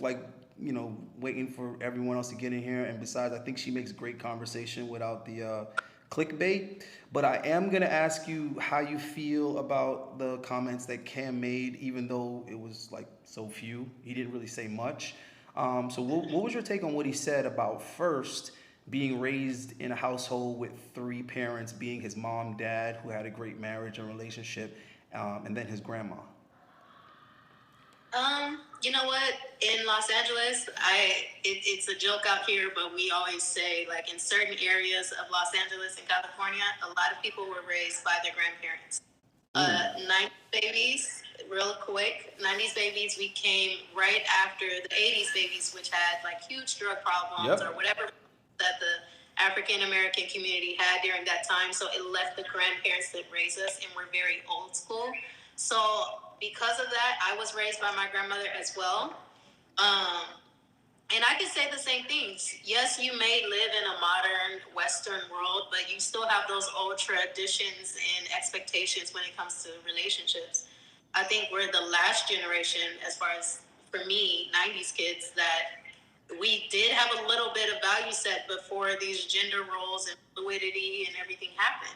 waiting for everyone else to get in here, and besides, I think she makes great conversation without the clickbait. But I am gonna ask you how you feel about the comments that Cam made, even though it was so few. He didn't really say much. So what was your take on what he said about first being raised in a household with 3 parents, being his mom, dad, who had a great marriage and relationship, and then his grandma? You know what? In Los Angeles, it's a joke out here, but we always say, in certain areas of Los Angeles and California, a lot of people were raised by their grandparents. 90s babies, real quick, 90s babies, we came right after the 80s babies, which had huge drug problems or whatever that the African American community had during that time. So it left the grandparents that raised us, and we're very old school. So because of that, I was raised by my grandmother as well. And I can say the same things. Yes, you may live in a modern Western world, but you still have those old traditions and expectations when it comes to relationships. I think we're the last generation, as far as for me, 90s kids, that we did have a little bit of value set before these gender roles and fluidity and everything happened.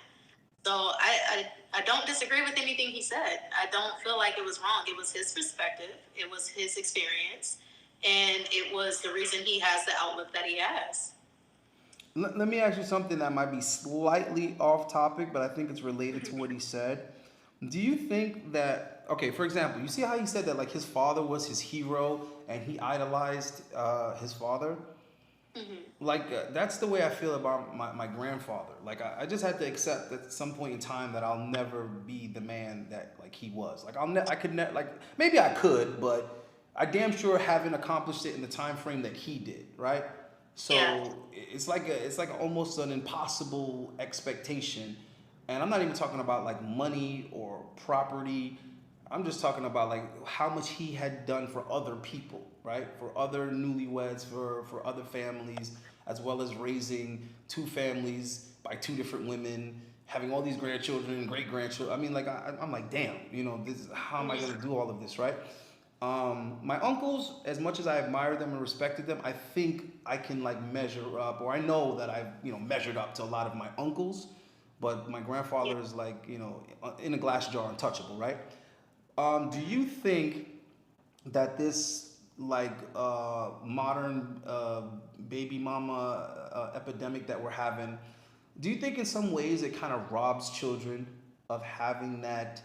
So I don't disagree with anything he said. I don't feel like it was wrong. It was his perspective. It was his experience. And it was the reason he has the outlook that he has. Let me ask you something that might be slightly off topic, but I think it's related to what he said. Do you think that, okay, for example, you see how he said that like his father was his hero and he idolized his father? Like that's the way I feel about my grandfather. Like I just had to accept at some point in time that I'll never be the man that like he was. Like I could never, like maybe I could, but I damn sure haven't accomplished it in the time frame that he did, right? So Yeah. it's like almost an impossible expectation. And I'm not even talking about like money or property. I'm just talking about like how much he had done for other people, right? For other newlyweds, for other families, as well as raising two families by two different women, having all these grandchildren and great grandchildren. I mean, like I'm like, damn, you know, this how am I gonna do all of this, right? My uncles, as much as I admire them and respected them, I think I can like measure up, or I know that I've measured up to a lot of my uncles, but my grandfather is like in a glass jar, untouchable, right? Do you think that this like modern baby mama epidemic that we're having, do you think in some ways it kind of robs children of having that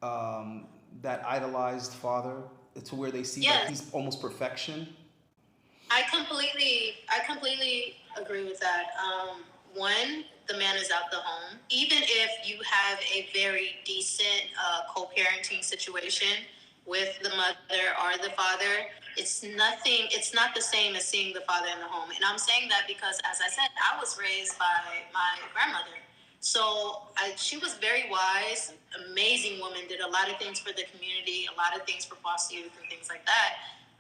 idolized father to where they see that Yes. he's almost perfection? I completely agree with that. One, the man is out the home. Even if you have a very decent co-parenting situation with the mother or the father, it's nothing. It's not the same as seeing the father in the home. And I'm saying that because, as I said, I was raised by my grandmother. So she was very wise, amazing woman, did a lot of things for the community, a lot of things for foster youth and things like that.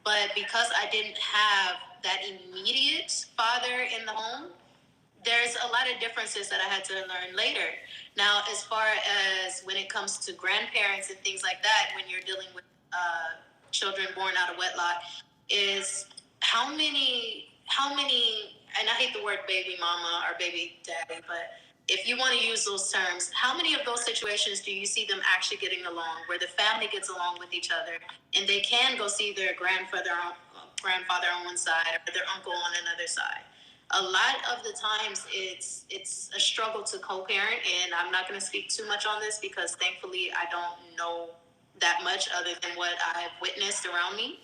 But because I didn't have that immediate father in the home, there's a lot of differences that I had to learn later. Now, as far as when it comes to grandparents and things like that, when you're dealing with children born out of wedlock, is how many, and I hate the word baby mama or baby daddy, but if you want to use those terms, how many of those situations do you see them actually getting along, where the family gets along with each other and they can go see their grandfather on one side or their uncle on another side? A lot of the times it's a struggle to co-parent, and I'm not going to speak too much on this because thankfully I don't know that much other than what I've witnessed around me.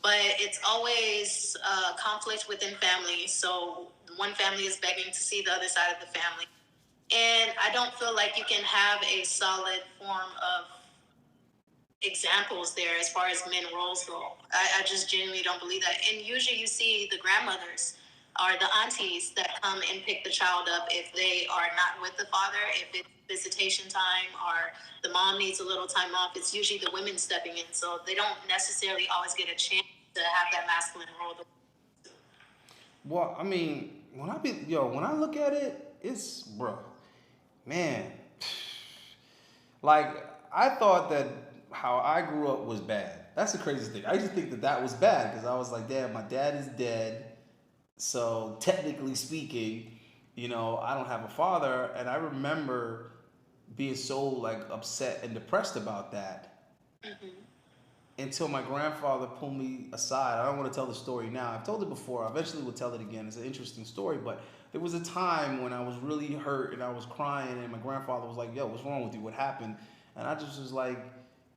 But it's always conflict within families. So one family is begging to see the other side of the family. And I don't feel like you can have a solid form of examples there as far as men roles go. I just genuinely don't believe that. And usually you see the grandmothers or the aunties that come and pick the child up if they are not with the father, if it's visitation time or the mom needs a little time off. It's usually the women stepping in. So they don't necessarily always get a chance to have that masculine role. Well, I mean, when I look at it, it's man, like I thought that how I grew up was bad. That's the craziest thing. I used to think that was bad because I was like, damn, my dad is dead. So technically speaking, I don't have a father. And I remember being so like upset and depressed about that until my grandfather pulled me aside. I don't want to tell the story now. I've told it before. I eventually will tell it again. It's an interesting story. But there was a time when I was really hurt and I was crying and my grandfather was like, yo, what's wrong with you? What happened? And I just was like,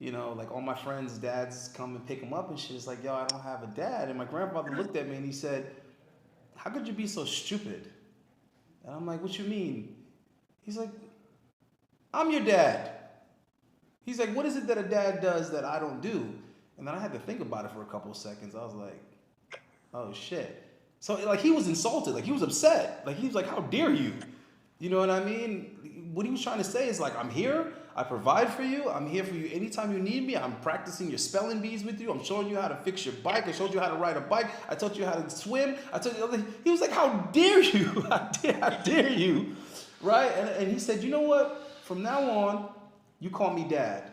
like all my friends' dads come and pick them up and shit. It's like, yo, I don't have a dad. And my grandfather looked at me and he said, how could you be so stupid? And I'm like, what you mean? He's like, I'm your dad. He's like, what is it that a dad does that I don't do? And then I had to think about it for a couple of seconds. I was like, oh shit. So like he was insulted, like he was upset. Like he was like, how dare you? You know what I mean? What he was trying to say is like, I'm here, I provide for you. I'm here for you anytime you need me. I'm practicing your spelling bees with you. I'm showing you how to fix your bike. I showed you how to ride a bike. I taught you how to swim. I told you. He was like, how dare you? How dare you? Right? And he said, you know what? From now on, you call me dad.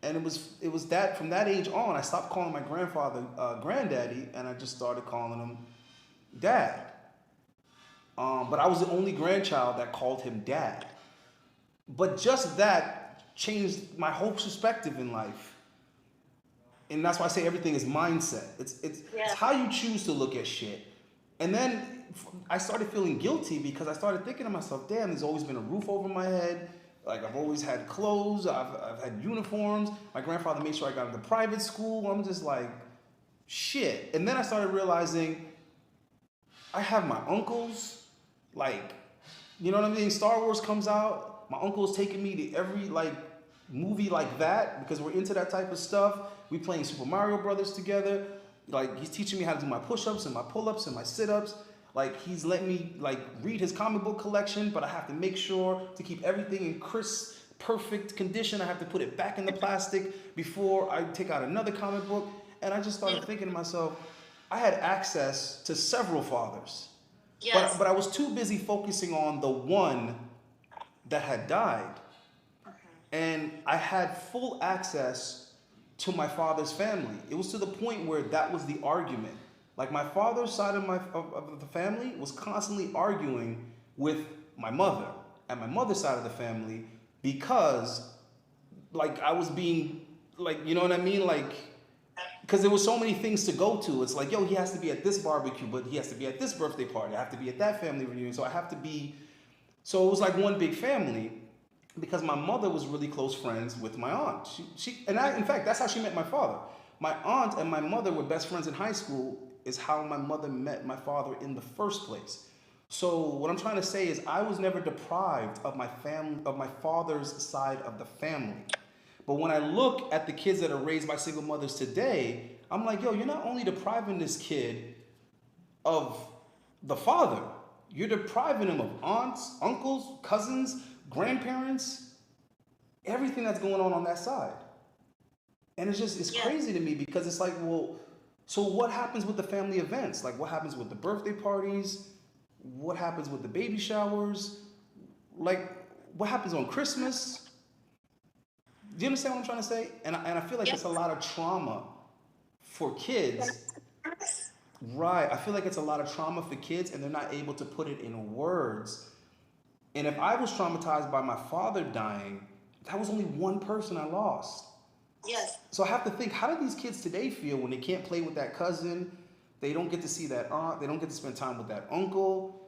And it was that from that age on, I stopped calling my grandfather granddaddy, and I just started calling him dad. But I was the only grandchild that called him dad. But just that changed my whole perspective in life. And that's why I say everything is mindset. It's how you choose to look at shit. And then I started feeling guilty because I started thinking to myself, damn, there's always been a roof over my head. Like, I've always had clothes. I've had uniforms. My grandfather made sure I got into private school. I'm just like, shit. And then I started realizing I have my uncles. Like, you know what I mean? Star Wars comes out. My uncle's taking me to every, like, movie like that because we're into that type of stuff. We playing Super Mario Brothers together. Like, he's teaching me how to do my push-ups and my pull-ups and my sit-ups. Like, he's letting me, like, read his comic book collection, but I have to make sure to keep everything in crisp, perfect condition. I have to put it back in the plastic before I take out another comic book. And I just started thinking to myself, I had access to several fathers. Yes. But I was too busy focusing on the one that had died. And I had full access to my father's family. It was to the point where that was the argument. Like, my father's side of the family was constantly arguing with my mother and my mother's side of the family because, like, I was being, like, you know what I mean? Like, because there were so many things to go to. It's like, yo, he has to be at this barbecue, but he has to be at this birthday party. I have to be at that family reunion. So I have to be, so it was like one big family because my mother was really close friends with my aunt. In fact, that's how she met my father. My aunt and my mother were best friends in high school, is how my mother met my father in the first place. So what I'm trying to say is I was never deprived of my family, of my father's side of the family. But when I look at the kids that are raised by single mothers today, I'm like, yo, you're not only depriving this kid of the father, you're depriving him of aunts, uncles, cousins, grandparents, everything that's going on that side. And it's crazy to me because it's like, well, so what happens with the family events? Like, what happens with the birthday parties? What happens with the baby showers? Like, what happens on Christmas? Do you understand what I'm trying to say? And I feel like it's a lot of trauma for kids. Right. I feel like it's a lot of trauma for kids and they're not able to put it in words. And if I was traumatized by my father dying, that was only one person I lost. Yes. So I have to think, how do these kids today feel when they can't play with that cousin? They don't get to see that aunt. They don't get to spend time with that uncle.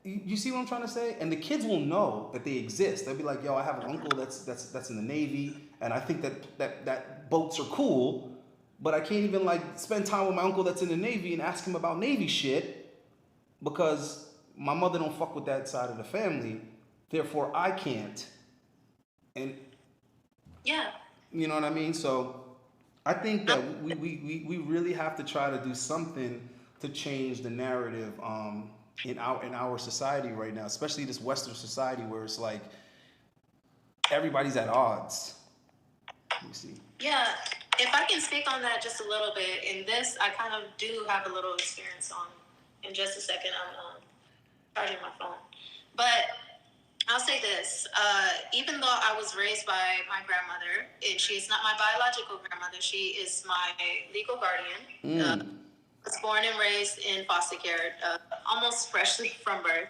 You see what I'm trying to say? And the kids will know that they exist. They'll be like, yo, I have an uncle that's in the Navy, and I think that boats are cool, but I can't even, like, spend time with my uncle that's in the Navy and ask him about Navy shit because my mother don't fuck with that side of the family. Therefore, I can't. And yeah. You know what I mean? So I think that we really have to try to do something to change the narrative in our society right now, especially this Western society where it's like everybody's at odds. Let me see. Yeah, if I can speak on that just a little bit, in this I kind of do have a little experience on. In just a second, I'm charging my phone. But I'll say this, even though I was raised by my grandmother, and she is not my biological grandmother, she is my legal guardian. I was born and raised in foster care, almost freshly from birth.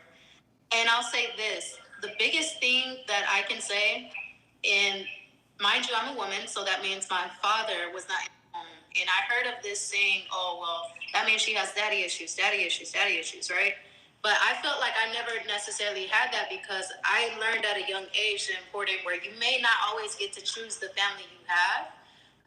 And I'll say this, the biggest thing that I can say, and mind you, I'm a woman, so that means my father was not in the home. And I heard of this saying, oh, well, that means she has daddy issues, right? But I felt like I never necessarily had that because I learned at a young age the importance where you may not always get to choose the family you have,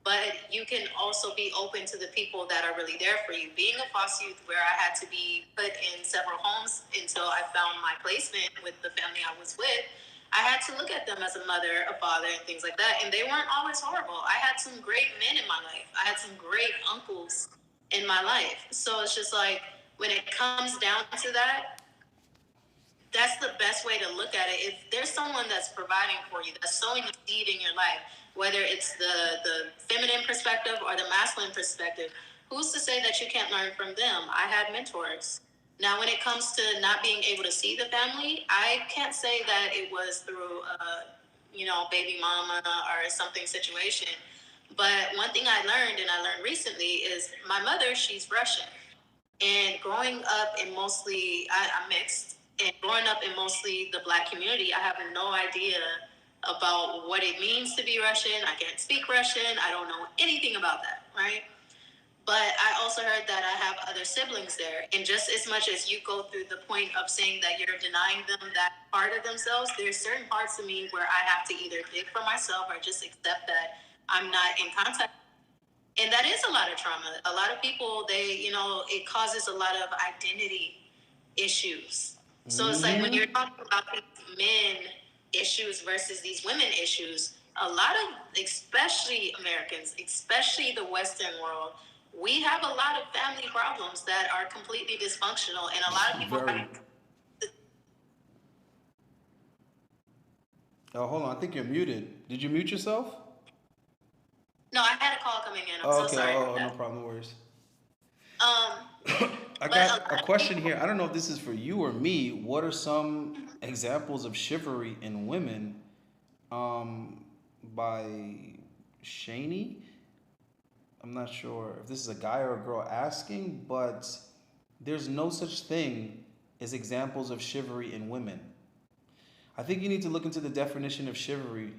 but you can also be open to the people that are really there for you. Being a foster youth where I had to be put in several homes until I found my placement with the family I was with, I had to look at them as a mother, a father, and things like that. And they weren't always horrible. I had some great men in my life. I had some great uncles in my life. So it's just like, when it comes down to that, that's the best way to look at it. If there's someone that's providing for you, that's sowing a seed in your life, whether it's the feminine perspective or the masculine perspective, who's to say that you can't learn from them? I had mentors. Now, when it comes to not being able to see the family, I can't say that it was through, baby mama or something situation. But one thing I learned, and I learned recently, is my mother, she's Russian. And growing up in mostly, I'm mixed, and growing up in mostly the black community, I have no idea about what it means to be Russian. I can't speak Russian. I don't know anything about that, right? But I also heard that I have other siblings there. And just as much as you go through the point of saying that you're denying them that part of themselves, there's certain parts of me where I have to either dig for myself or just accept that I'm not in contact. And that is a lot of trauma. A lot of people, it causes a lot of identity issues. So it's like when you're talking about these men issues versus these women issues, a lot of, especially Americans, especially the Western world, we have a lot of family problems that are completely dysfunctional, and a lot of people. Oh, hold on. I think you're muted. Did you mute yourself? No, I had a call coming in. I'm so sorry. Oh, no problem. No worries. I got a question here. I don't know if this is for you or me. What are some examples of chivalry in women by Shaney? I'm not sure if this is a guy or a girl asking, but there's no such thing as examples of chivalry in women. I think you need to look into the definition of chivalry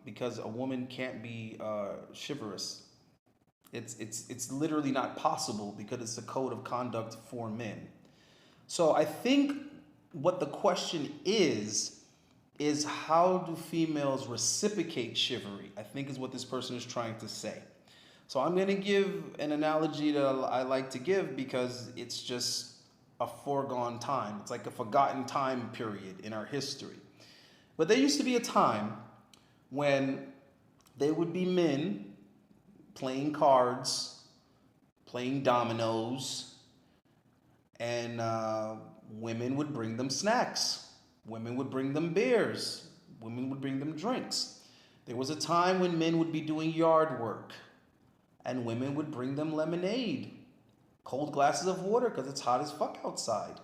because a woman can't be chivalrous. It's literally not possible because it's a code of conduct for men. So I think what the question is how do females reciprocate chivalry? I think is what this person is trying to say. So I'm going to give an analogy that I like to give because it's just a foregone time. It's like a forgotten time period in our history. But there used to be a time when there would be men playing cards, playing dominoes, and women would bring them snacks. Women would bring them beers. Women would bring them drinks. There was a time when men would be doing yard work, and women would bring them lemonade, cold glasses of water because it's hot as fuck outside.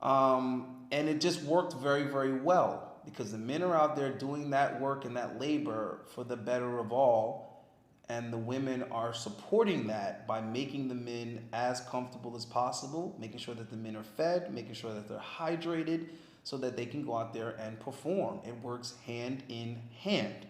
And it just worked very, very well because the men are out there doing that work and that labor for the better of all. And the women are supporting that by making the men as comfortable as possible, making sure that the men are fed, making sure that they're hydrated so that they can go out there and perform. It works hand in hand.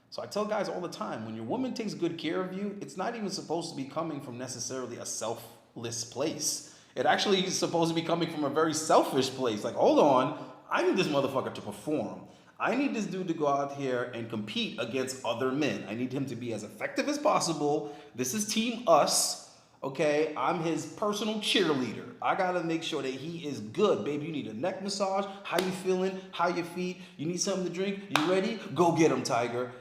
So I tell guys all the time, when your woman takes good care of you, it's not even supposed to be coming from necessarily a selfless place. It actually is supposed to be coming from a very selfish place. Like, hold on, I need this motherfucker to perform. I need this dude to go out here and compete against other men. I need him to be as effective as possible. This is Team Us, okay? I'm his personal cheerleader. I gotta make sure that he is good. Baby, you need a neck massage. How you feeling? How your feet? You need something to drink? You ready? Go get him, Tiger.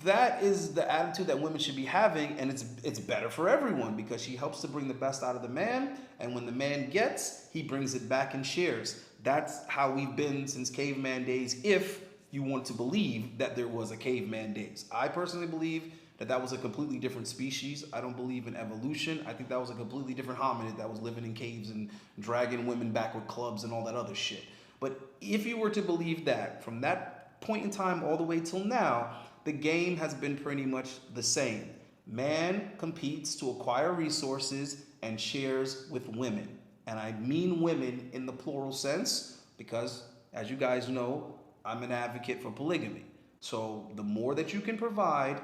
That is the attitude that women should be having, and it's better for everyone because she helps to bring the best out of the man, and when the man gets, he brings it back and shares. That's how we've been since caveman days, if you want to believe that there was a caveman days. I personally believe that was a completely different species. I don't believe in evolution. I think that was a completely different hominid that was living in caves and dragging women back with clubs and all that other shit. But if you were to believe that, from that point in time all the way till now, the game has been pretty much the same. Man competes to acquire resources and shares with women. And I mean women in the plural sense because, as you guys know, I'm an advocate for polygamy. So the more that you can provide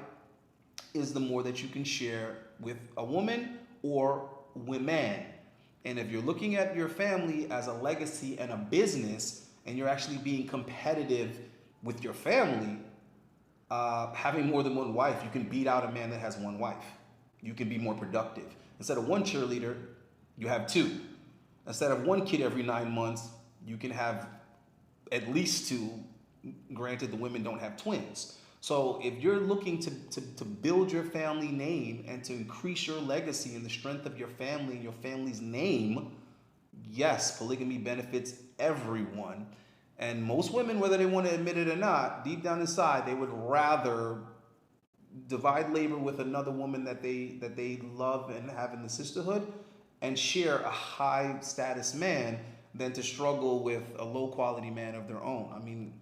is the more that you can share with a woman or women. And if you're looking at your family as a legacy and a business, and you're actually being competitive with your family, having more than one wife, you can beat out a man that has one wife. You can be more productive. Instead of one cheerleader, you have two. Instead of one kid every 9 months, you can have at least two. Granted, the women don't have twins. So if you're looking to build your family name and to increase your legacy and the strength of your family and your family's name, yes, polygamy benefits everyone. And most women, whether they want to admit it or not, deep down inside, they would rather divide labor with another woman that they love and have in the sisterhood and share a high status man than to struggle with a low quality man of their own. I mean,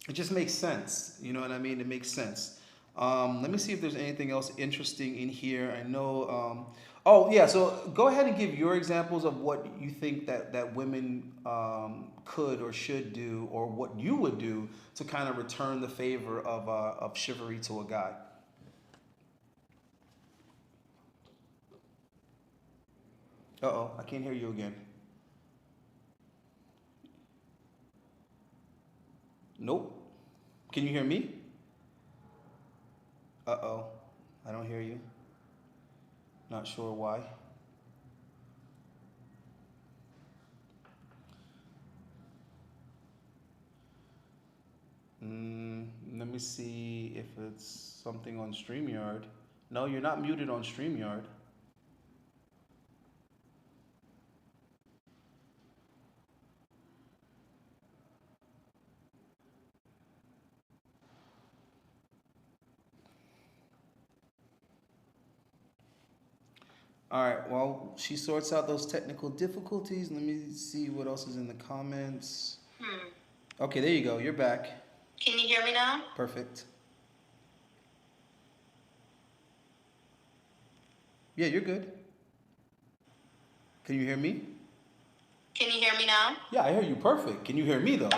it just makes sense. You know what I mean? It makes sense. Let me see if there's anything else interesting in here. I know. Oh yeah. So go ahead and give your examples of what you think that women could or should do, or what you would do to kind of return the favor of chivalry to a guy. Uh-oh, I can't hear you again. Nope. Can you hear me? Uh-oh, I don't hear you. Not sure why. Let me see if it's something on StreamYard. No, you're not muted on StreamYard. All right, well, she sorts out those technical difficulties. Let me see what else is in the comments. Okay, there you go. You're back. Can you hear me now? Perfect. Yeah, you're good. Can you hear me? Can you hear me now? Yeah, I hear you perfect. Can you hear me, though?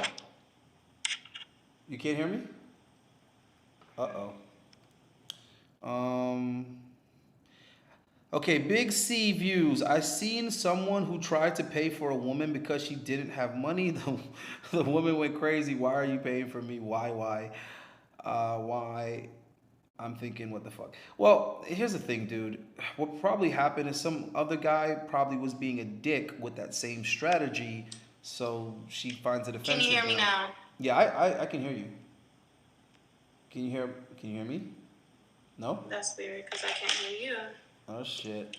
You can't hear me? Uh-oh. Okay, Big C views. I seen someone who tried to pay for a woman because she didn't have money. The woman went crazy. Why are you paying for me? Why? Why? I'm thinking, what the fuck? Well, here's the thing, dude. What probably happened is some other guy probably was being a dick with that same strategy, so she finds it offensive. Can you hear me now? Yeah, I can hear you. Can you hear me? No? That's weird because I can't hear you. Oh shit.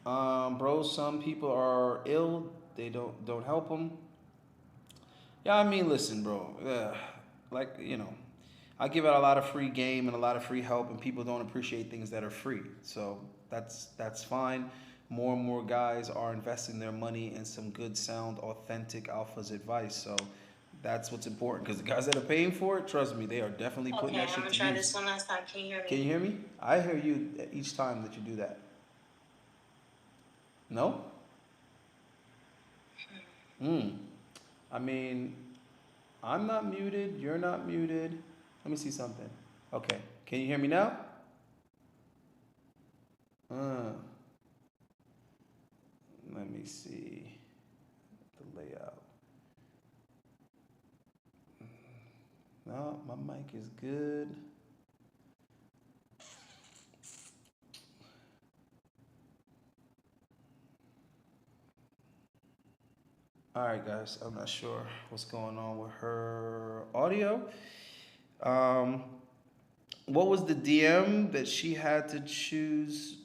Bro, some people are ill. They don't help them. Yeah, I mean, listen, bro. Like, you know, I give out a lot of free game and a lot of free help, and people don't appreciate things that are free. So that's fine. More and more guys are investing their money in some good, sound, authentic alpha's advice. So that's what's important, because the guys that are paying for it, trust me, they are definitely putting that shit to use. Okay, I'm gonna try this one last time. Can you hear me? Can you hear me? I hear you each time that you do that. No? I mean, I'm not muted. You're not muted. Let me see something. Okay. Can you hear me now? Let me see the layout. No, my mic is good. All right, guys. I'm not sure what's going on with her audio. What was the DM that she had to choose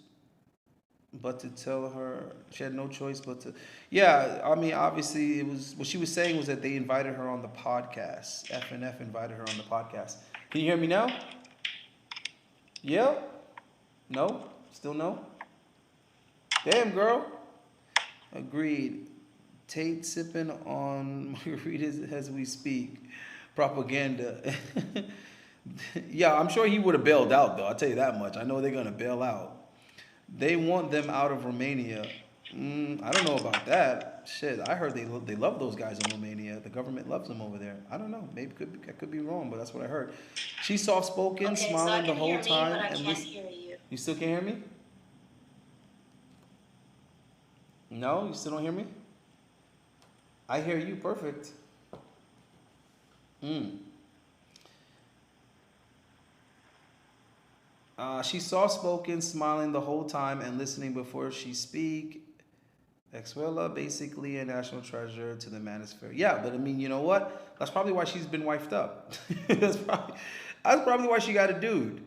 but to tell her she had no choice but to? Yeah, I mean, obviously, it was what she was saying was that they invited her on the podcast. FNF invited her on the podcast. Can you hear me now? Yeah? No? Still no? Damn, girl. Agreed. Tate sipping on margaritas as we speak. Propaganda. Yeah, I'm sure he would have bailed out, though. I'll tell you that much. I know they're going to bail out. They want them out of Romania. I don't know about that. Shit, I heard they love those guys in Romania. The government loves them over there. I don't know. Maybe I could be wrong, but that's what I heard. She's soft-spoken, Okay, smiling so the whole time. but I can't hear you. You still can't hear me? No? You still don't hear me? I hear you perfect. She's soft-spoken, smiling the whole time and listening before she speak. Xuella, basically a national treasure to the manosphere. Yeah, but I mean, you know what? That's probably why she's been wifed up. That's probably why she got a dude.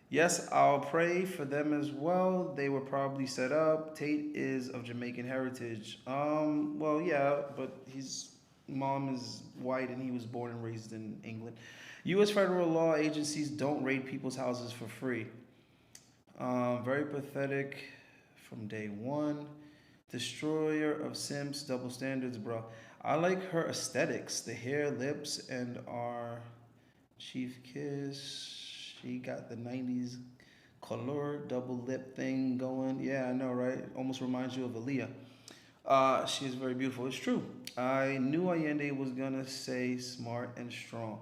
Yes, I'll pray for them as well. They were probably set up. Tate is of Jamaican heritage. Well, yeah, but his mom is white and he was born and raised in England. U.S. federal law agencies don't raid people's houses for free. Very pathetic from day one. Destroyer of Sims, double standards, bro. I like her aesthetics, the hair, lips, and our chief kiss. She got the 90s color, double lip thing going. Yeah, I know, right? Almost reminds you of Aaliyah. She is very beautiful. It's true. I knew Allende was gonna say smart and strong.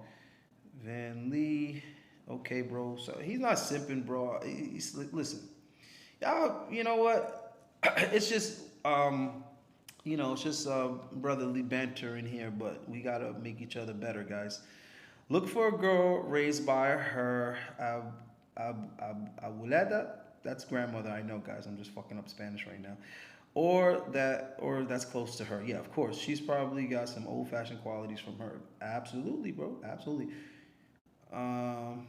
Van Lee, okay, bro. So he's not simping, bro. Listen, y'all. You know what? It's just it's just brotherly banter in here, but we gotta make each other better, guys. Look for a girl raised by her abuelita. That's grandmother. I know, guys. I'm just fucking up Spanish right now. Or that's close to her. Yeah, of course. She's probably got some old-fashioned qualities from her. Absolutely, bro. Absolutely. Um,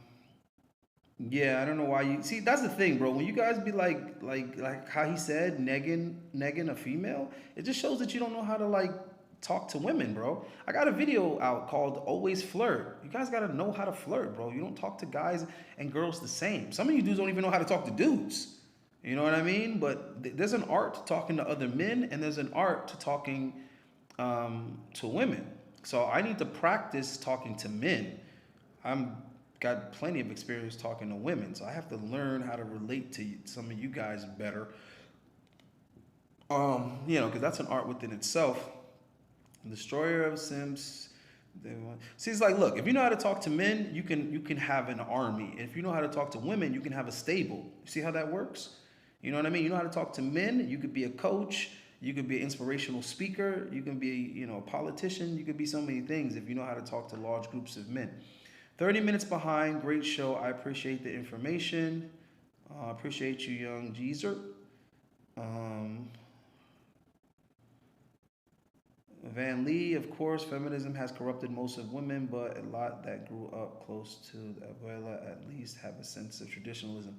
yeah, I don't know why you see. That's the thing, bro. When you guys be like how he said, negging a female, it just shows that you don't know how to like talk to women, bro. I got a video out called "Always Flirt." You guys gotta know how to flirt, bro. You don't talk to guys and girls the same. Some of you dudes don't even know how to talk to dudes. You know what I mean? But there's an art to talking to other men, and there's an art to talking to women. So I need to practice talking to men. I'm got plenty of experience talking to women, so I have to learn how to relate to some of you guys better. Because that's an art within itself. Destroyer of Sims. See, it's like, look, if you know how to talk to men, you can have an army. If you know how to talk to women, you can have a stable. You see how that works? You know what I mean? You know how to talk to men. You could be a coach. You could be an inspirational speaker. You can be, a politician. You could be so many things if you know how to talk to large groups of men. 30 minutes behind. Great show. I appreciate the information. Appreciate you, young Jeezer. Van Lee, of course, feminism has corrupted most of women, but a lot that grew up close to the abuela at least have a sense of traditionalism.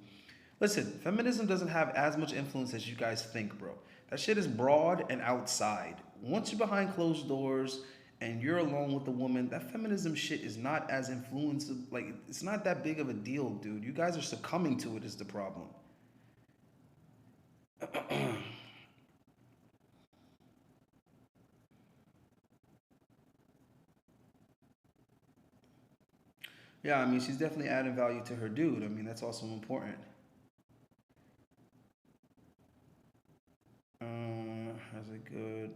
Listen, feminism doesn't have as much influence as you guys think, bro. That shit is broad and outside. Once you're behind closed doors and you're alone with the woman, that feminism shit is not as influenced. Like, it's not that big of a deal, dude. You guys are succumbing to it is the problem. Yeah, I mean, she's definitely adding value to her dude. I mean, that's also important. Has a good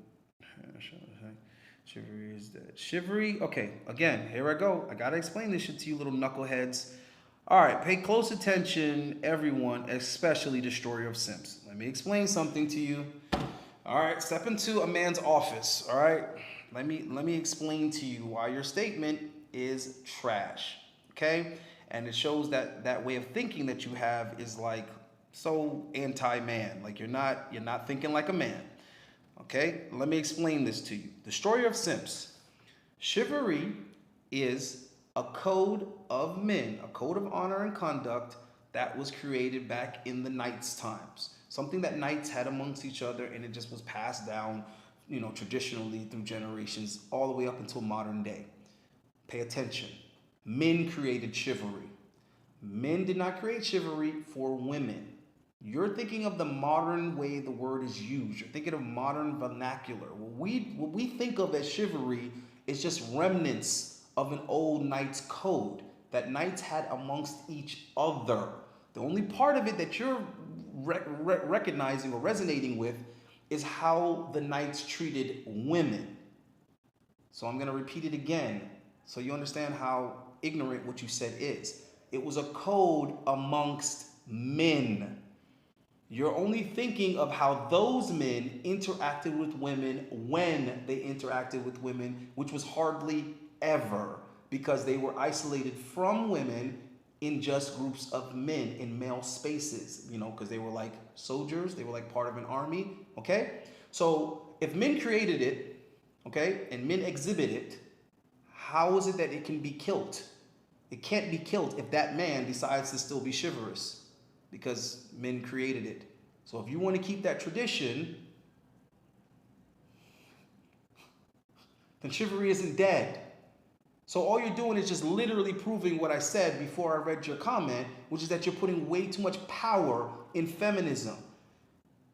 chivalry is dead. Chivalry, okay. Again, here I go. I gotta explain this shit to you, little knuckleheads. All right, pay close attention, everyone, especially Destroyer of Sims. Let me explain something to you. All right, step into a man's office. All right, let me explain to you why your statement is trash. Okay, and it shows that way of thinking that you have is like so anti-man. Like you're not thinking like a man. Okay, let me explain this to you. Destroyer of Sims. Chivalry is a code of men, a code of honor and conduct that was created back in the knights' times. Something that knights had amongst each other, and it just was passed down, traditionally through generations, all the way up until modern day. Pay attention. Men created chivalry. Men did not create chivalry for women. You're thinking of the modern way the word is used. You're thinking of modern vernacular. What we think of as chivalry is just remnants of an old knight's code that knights had amongst each other. The only part of it that you're recognizing or resonating with is how the knights treated women. So I'm going to repeat it again so you understand how ignorant what you said is. It was a code amongst men. You're only thinking of how those men interacted with women when they interacted with women, which was hardly ever, because they were isolated from women in just groups of men in male spaces, because they were like soldiers, they were like part of an army, okay? So if men created it, okay, and men exhibit it, how is it that it can be killed? It can't be killed if that man decides to still be chivalrous, because men created it. So if you want to keep that tradition, then chivalry isn't dead. So all you're doing is just literally proving what I said before I read your comment, which is that you're putting way too much power in feminism.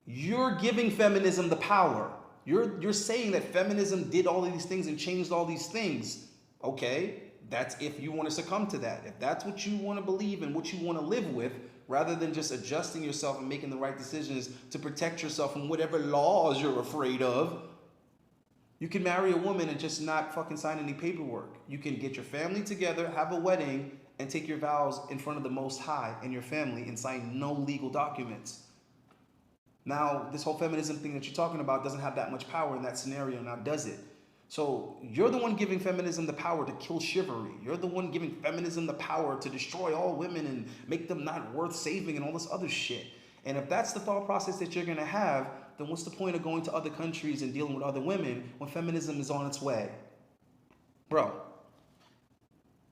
You're giving feminism the power. You're saying that feminism did all of these things and changed all these things. Okay, that's if you want to succumb to that. If that's what you want to believe and what you want to live with, rather than just adjusting yourself and making the right decisions to protect yourself from whatever laws you're afraid of, you can marry a woman and just not fucking sign any paperwork. You can get your family together, have a wedding, and take your vows in front of the Most High and your family and sign no legal documents. Now, this whole feminism thing that you're talking about doesn't have that much power in that scenario, now does it? So you're the one giving feminism the power to kill chivalry. You're the one giving feminism the power to destroy all women and make them not worth saving and all this other shit. And if that's the thought process that you're going to have, then what's the point of going to other countries and dealing with other women when feminism is on its way? Bro,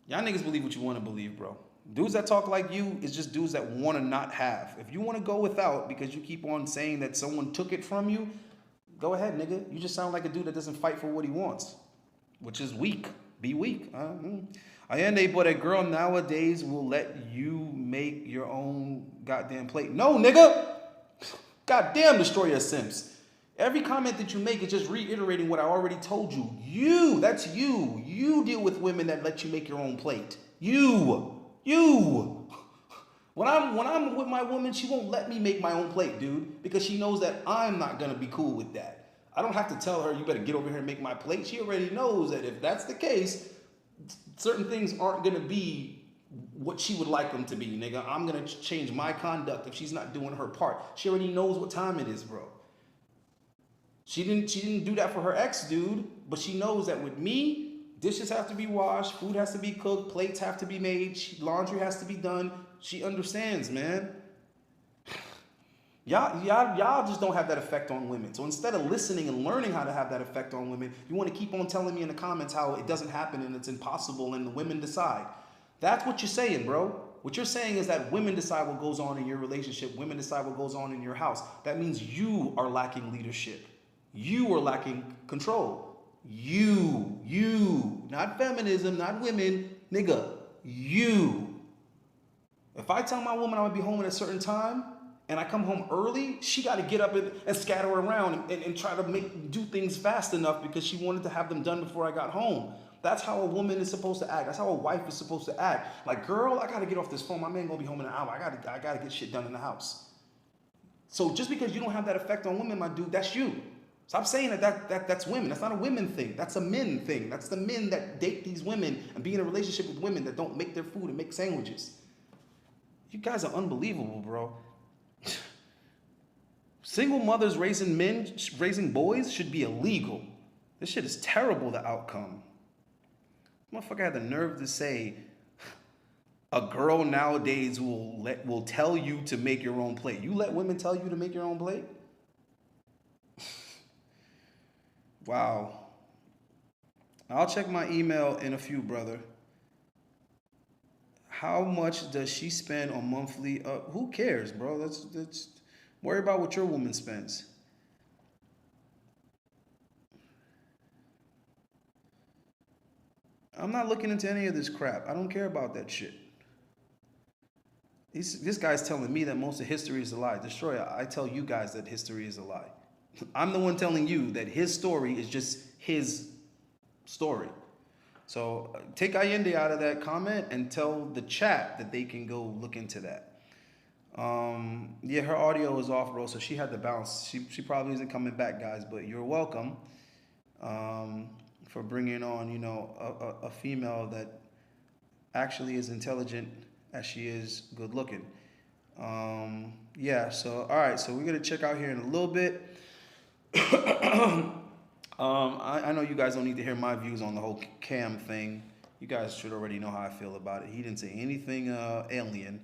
y'all niggas believe what you want to believe, bro. Dudes that talk like you is just dudes that want to not have. If you want to go without because you keep on saying that someone took it from you, go ahead, nigga. You just sound like a dude that doesn't fight for what he wants, which is weak. Be weak. Ayende, but a girl nowadays will let you make your own goddamn plate. No, nigga. Goddamn, destroy your simps. Every comment that you make is just reiterating what I already told you. That's you. You deal with women that let you make your own plate. You. When I'm with my woman, she won't let me make my own plate, dude, because she knows that I'm not gonna be cool with that. I don't have to tell her, you better get over here and make my plate. She already knows that if that's the case, certain things aren't gonna be what she would like them to be, nigga. I'm gonna change my conduct if she's not doing her part. She already knows what time it is, bro. She didn't do that for her ex, dude, but she knows that with me, dishes have to be washed, food has to be cooked, plates have to be made, laundry has to be done. She understands, man. Y'all just don't have that effect on women. So instead of listening and learning how to have that effect on women, you want to keep on telling me in the comments how it doesn't happen and it's impossible and the women decide. That's what you're saying, bro. What you're saying is that women decide what goes on in your relationship. Women decide what goes on in your house. That means you are lacking leadership. You are lacking control. You, not feminism, not women, nigga, you. If I tell my woman I'm gonna be home at a certain time and I come home early, she got to get up and scatter around and try to do things fast enough because she wanted to have them done before I got home. That's how a woman is supposed to act. That's how a wife is supposed to act. Like, girl, I got to get off this phone. My man gonna be home in an hour. I gotta get shit done in the house. So just because you don't have that effect on women, my dude, that's you. Stop saying that's women. That's not a women thing. That's a men thing. That's the men that date these women and be in a relationship with women that don't make their food and make sandwiches. You guys are unbelievable, bro. Single mothers raising boys should be illegal. This shit is terrible, the outcome. Motherfucker had the nerve to say a girl nowadays will tell you to make your own plate. You let women tell you to make your own plate? Wow. I'll check my email in a few, brother. How much does she spend on monthly? Who cares, bro? That's worry about what your woman spends. I'm not looking into any of this crap. I don't care about that shit. This guy's telling me that most of history is a lie. Destroyer, I tell you guys that history is a lie. I'm the one telling you that his story is just his story. So take Allende out of that comment and tell the chat that they can go look into that. Yeah, her audio is off, bro, so she had to bounce. She probably isn't coming back, guys, but you're welcome for bringing on, a female that actually is intelligent as she is good looking. Yeah, so, all right, so we're going to check out here in a little bit. I know you guys don't need to hear my views on the whole Cam thing. You guys should already know how I feel about it. He didn't say anything alien,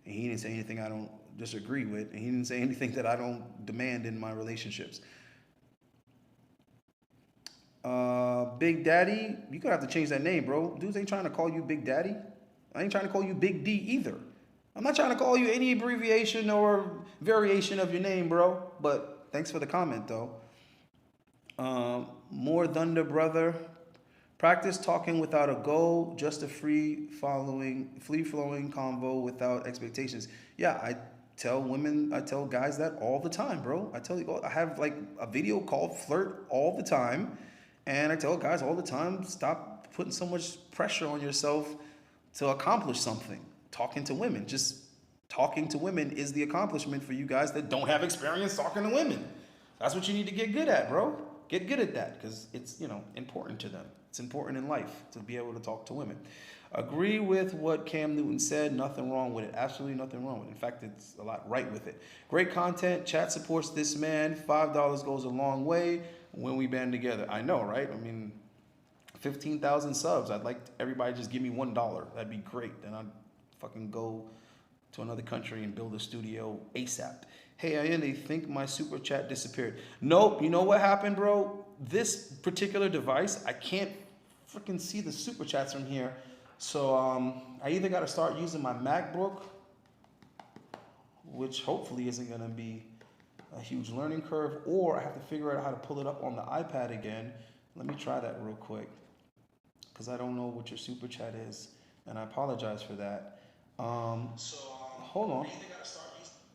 and he didn't say anything I don't disagree with, and he didn't say anything that I don't demand in my relationships. Big Daddy, you could have to change that name, bro. Dudes ain't trying to call you Big Daddy. I ain't trying to call you Big D either. I'm not trying to call you any abbreviation or variation of your name, bro. But thanks for the comment, though. More Thunder, brother. Practice talking without a goal, just a free-flowing convo without expectations. Yeah, I tell guys that all the time, bro. I have like a video called Flirt all the time. And I tell guys all the time, stop putting so much pressure on yourself to accomplish something. Talking to women. Just talking to women is the accomplishment for you guys that don't have experience talking to women. That's what you need to get good at, bro. Get good at that because it's, important to them. It's important in life to be able to talk to women. Agree with what Cam Newton said. Nothing wrong with it. Absolutely nothing wrong with it. In fact, it's a lot right with it. Great content. Chat supports this man. $5 goes a long way when we band together. I know, right? I mean, 15,000 subs. I'd like everybody to just give me $1. That'd be great. Then I'd fucking go to another country and build a studio ASAP. Hey, Ian, they think my super chat disappeared. Nope. You know what happened, bro? This particular device, I can't freaking see the super chats from here. So I either got to start using my MacBook, which hopefully isn't going to be a huge learning curve, or I have to figure out how to pull it up on the iPad again. Let me try that real quick because I don't know what your super chat is, and I apologize for that. Hold on.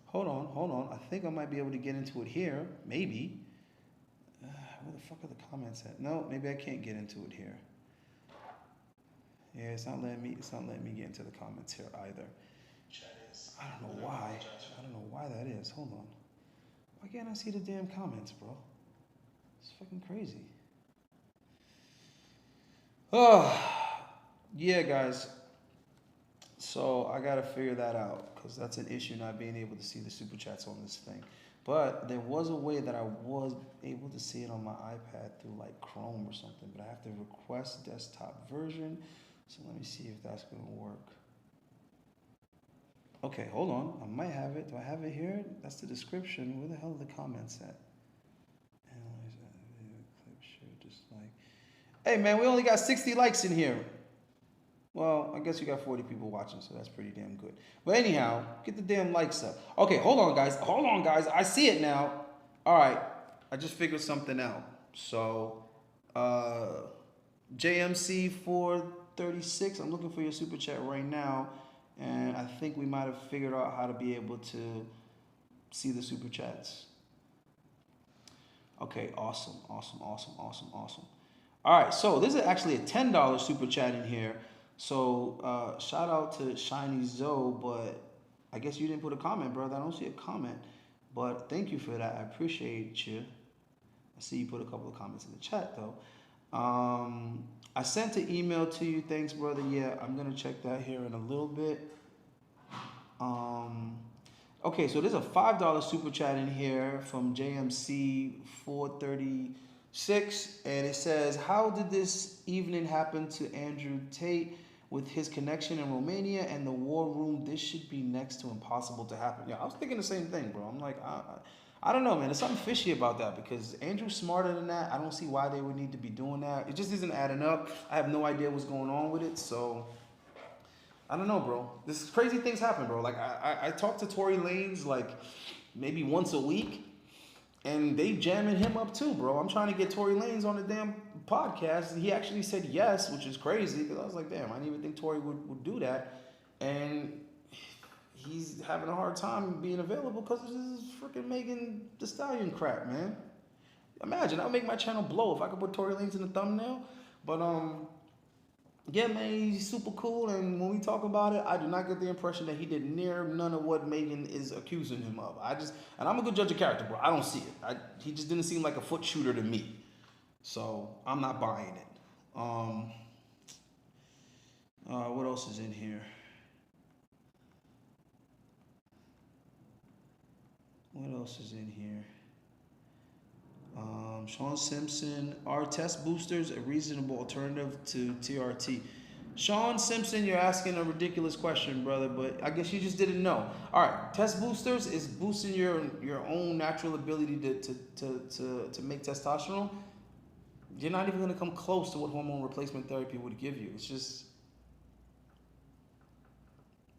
Hold on. I think I might be able to get into it here. Maybe. Where the fuck are the comments at? No, maybe I can't get into it here. Yeah, it's not letting me get into the comments here either. I don't know why. I don't know why that is. Hold on. Why can't I see the damn comments, bro? It's fucking crazy. Oh, yeah, guys. So I gotta figure that out because that's an issue, not being able to see the super chats on this thing. But there was a way that I was able to see it on my iPad through like Chrome or something. But I have to request desktop version. So let me see if that's gonna work. Okay, hold on. I might have it. Do I have it here? That's the description. Where the hell are the comments at? Analyze that video clip, share, dislike. Hey man, we only got 60 likes in here. Well, I guess you got 40 people watching, so that's pretty damn good. But anyhow, get the damn likes up. Okay, hold on, guys. I see it now. All right, I just figured something out. So, JMC 436, I'm looking for your super chat right now. And I think we might have figured out how to be able to see the super chats. Okay, awesome. All right, so this is actually a $10 super chat in here. So shout out to Shiny Zoe, but I guess you didn't put a comment, brother. I don't see a comment, but thank you for that. I appreciate you. I see you put a couple of comments in the chat though. I sent an email to you. Thanks, brother. Yeah, I'm gonna check that here in a little bit. Okay, so there's a $5 super chat in here from JMC 436, and it says, "How did this evening happen to Andrew Tate with his connection in Romania and the war room? This should be next to impossible to happen." Yeah, I was thinking the same thing, bro. I'm like, I don't know, man. There's something fishy about that because Andrew's smarter than that. I don't see why they would need to be doing that. It just isn't adding up. I have no idea what's going on with it, so I don't know, bro. This crazy things happen, bro. Like I talk to Tory Lanez like maybe once a week, and they jamming him up too, bro. I'm trying to get Tory Lanez on the damn podcast. He actually said yes, which is crazy because I was like, damn, I didn't even think Tory would do that, and he's having a hard time being available because of this freaking Megan Thee Stallion crap, man. Imagine, I'll make my channel blow if I could put Tory Lanez in the thumbnail. But yeah, man, he's super cool, and when we talk about it, I do not get the impression that he did near none of what Megan is accusing him of. And I'm a good judge of character, bro. I don't see it. He just didn't seem like a foot shooter to me. So I'm not buying it. What else is in here? Sean Simpson, are test boosters a reasonable alternative to TRT? Sean Simpson, you're asking a ridiculous question, brother, but I guess you just didn't know. All right, test boosters is boosting your own natural ability to make testosterone. You're not even going to come close to what hormone replacement therapy would give you. It's just,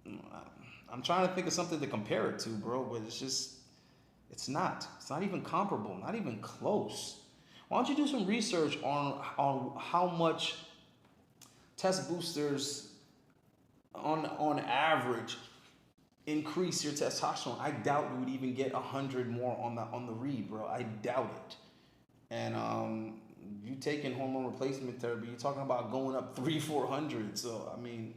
I'm trying to think of something to compare it to, bro, but it's not. It's not even comparable, not even close. Why don't you do some research on how much test boosters on average increase your testosterone? I doubt you would even get 100 more on the read, bro. I doubt it. And you taking hormone replacement therapy, you're talking about going up 300-400. So I mean,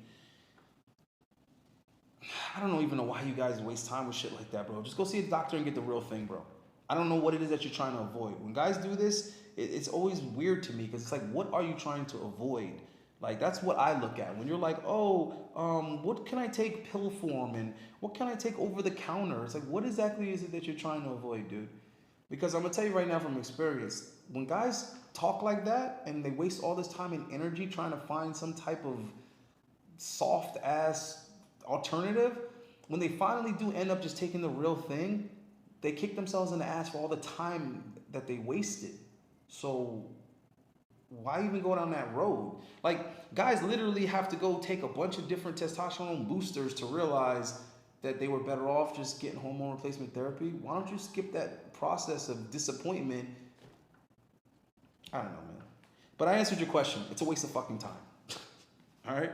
I don't even know why you guys waste time with shit like that, bro. Just go see a doctor and get the real thing, bro. I don't know what it is that you're trying to avoid. When guys do this, it's always weird to me because it's like, what are you trying to avoid? Like, that's what I look at. When you're like, what can I take pill form and what can I take over the counter? It's like, what exactly is it that you're trying to avoid, dude? Because I'm going to tell you right now from experience, when guys talk like that and they waste all this time and energy trying to find some type of soft-ass alternative, when they finally do end up just taking the real thing, they kick themselves in the ass for all the time that they wasted. So why even go down that road? Like, guys literally have to go take a bunch of different testosterone boosters to realize that they were better off just getting hormone replacement therapy. Why don't you skip that process of disappointment? I don't know, man. But I answered your question. It's a waste of fucking time. All right?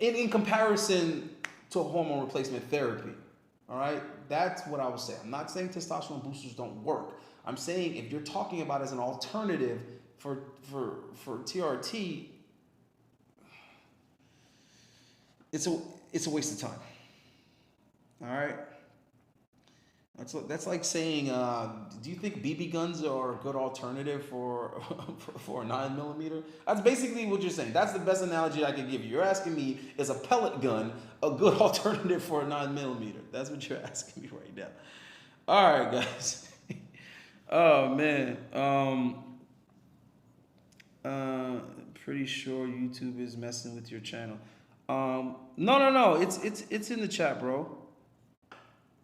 In comparison to hormone replacement therapy, all right? That's what I would say. I'm not saying testosterone boosters don't work. I'm saying if you're talking about as an alternative for TRT, it's a waste of time. All right? That's like saying, do you think BB guns are a good alternative for a 9mm? That's basically what you're saying. That's the best analogy I can give you. You're asking me, is a pellet gun a good alternative for a 9mm? That's what you're asking me right now. All right, guys. Oh man. Pretty sure YouTube is messing with your channel. No. It's in the chat, bro.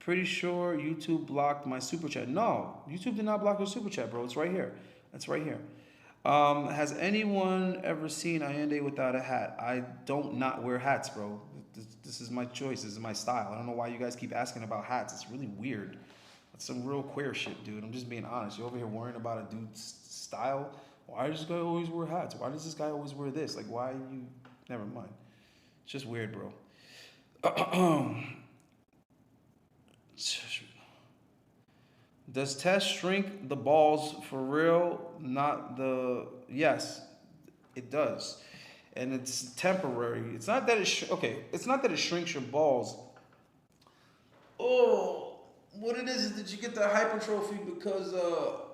Pretty sure YouTube blocked my super chat. No, YouTube did not block your super chat, bro. It's right here. It's right here. Has anyone ever seen Allende without a hat? I don't not wear hats, bro. This is my choice. This is my style. I don't know why you guys keep asking about hats. It's really weird. That's some real queer shit, dude. I'm just being honest. You're over here worrying about a dude's style. Why does this guy always wear hats? Why does this guy always wear this? Like, why you... Never mind. It's just weird, bro. Does test shrink the balls for real? Not the... Yes, it does. And it's temporary. It's not that it... it's not that it shrinks your balls. Oh, what it is that you get the hypertrophy because what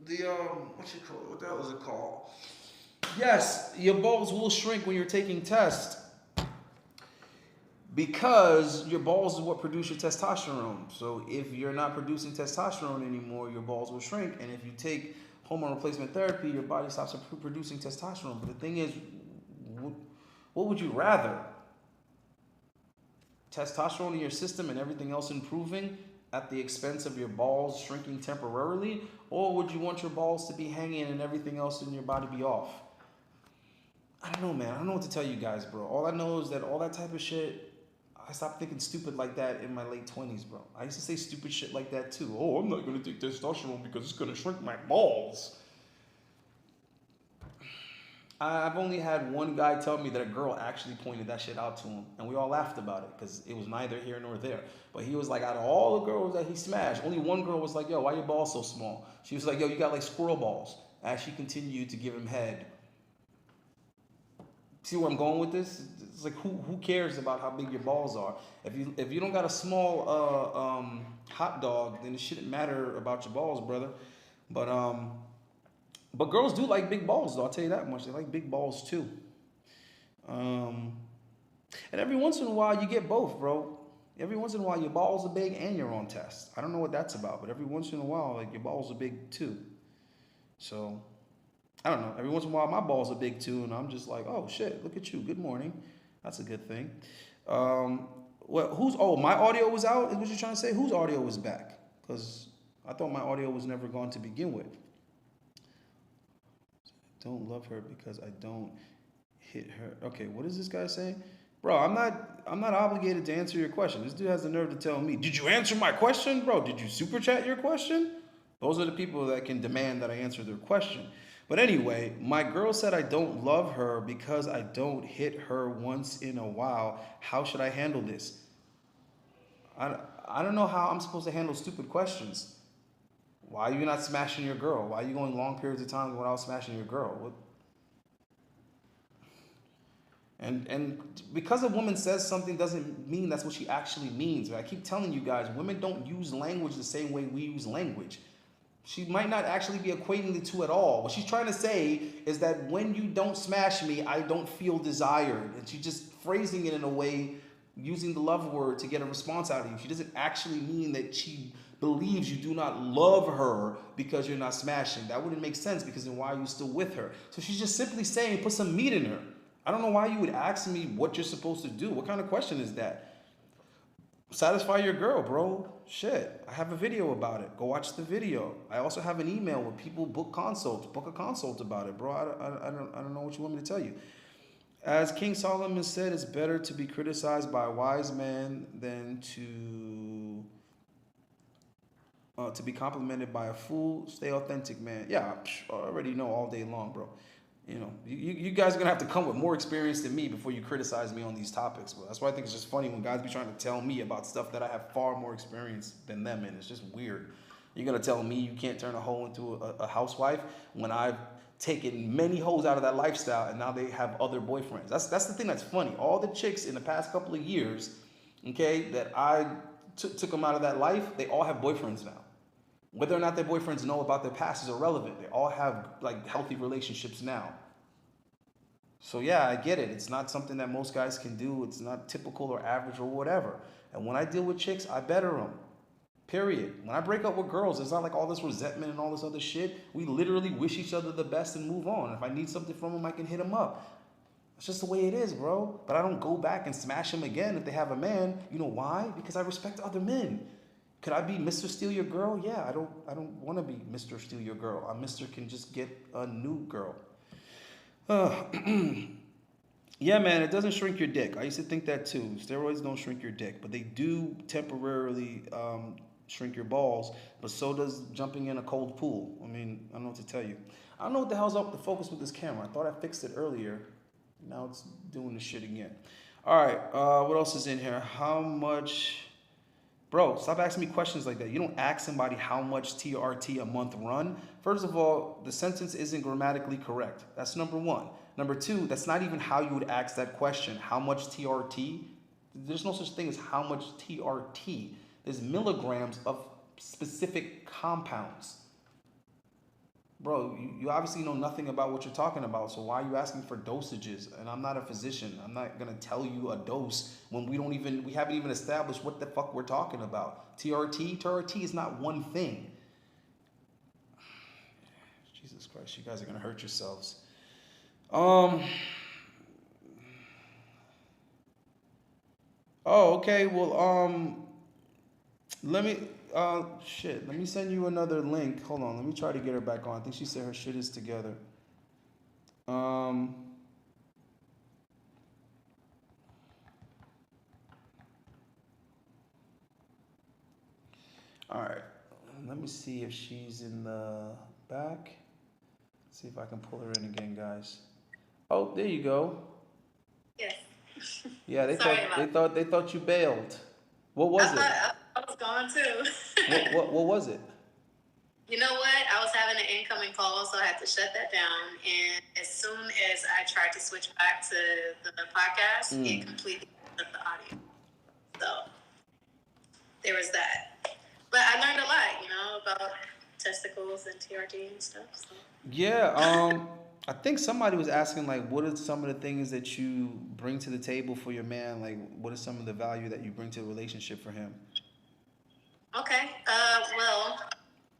the hell is it called? Yes, your balls will shrink when you're taking tests because your balls is what produce your testosterone. So if you're not producing testosterone anymore, your balls will shrink. And if you take hormone replacement therapy, your body stops producing testosterone. But the thing is, what would you rather? Testosterone in your system and everything else improving at the expense of your balls shrinking temporarily? Or would you want your balls to be hanging and everything else in your body be off? I don't know, man. I don't know what to tell you guys, bro. All I know is that all that type of shit, I stopped thinking stupid like that in my late 20s, bro. I used to say stupid shit like that too. Oh, I'm not going to take testosterone because it's going to shrink my balls. I've only had one guy tell me that a girl actually pointed that shit out to him, and we all laughed about it because it was neither here nor there. But he was like, out of all the girls that he smashed, only one girl was like, yo, why your balls so small? She was like, yo, you got like squirrel balls. As she continued to give him head. See where I'm going with this? It's like, who cares about how big your balls are? If you don't got a small hot dog, then it shouldn't matter about your balls, brother. But girls do like big balls, though. I'll tell you that much. They like big balls too. And every once in a while, you get both, bro. Every once in a while, your balls are big and you're on test. I don't know what that's about, but every once in a while, like your balls are big too. So I don't know. Every once in a while, my balls are big too, and I'm just like, oh shit, look at you. Good morning. That's a good thing. My audio was out? Is what you're trying to say? Whose audio was back? Because I thought my audio was never gone to begin with. Don't love her because I don't hit her. Okay, what is this guy saying? Bro, I'm not obligated to answer your question. This dude has the nerve to tell me, "Did you answer my question, bro? Did you super chat your question?" Those are the people that can demand that I answer their question. But anyway, my girl said I don't love her because I don't hit her once in a while. How should I handle this? I, I don't know how I'm supposed to handle stupid questions. Why are you not smashing your girl? Why are you going long periods of time without smashing your girl? What? And because a woman says something doesn't mean that's what she actually means. I keep telling you guys, women don't use language the same way we use language. She might not actually be equating the two at all. What she's trying to say is that when you don't smash me, I don't feel desired. And she's just phrasing it in a way, using the love word to get a response out of you. She doesn't actually mean that she believes you do not love her because you're not smashing. That wouldn't make sense, because then why are you still with her? So she's just simply saying, put some meat in her. I don't know why you would ask me what you're supposed to do. What kind of question is that? Satisfy your girl, bro. Shit. I have a video about it. Go watch the video. I also have an email where people book consults. Book a consult about it, bro. I don't know what you want me to tell you. As King Solomon said, it's better to be criticized by a wise man than to be complimented by a fool. Stay authentic, man. Yeah, I already know all day long, bro. You know, you guys are gonna have to come with more experience than me before you criticize me on these topics. But that's why I think it's just funny when guys be trying to tell me about stuff that I have far more experience than them in. It's just weird. You're gonna tell me you can't turn a hoe into a housewife when I've taken many hoes out of that lifestyle and now they have other boyfriends. That's the thing that's funny. All the chicks in the past couple of years, okay, that I took them out of that life, they all have boyfriends now. Whether or not their boyfriends know about their past is irrelevant. They all have like healthy relationships now. So yeah, I get it. It's not something that most guys can do. It's not typical or average or whatever. And when I deal with chicks, I better them. Period. When I break up with girls, it's not like all this resentment and all this other shit. We literally wish each other the best and move on. If I need something from them, I can hit them up. It's just the way it is, bro. But I don't go back and smash them again if they have a man. You know why? Because I respect other men. Could I be Mr. Steal Your Girl? Yeah, I don't want to be Mr. Steal Your Girl. Mr. can just get a new girl. Yeah, man, it doesn't shrink your dick. I used to think that too. Steroids don't shrink your dick, but they do temporarily shrink your balls. But so does jumping in a cold pool. I mean, I don't know what to tell you. I don't know what the hell's up with the focus with this camera. I thought I fixed it earlier. Now it's doing the shit again. All right, what else is in here? How much... Bro, stop asking me questions like that. You don't ask somebody how much TRT a month run. First of all, the sentence isn't grammatically correct. That's number one. Number two, that's not even how you would ask that question. How much TRT? There's no such thing as how much TRT. There's milligrams of specific compounds. Bro, you obviously know nothing about what you're talking about, so why are you asking for dosages? And I'm not a physician. I'm not gonna tell you a dose when we haven't even established what the fuck we're talking about. TRT is not one thing. Jesus Christ, you guys are gonna hurt yourselves. Oh, okay, well, let me send you another link. Hold on, let me try to get her back on. I think she said her shit is together. All right, let me see if she's in the back. See if I can pull her in again, guys. Oh, there you go. Yes. Yeah, they thought you bailed. What was it? I was gone too. What was it? You know what? I was having an incoming call, so I had to shut that down. And as soon as I tried to switch back to the podcast, it completely cut the audio. So there was that. But I learned a lot, about testicles and TRT and stuff. So. Yeah, I think somebody was asking, like, what are some of the things that you bring to the table for your man? Like, what is some of the value that you bring to the relationship for him? Okay. Well,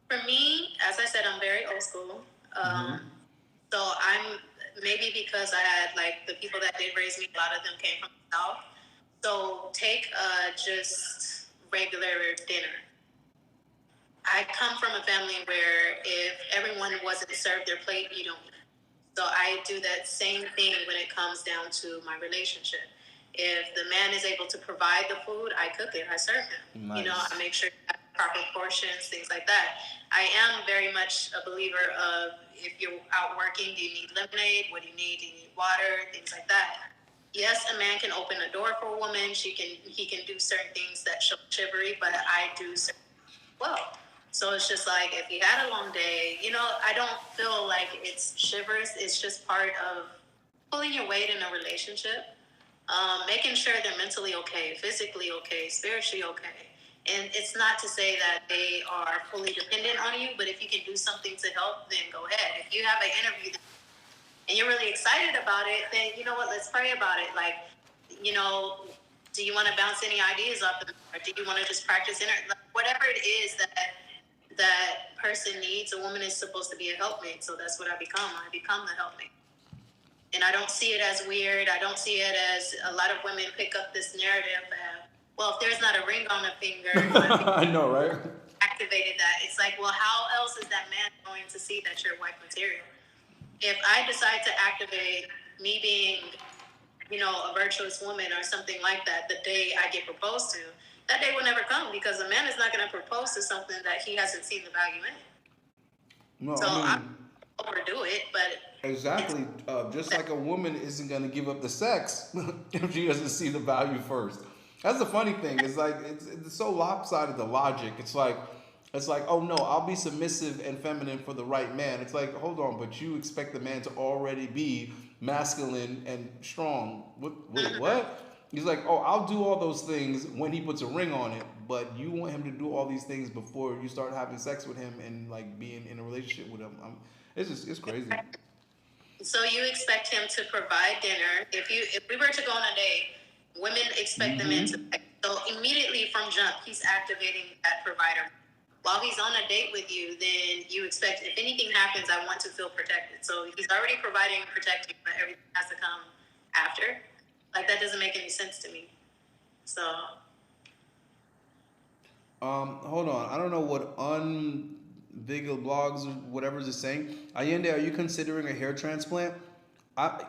for me, as I said, I'm very old school. So I'm, maybe because I had, like, the people that did raise me, a lot of them came from the South. So take just regular dinner. I come from a family where if everyone wasn't served their plate, you don't eat. So I do that same thing when it comes down to my relationship. If the man is able to provide the food, I cook it, I serve him. Nice. You know, I make sure you have proper portions, things like that. I am very much a believer of, if you're out working, do you need lemonade? What do you need? Do you need water? Things like that. Yes, a man can open a door for a woman. He can do certain things that show chivalry, but I do certain things as well. So it's just like, if he had a long day, you know, I don't feel like it's chivalrous. It's just part of pulling your weight in a relationship, making sure they're mentally okay, physically okay, spiritually okay. And it's not to say that they are fully dependent on you, but if you can do something to help, then go ahead. If you have an interview and you're really excited about it, then you know what, let's pray about it. Like, you know, do you want to bounce any ideas off them? Or do you want to just practice whatever it is that person needs? A woman is supposed to be a helpmate, so that's what I become. I become the helpmate. And I don't see it as weird. I don't see it as, a lot of women pick up this narrative of, well, if there's not a ring on a finger, I know, right? Activated that. It's like, well, how else is that man going to see that you're wife material? If I decide to activate me being, you know, a virtuous woman or something like that, the day I get proposed to, that day will never come, because a man is not going to propose to something that he hasn't seen the value in. No, So I mean, I overdo it, but exactly. Just like a woman isn't gonna give up the sex if she doesn't see the value first. That's the funny thing. It's like it's so lopsided, the logic. It's like, oh no, I'll be submissive and feminine for the right man. It's like, hold on, but you expect the man to already be masculine and strong. Wait, what? He's like, oh, I'll do all those things when he puts a ring on it, but you want him to do all these things before you start having sex with him and like being in a relationship with him. It's crazy. so you expect him to provide dinner. If we were to go on a date, women expect the men to. So immediately from jump, he's activating that provider. While he's on a date with you, then you expect, if anything happens, I want to feel protected. So he's already providing and protecting, but everything has to come after. Like, that doesn't make any sense to me. So. Hold on. I don't know what Unvigil blogs or whatever is saying. Allende, are you considering a hair transplant? I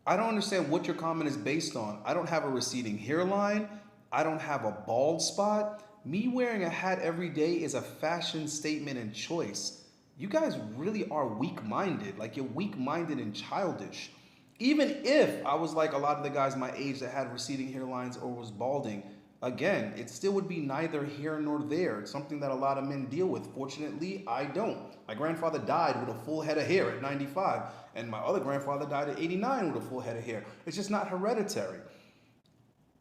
don't understand what your comment is based on. I don't have a receding hairline. I don't have a bald spot. Me wearing a hat every day is a fashion statement and choice. You guys really are weak-minded. Like, you're weak-minded and childish. Even if I was like a lot of the guys my age that had receding hairlines or was balding, again, it still would be neither here nor there. It's something that a lot of men deal with. Fortunately, I don't. My grandfather died with a full head of hair at 95, and my other grandfather died at 89 with a full head of hair. It's just not hereditary.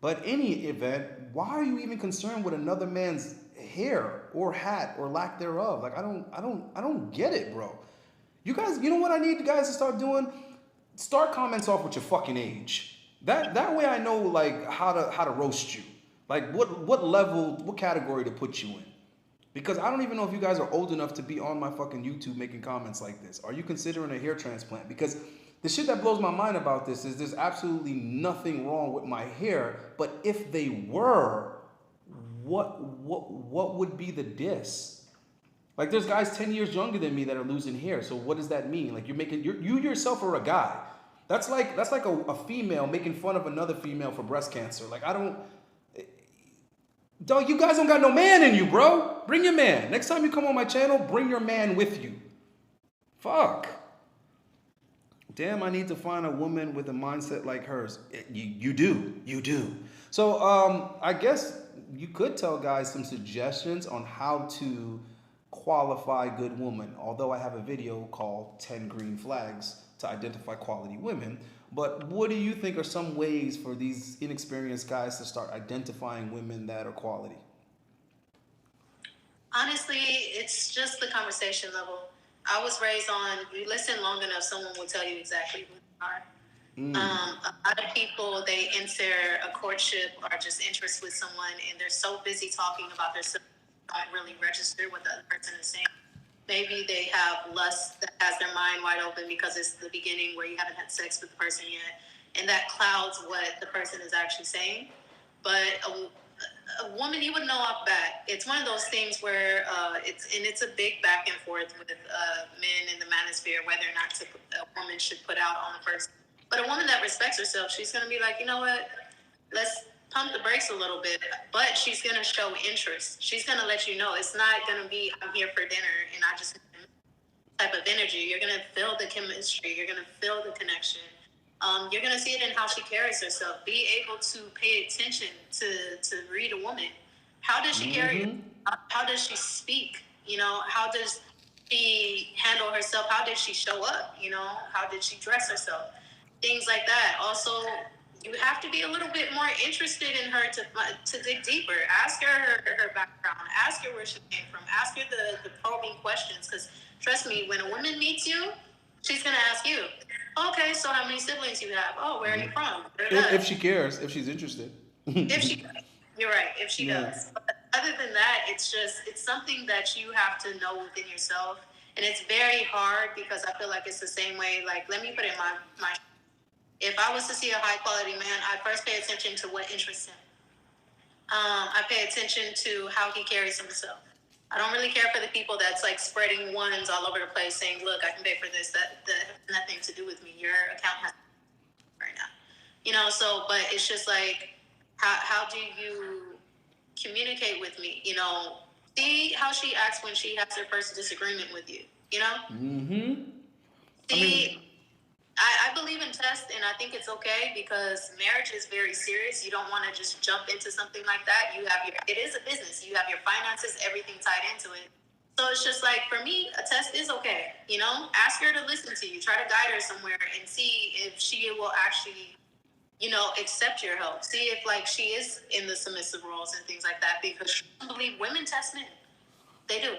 But any event, why are you even concerned with another man's hair or hat or lack thereof? Like, I don't get it, bro. You guys, you know what I need you guys to start doing? Start comments off with your fucking age. That way I know like how to roast you. Like what level, what category to put you in. Because I don't even know if you guys are old enough to be on my fucking YouTube making comments like this. Are you considering a hair transplant? Because the shit that blows my mind about this is there's absolutely nothing wrong with my hair, but if they were, what would be the diss? Like, there's guys 10 years younger than me that are losing hair. So what does that mean? Like, you yourself are a guy. That's like a female making fun of another female for breast cancer. Like, dog, you guys don't got no man in you, bro. Bring your man. Next time you come on my channel, bring your man with you. Fuck. Damn, I need to find a woman with a mindset like hers. You do. So I guess you could tell guys some suggestions on how to qualify good woman. Although I have a video called 10 Green Flags to identify quality women. But what do you think are some ways for these inexperienced guys to start identifying women that are quality? Honestly, it's just the conversation level. I was raised on, you listen long enough, someone will tell you exactly who they are. A lot of people, they enter a courtship or just interest with someone, and they're so busy talking about themselves, not really register what the other person is saying. Maybe they have lust that has their mind wide open because it's the beginning where you haven't had sex with the person yet, and that clouds what the person is actually saying. But a woman, you would know off bat. It's one of those things where it's a big back and forth with men in the manosphere whether or not a woman should put out on the first. But a woman that respects herself, she's gonna be like, you know what? let's pump the brakes a little bit. But she's gonna show interest. She's gonna let you know it's not gonna be I'm here for dinner and I just type of energy. You're gonna feel the chemistry. You're gonna feel the connection. You're gonna see it in how she carries herself. Be able to pay attention to read a woman. How does she carry? How does she speak? You know, how does she handle herself? How did she show up? You know, how did she dress herself? Things like that. Also, you have to be a little bit more interested in her to dig deeper. Ask her background. Ask her where she came from. Ask her the probing questions. Because trust me, when a woman meets you, she's gonna ask you, okay, so how many siblings you have? Oh, where are you from? If she cares, if she's interested. If she, you're right. If she does. But other than that, it's something that you have to know within yourself, and it's very hard because I feel like it's the same way. Like, let me put it in my. If I was to see a high quality man, I first pay attention to what interests him. I pay attention to how he carries himself. I don't really care for the people that's like spreading ones all over the place saying, look, I can pay for this. That has nothing to do with me. Your account has right now. You know, so, but it's just like, how do you communicate with me? You know, see how she acts when she has her first disagreement with you, you know? See, I believe in tests, and I think it's okay because marriage is very serious. You don't want to just jump into something like that. It is a business. You have your finances, everything tied into it. So it's just like, for me, a test is okay. You know, ask her to listen to you. Try to guide her somewhere and see if she will actually, you know, accept your help. See if like she is in the submissive roles and things like that. Because I believe women test men. They do.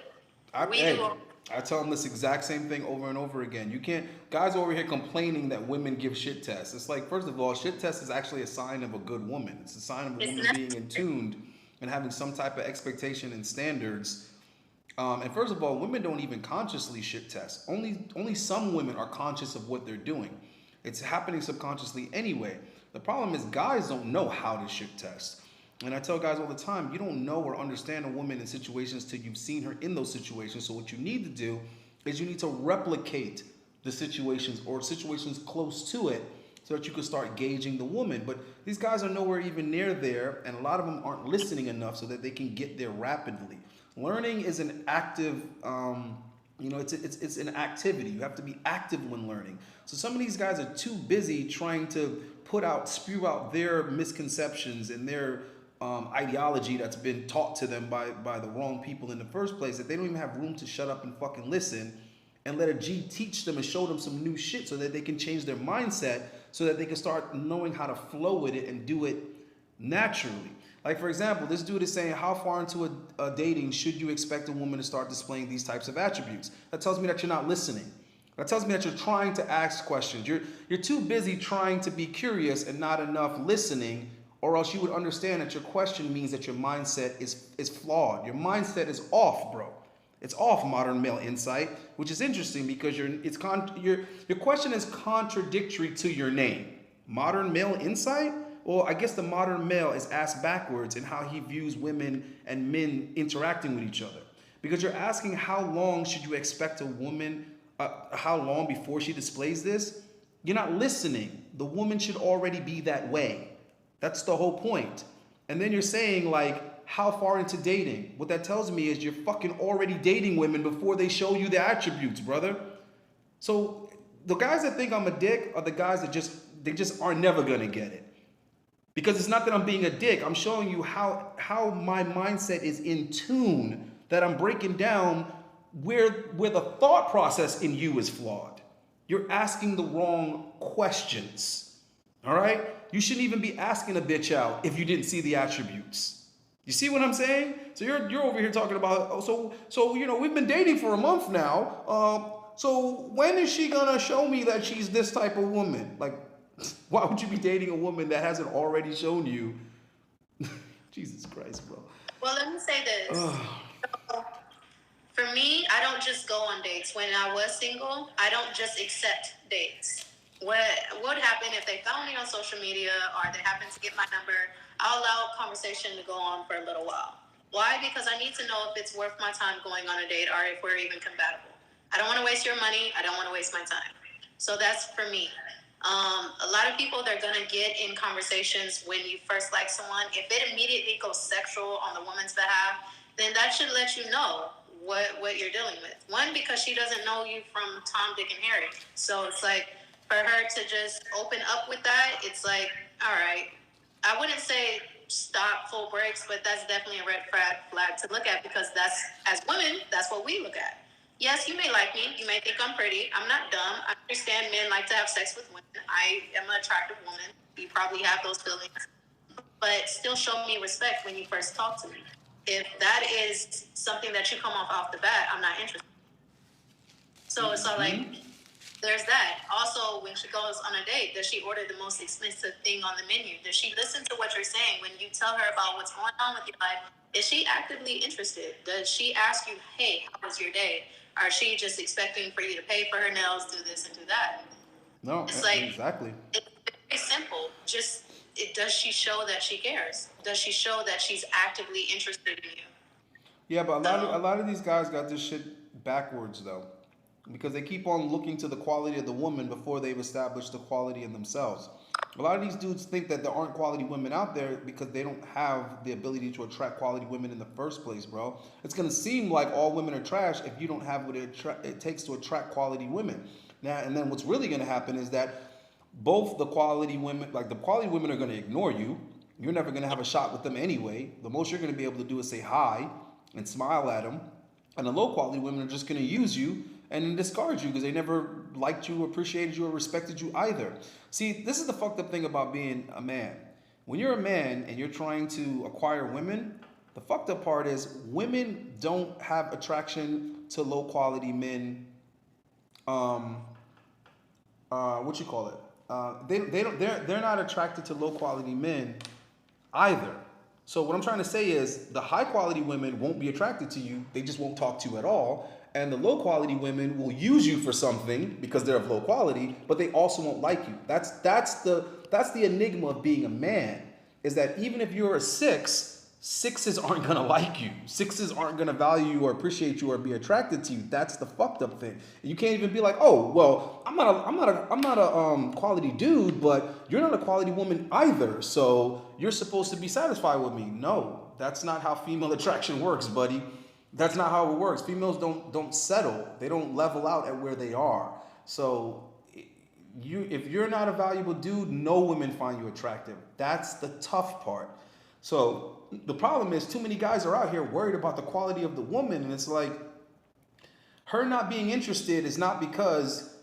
I tell them this exact same thing over and over again. You can't, guys over here complaining that women give shit tests. It's like, first of all, shit test is actually a sign of a good woman. It's a sign of a woman being in tuned and having some type of expectation and standards. And first of all, women don't even consciously shit test. Only some women are conscious of what they're doing. It's happening subconsciously anyway. The problem is guys don't know how to shit test. And I tell guys all the time, you don't know or understand a woman in situations till you've seen her in those situations. So what you need to do is you need to replicate the situations or situations close to it so that you can start gauging the woman. But these guys are nowhere even near there, and a lot of them aren't listening enough so that they can get there rapidly. Learning is an active, it's an activity. You have to be active when learning. So some of these guys are too busy trying to spew out their misconceptions and their ideology that's been taught to them by the wrong people in the first place, that they don't even have room to shut up and fucking listen and let a G teach them and show them some new shit so that they can change their mindset so that they can start knowing how to flow with it and do it naturally. Like, for example, this dude is saying, how far into a dating should you expect a woman to start displaying these types of attributes? That tells me that you're not listening. That tells me that you're trying to ask questions. You're too busy trying to be curious and not enough listening, or else you would understand that your question means that your mindset is flawed. Your mindset is off, bro. It's off, modern male insight, which is interesting because your question is contradictory to your name. Modern male insight? Well, I guess the modern male is asked backwards in how he views women and men interacting with each other. Because you're asking how long should you expect a woman, how long before she displays this? You're not listening. The woman should already be that way. That's the whole point. And then you're saying, like, how far into dating? What that tells me is you're fucking already dating women before they show you the attributes, brother. So the guys that think I'm a dick are the guys that just are never gonna get it. Because it's not that I'm being a dick. I'm showing you how my mindset is in tune, that I'm breaking down where the thought process in you is flawed. You're asking the wrong questions. All right? You shouldn't even be asking a bitch out if you didn't see the attributes. You see what I'm saying? So you're over here talking about, so you know, we've been dating for a month now. So when is she gonna show me that she's this type of woman? Like, why would you be dating a woman that hasn't already shown you? Jesus Christ, bro. Well, let me say this. So, for me, I don't just go on dates. When I was single, I don't just accept dates. What would happen if they found me on social media or they happen to get my number? I'll allow conversation to go on for a little while. Why? Because I need to know if it's worth my time going on a date or if we're even compatible. I don't want to waste your money. I don't want to waste my time. So that's for me. A lot of people, they're going to get in conversations when you first like someone. If it immediately goes sexual on the woman's behalf, then that should let you know what you're dealing with. One, because she doesn't know you from Tom, Dick, and Harry. So it's like, for her to just open up with that, it's like, all right. I wouldn't say stop full breaks, but that's definitely a red flag to look at, because that's, as women, that's what we look at. Yes, you may like me. You may think I'm pretty. I'm not dumb. I understand men like to have sex with women. I am an attractive woman. You probably have those feelings. But still show me respect when you first talk to me. If that is something that you come off the bat, I'm not interested. So like, there's that. Also, when she goes on a date, does she order the most expensive thing on the menu? Does she listen to what you're saying when you tell her about what's going on with your life? Is she actively interested? Does she ask you, hey, how was your day? Or is she just expecting for you to pay for her nails, do this and do that? No, it's like, exactly. It's very simple. Just, does she show that she cares? Does she show that she's actively interested in you? Yeah, but a lot of these guys got this shit backwards though, because they keep on looking to the quality of the woman before they've established the quality in themselves. A lot of these dudes think that there aren't quality women out there because they don't have the ability to attract quality women in the first place, bro. It's gonna seem like all women are trash if you don't have what it takes to attract quality women. Now, and then what's really gonna happen is that both the quality women, like the quality women, are gonna ignore you. You're never gonna have a shot with them anyway. The most you're gonna be able to do is say hi and smile at them. And the low quality women are just gonna use you and discard you because they never liked you, appreciated you, or respected you either. See, this is the fucked up thing about being a man. When you're a man and you're trying to acquire women, the fucked up part is women don't have attraction to low quality men. What you call it? They're not attracted to low quality men either. So what I'm trying to say is the high quality women won't be attracted to you. They just won't talk to you at all. And the low quality women will use you for something because they're of low quality, but they also won't like you. That's the enigma of being a man, is that even if you're a sixes aren't gonna like you. Sixes aren't gonna value you or appreciate you or be attracted to you. That's the fucked up thing. You can't even be like, oh, well, I'm not a quality dude, but you're not a quality woman either. So you're supposed to be satisfied with me. No, that's not how female attraction works, buddy. That's not how it works. Females don't settle. They don't level out at where they are. So if you're not a valuable dude, no women find you attractive. That's the tough part. So the problem is too many guys are out here worried about the quality of the woman, and it's like her not being interested is not because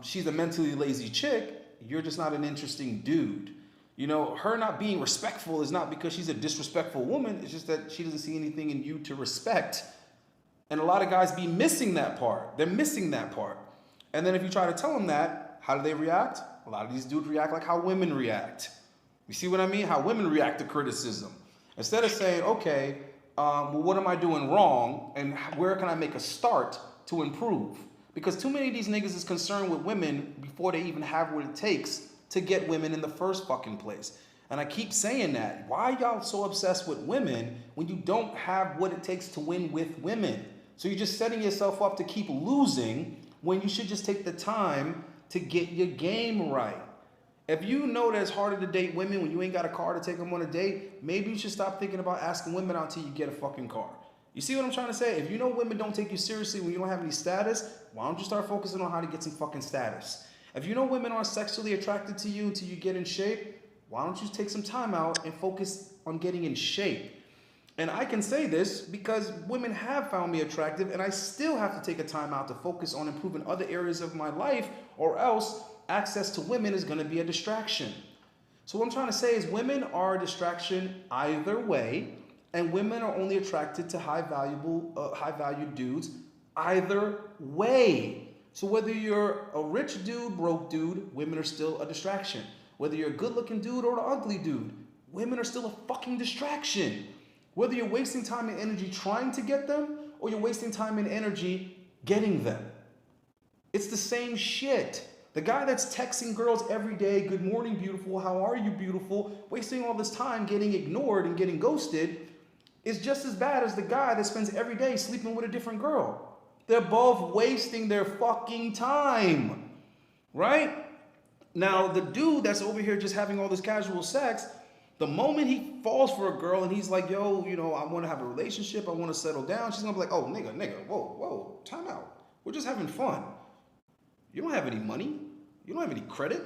she's a mentally lazy chick. You're just not an interesting dude. You know, her not being respectful is not because she's a disrespectful woman. It's just that she doesn't see anything in you to respect. And a lot of guys be missing that part. They're missing that part. And then if you try to tell them that, how do they react? A lot of these dudes react like how women react. You see what I mean? How women react to criticism. Instead of saying, okay, well, what am I doing wrong? And where can I make a start to improve? Because too many of these niggas is concerned with women before they even have what it takes to get women in the first fucking place. And I keep saying that. Why y'all so obsessed with women when you don't have what it takes to win with women? So you're just setting yourself up to keep losing when you should just take the time to get your game right. If you know that it's harder to date women when you ain't got a car to take them on a date, maybe you should stop thinking about asking women out until you get a fucking car. You see what I'm trying to say? If you know women don't take you seriously when you don't have any status, why don't you start focusing on how to get some fucking status? If you know women aren't sexually attracted to you until you get in shape, why don't you take some time out and focus on getting in shape? And I can say this because women have found me attractive, and I still have to take a time out to focus on improving other areas of my life, or else access to women is going to be a distraction. So what I'm trying to say is women are a distraction either way, and women are only attracted to high valued dudes either way. So whether you're a rich dude, broke dude, women are still a distraction. Whether you're a good-looking dude or an ugly dude, women are still a fucking distraction. Whether you're wasting time and energy trying to get them, or you're wasting time and energy getting them. It's the same shit. The guy that's texting girls every day, good morning, beautiful, how are you, beautiful, wasting all this time getting ignored and getting ghosted, is just as bad as the guy that spends every day sleeping with a different girl. They're both wasting their fucking time, right? Now, the dude that's over here just having all this casual sex, the moment he falls for a girl and he's like, yo, I want to have a relationship, I want to settle down, she's going to be like, oh, nigga, whoa, time out. We're just having fun. You don't have any money. You don't have any credit.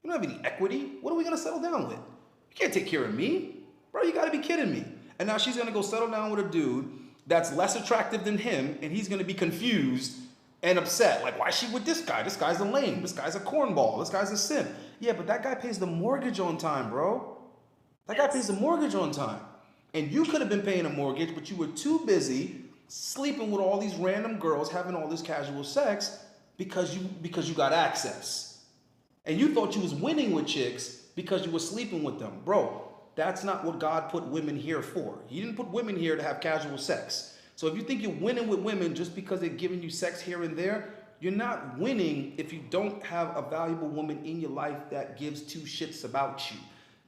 You don't have any equity. What are we going to settle down with? You can't take care of me. Bro, you got to be kidding me. And now she's going to go settle down with a dude that's less attractive than him, and he's going to be confused and upset. Like, why is she with this guy? This guy's a lame. This guy's a cornball. This guy's a simp. Yeah, but that guy pays the mortgage on time, bro. That guy pays the mortgage on time. And you could have been paying a mortgage, but you were too busy sleeping with all these random girls, having all this casual sex because you got access. And you thought you was winning with chicks because you were sleeping with them. Bro, that's not what God put women here for. He didn't put women here to have casual sex. So if you think you're winning with women just because they're giving you sex here and there, you're not winning if you don't have a valuable woman in your life that gives two shits about you.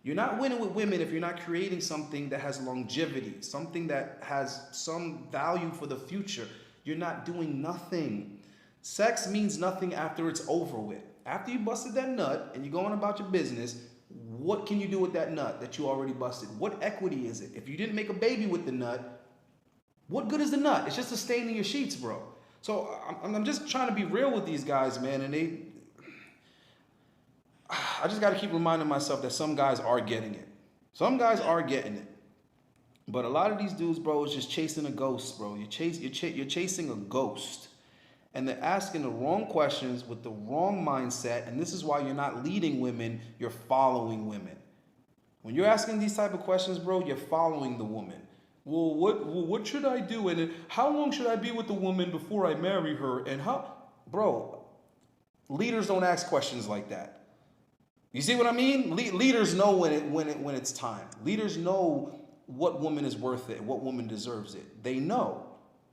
You're not winning with women if you're not creating something that has longevity, something that has some value for the future. You're not doing nothing. Sex means nothing after it's over with. After you busted that nut and you're going about your business, what can you do with that nut that you already busted? What equity is it? If you didn't make a baby with the nut, what good is the nut? It's just a stain in your sheets, bro. So I'm just trying to be real with these guys, man. And I just got to keep reminding myself that some guys are getting it. Some guys are getting it. But a lot of these dudes, bro, is just chasing a ghost, bro. You're chasing a ghost. And they're asking the wrong questions with the wrong mindset. And this is why you're not leading women, you're following women. When you're asking these type of questions, bro, you're following the woman. Well, what should I do? And how long should I be with the woman before I marry her? And how, bro, leaders don't ask questions like that. You see what I mean? Leaders know when it's time. Leaders know what woman is worth it, what woman deserves it. They know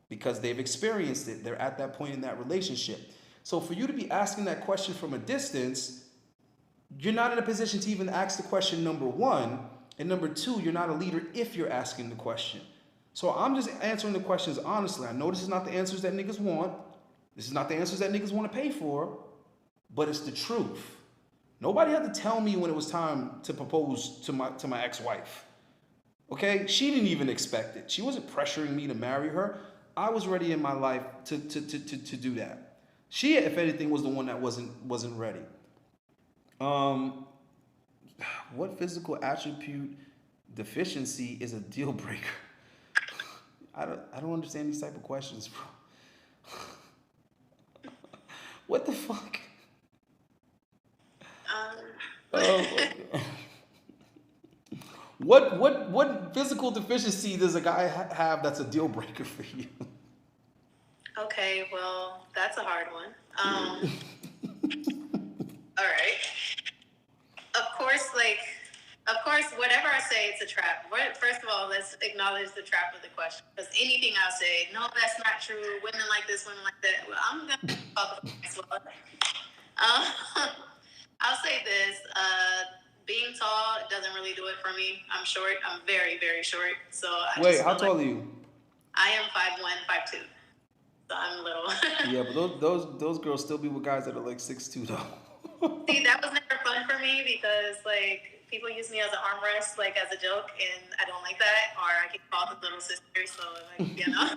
because they've experienced it. They're at that point in that relationship. So for you to be asking that question from a distance, you're not in a position to even ask the question, number one. And number two, you're not a leader if you're asking the question. So I'm just answering the questions honestly. I know this is not the answers that niggas want. This is not the answers that niggas want to pay for, but it's the truth. Nobody had to tell me when it was time to propose to my ex-wife. Okay? She didn't even expect it. She wasn't pressuring me to marry her. I was ready in my life to do that. She, if anything, was the one that wasn't ready. What physical attribute deficiency is a deal breaker? I don't understand these type of questions, bro. What the fuck? What physical deficiency does a guy have that's a deal breaker for you? Okay, well, that's a hard one. All right. Of course, whatever I say, it's a trap. First of all, let's acknowledge the trap of the question. Because anything I'll say, no, that's not true. Women like this, women like that. Well, I'm going to talk about this one. I'll say this. Being tall doesn't really do it for me. I'm short. I'm very, very short. So Wait, how tall are you? I am 5'1", 5'2". So I'm little. Yeah, but those girls still be with guys that are like 6'2" though. See, that was never fun for me because, like, people use me as an armrest, like, as a joke, and I don't like that. Or I get called the little sister, so, like, you know.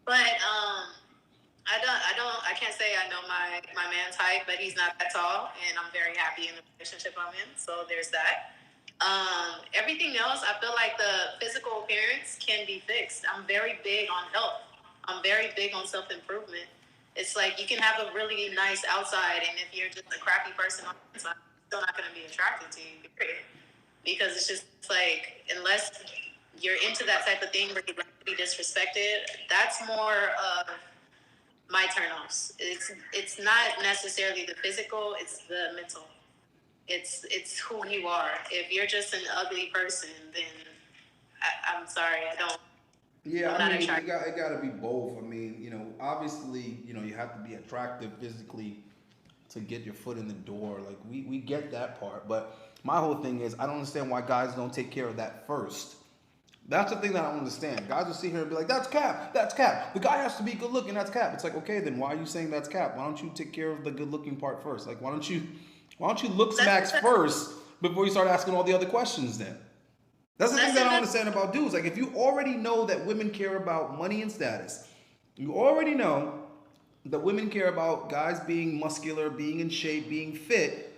But, I can't say I know my man's height, but he's not that tall, and I'm very happy in the relationship I'm in, so there's that. Everything else, I feel like the physical appearance can be fixed. I'm very big on health. I'm very big on self-improvement. It's like you can have a really nice outside, and if you're just a crappy person on the inside, it's still not going to be attracted to you, period. Because it's just like, unless you're into that type of thing where you like to be disrespected, that's more of my turnoffs. It's not necessarily the physical, it's the mental. It's who you are. If you're just an ugly person, then I'm sorry, I don't. Yeah, I mean, it got to be both. I mean, obviously, you have to be attractive physically to get your foot in the door. Like, we get that part. But my whole thing is, I don't understand why guys don't take care of that first. That's the thing that I don't understand. Guys will sit here and be like, that's cap. The guy has to be good looking, that's cap. It's like, okay, then why are you saying that's cap? Why don't you take care of the good looking part first? Like, why don't you Why don't you look smacks first before you start asking all the other questions then? That's the thing that I don't understand about dudes. Like, if you already know that women care about money and status, you already know that women care about guys being muscular, being in shape, being fit.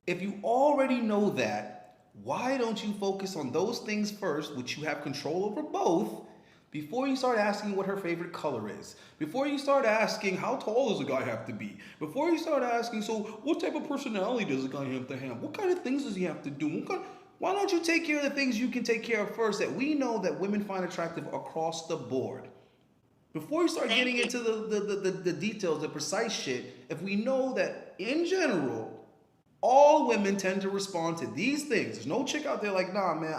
If you already know that, why don't you focus on those things first, which you have control over both, before you start asking what her favorite color is? Before you start asking, how tall does a guy have to be? Before you start asking, so what type of personality does a guy have to have? What kind of things does he have to do? Why don't you take care of the things you can take care of first that we know that women find attractive across the board? Before you start getting into the details, the precise shit, if we know that in general, all women tend to respond to these things. There's no chick out there like, nah, man,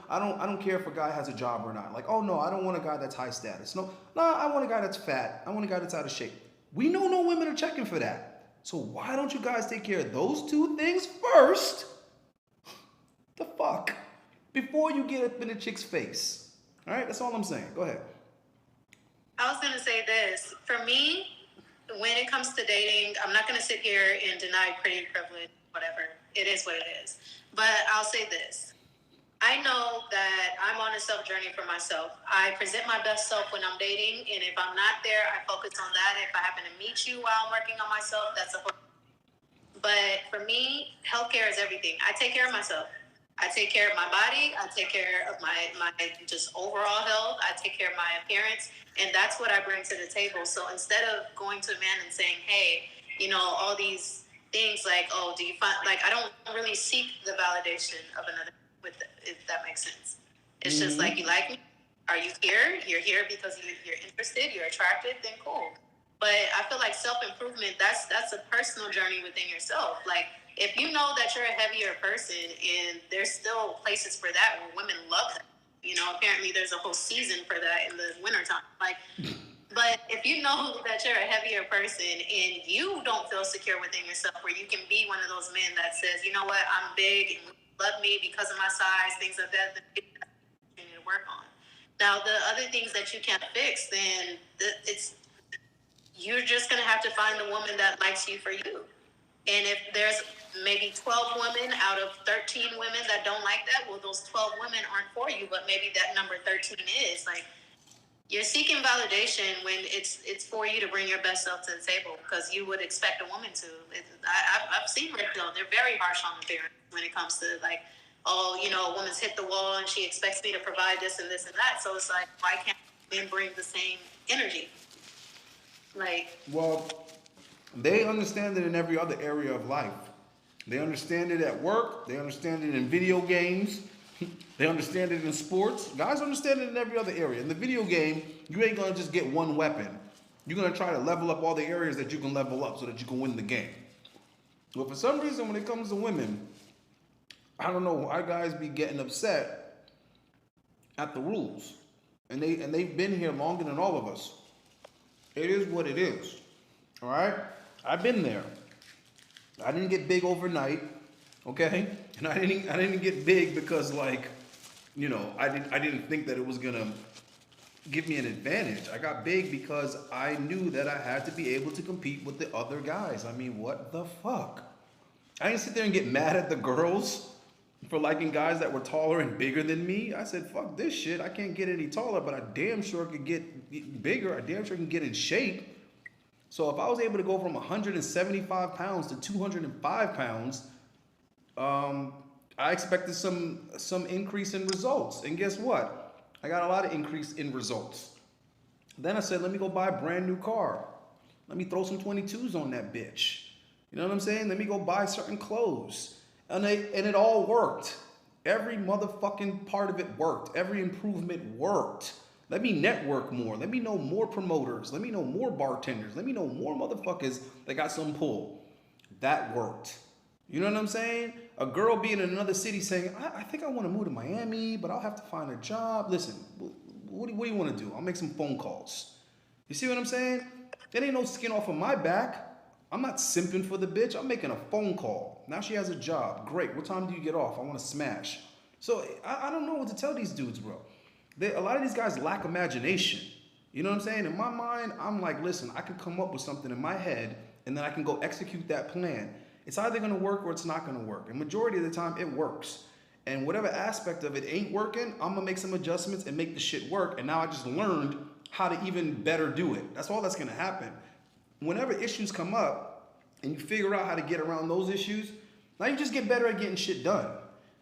I don't care if a guy has a job or not. Like, oh no, I don't want a guy that's high status. No, I want a guy that's fat. I want a guy that's out of shape. We know no women are checking for that. So why don't you guys take care of those two things first? The fuck? Before you get up in a chick's face. All right, that's all I'm saying. Go ahead. I was gonna say this. For me, when it comes to dating, I'm not gonna sit here and deny pretty privilege, whatever. It is what it is. But I'll say this. I know that I'm on a self journey for myself. I present my best self when I'm dating, and if I'm not there, I focus on that. If I happen to meet you while I'm working on myself, that's a whole. But for me, healthcare is everything. I take care of myself. I take care of my body. I take care of my just overall health. I take care of my appearance. And that's what I bring to the table. So instead of going to a man and saying, hey, you know, all these things like, oh, do you find, like, I don't really seek the validation of another, if that makes sense. It's just like, you like me? Are you here? You're here because you're interested, you're attracted, then cool. But I feel like self-improvement, that's a personal journey within yourself. Like, if you know that you're a heavier person, and there's still places for that where women love that. You know, apparently there's a whole season for that in the wintertime. Like, but if you know that you're a heavier person and you don't feel secure within yourself, where you can be one of those men that says, you know what, I'm big and love me because of my size, things like that, then you need to work on. Now, the other things that you can't fix, then you're just going to have to find the woman that likes you for you. And if there's maybe 12 women out of 13 women that don't like that, well, those 12 women aren't for you, but maybe that number 13 is. Like, you're seeking validation when it's for you to bring your best self to the table, because you would expect a woman to. I've seen her, though. They're very harsh on the parents when it comes to, like, oh, you know, a woman's hit the wall and she expects me to provide this and this and that. So it's like, why can't men bring the same energy? Like, well, they understand it in every other area of life. They understand it at work. They understand it in video games. They understand it in sports. Guys understand it in every other area. In the video game, you ain't going to just get one weapon. You're going to try to level up all the areas that you can level up so that you can win the game. But for some reason, when it comes to women, I don't know why guys be getting upset at the rules. And they've been here longer than all of us. It is what it is. All right? I've been there. I didn't get big overnight, okay? And I didn't get big because, like, you know, I didn't think that it was gonna give me an advantage. I got big because I knew that I had to be able to compete with the other guys. I mean, what the fuck? I didn't sit there and get mad at the girls for liking guys that were taller and bigger than me. I said, fuck this shit. I can't get any taller, but I damn sure could get bigger. I damn sure can get in shape. So if I was able to go from 175 pounds to 205 pounds, I expected some increase in results. And guess what? I got a lot of increase in results. Then I said, let me go buy a brand new car. Let me throw some 22s on that bitch. You know what I'm saying? Let me go buy certain clothes. And it all worked. Every motherfucking part of it worked. Every improvement worked. Let me network more. Let me know more promoters. Let me know more bartenders. Let me know more motherfuckers that got some pull. That worked. You know what I'm saying? A girl being in another city saying, I think I want to move to Miami, but I'll have to find a job. Listen, what do you want to do? I'll make some phone calls. You see what I'm saying? There ain't no skin off of my back. I'm not simping for the bitch. I'm making a phone call. Now she has a job. Great. What time do you get off? I want to smash. So I don't know what to tell these dudes, bro. A lot of these guys lack imagination. You know what I'm saying? In my mind, I'm like, listen, I can come up with something in my head, and then I can go execute that plan. It's either gonna work or it's not gonna work. And majority of the time, it works. And whatever aspect of it ain't working, I'm gonna make some adjustments and make the shit work. And now I just learned how to even better do it. That's all that's gonna happen. Whenever issues come up and you figure out how to get around those issues, now you just get better at getting shit done.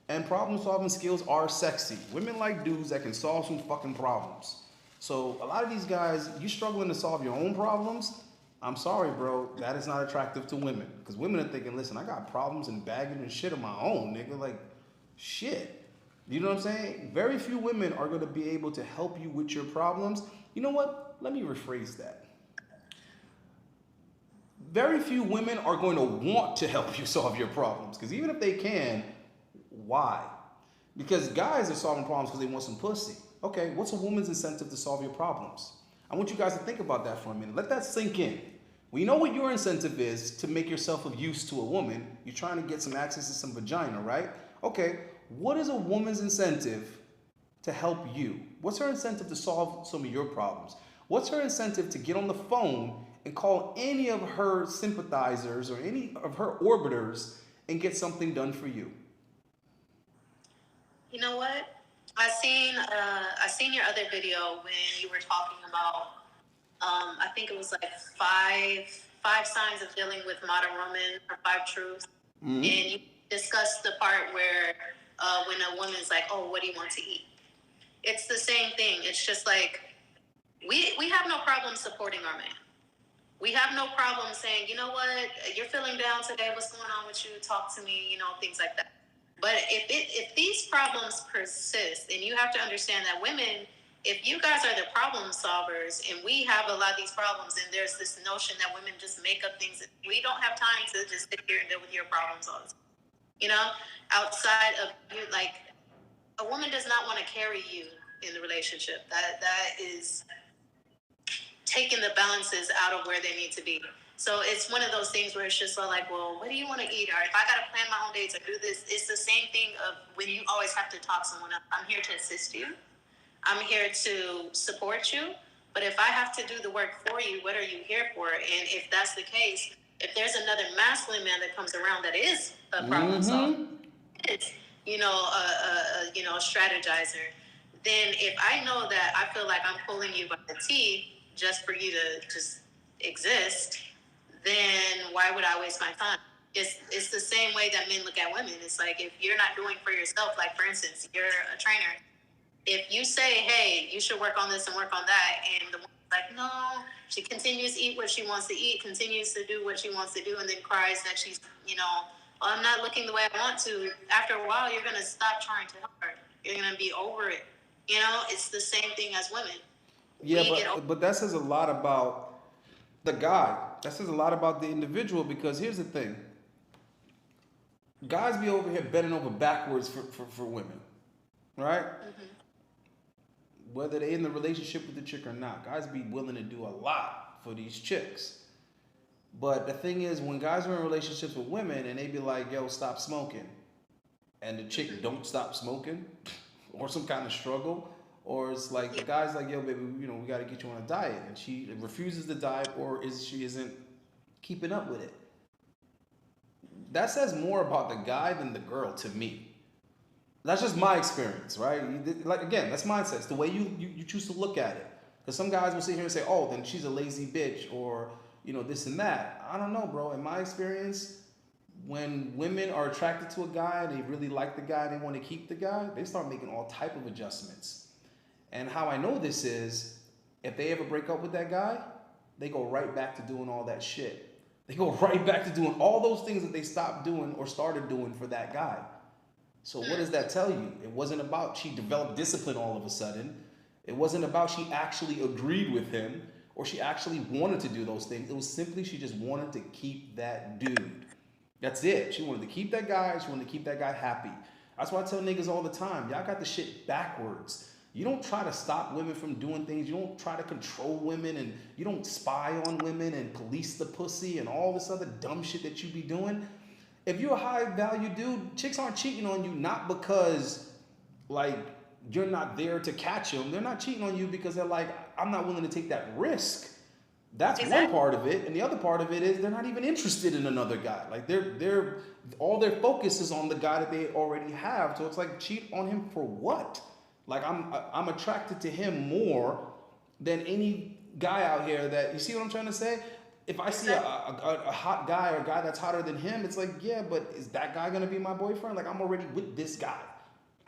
And problem solving skills are sexy. Women like dudes that can solve some fucking problems. So a lot of these guys, you struggling to solve your own problems, I'm sorry, bro, that is not attractive to women. Because women are thinking, listen, I got problems and bagging and shit of my own, nigga. Like, shit. You know what I'm saying? Very few women are going to be able to help you with your problems. You know what? Let me rephrase that. Very few women are going to want to help you solve your problems. Because even if they can, why? Because guys are solving problems because they want some pussy. Okay, what's a woman's incentive to solve your problems? I want you guys to think about that for a minute. Let that sink in. We know what your incentive is to make yourself of use to a woman. You're trying to get some access to some vagina, right? Okay, what is a woman's incentive to help you? What's her incentive to solve some of your problems? What's her incentive to get on the phone and call any of her sympathizers or any of her orbiters and get something done for you? You know what? I seen your other video when you were talking about I think it was like five signs of dealing with modern women or 5 truths. Mm-hmm. And you discussed the part where when a woman's like, oh, what do you want to eat? It's the same thing. It's just like we have no problem supporting our man. We have no problem saying, you know what, you're feeling down today, what's going on with you? Talk to me, you know, things like that. But if these problems persist, and you have to understand that women, if you guys are the problem solvers and we have a lot of these problems, and there's this notion that women just make up things, we don't have time to just sit here and deal with your problems all the time. You know, outside of you, like a woman does not want to carry you in the relationship. That is taking the balances out of where they need to be. So it's one of those things where it's just like, well, what do you want to eat? Or if I got to plan my own dates or do this, it's the same thing of when you always have to talk someone up. I'm here to assist you. I'm here to support you. But if I have to do the work for you, what are you here for? And if that's the case, if there's another masculine man that comes around that is a problem solver, it's, you know, a strategizer, then if I know that I feel like I'm pulling you by the teeth just for you to just exist, then why would I waste my time? It's the same way that men look at women. It's like, if you're not doing for yourself, like for instance, you're a trainer. If you say, hey, you should work on this and work on that, and the woman's like, no, she continues to eat what she wants to eat, continues to do what she wants to do, and then cries that she's, you know, well, I'm not looking the way I want to. After a while, you're going to stop trying to help her. You're going to be over it. You know, it's the same thing as women. Yeah, but that says a lot about the guy. That says a lot about the individual, because here's the thing. Guys be over here bending over backwards for women, right? Mm-hmm. Whether they in the relationship with the chick or not, guys be willing to do a lot for these chicks. But the thing is, when guys are in relationships with women and they be like, yo, stop smoking, and the chick don't stop smoking, or some kind of struggle, or it's like the guy's like, yo, baby, you know, we got to get you on a diet, and she refuses the diet, or she isn't keeping up with it. That says more about the guy than the girl to me. That's just my experience, right? Like, again, that's mindset. It's the way you choose to look at it. Because some guys will sit here and say, oh, then she's a lazy bitch, or, you know, this and that. I don't know, bro. In my experience, when women are attracted to a guy, they really like the guy, they want to keep the guy, they start making all type of adjustments. And how I know this is, if they ever break up with that guy, they go right back to doing all that shit. They go right back to doing all those things that they stopped doing or started doing for that guy. So what does that tell you? It wasn't about she developed discipline all of a sudden. It wasn't about she actually agreed with him or she actually wanted to do those things. It was simply she just wanted to keep that dude. That's it. She wanted to keep that guy. She wanted to keep that guy happy. That's why I tell niggas all the time, y'all got the shit backwards. You don't try to stop women from doing things. You don't try to control women, and you don't spy on women and police the pussy and all this other dumb shit that you be doing. If you're a high value dude, chicks aren't cheating on you not because like you're not there to catch them. They're not cheating on you because they're like, I'm not willing to take that risk That's Exactly. one part of it, and the other part of it is they're not even interested in another guy. Like they're all their focus is on the guy that they already have. So it's like, cheat on him for what? Like I'm attracted to him more than any guy out here that, you see what I'm trying to say? If I see a hot guy or a guy that's hotter than him, it's like, yeah, but is that guy gonna be my boyfriend? Like, I'm already with this guy.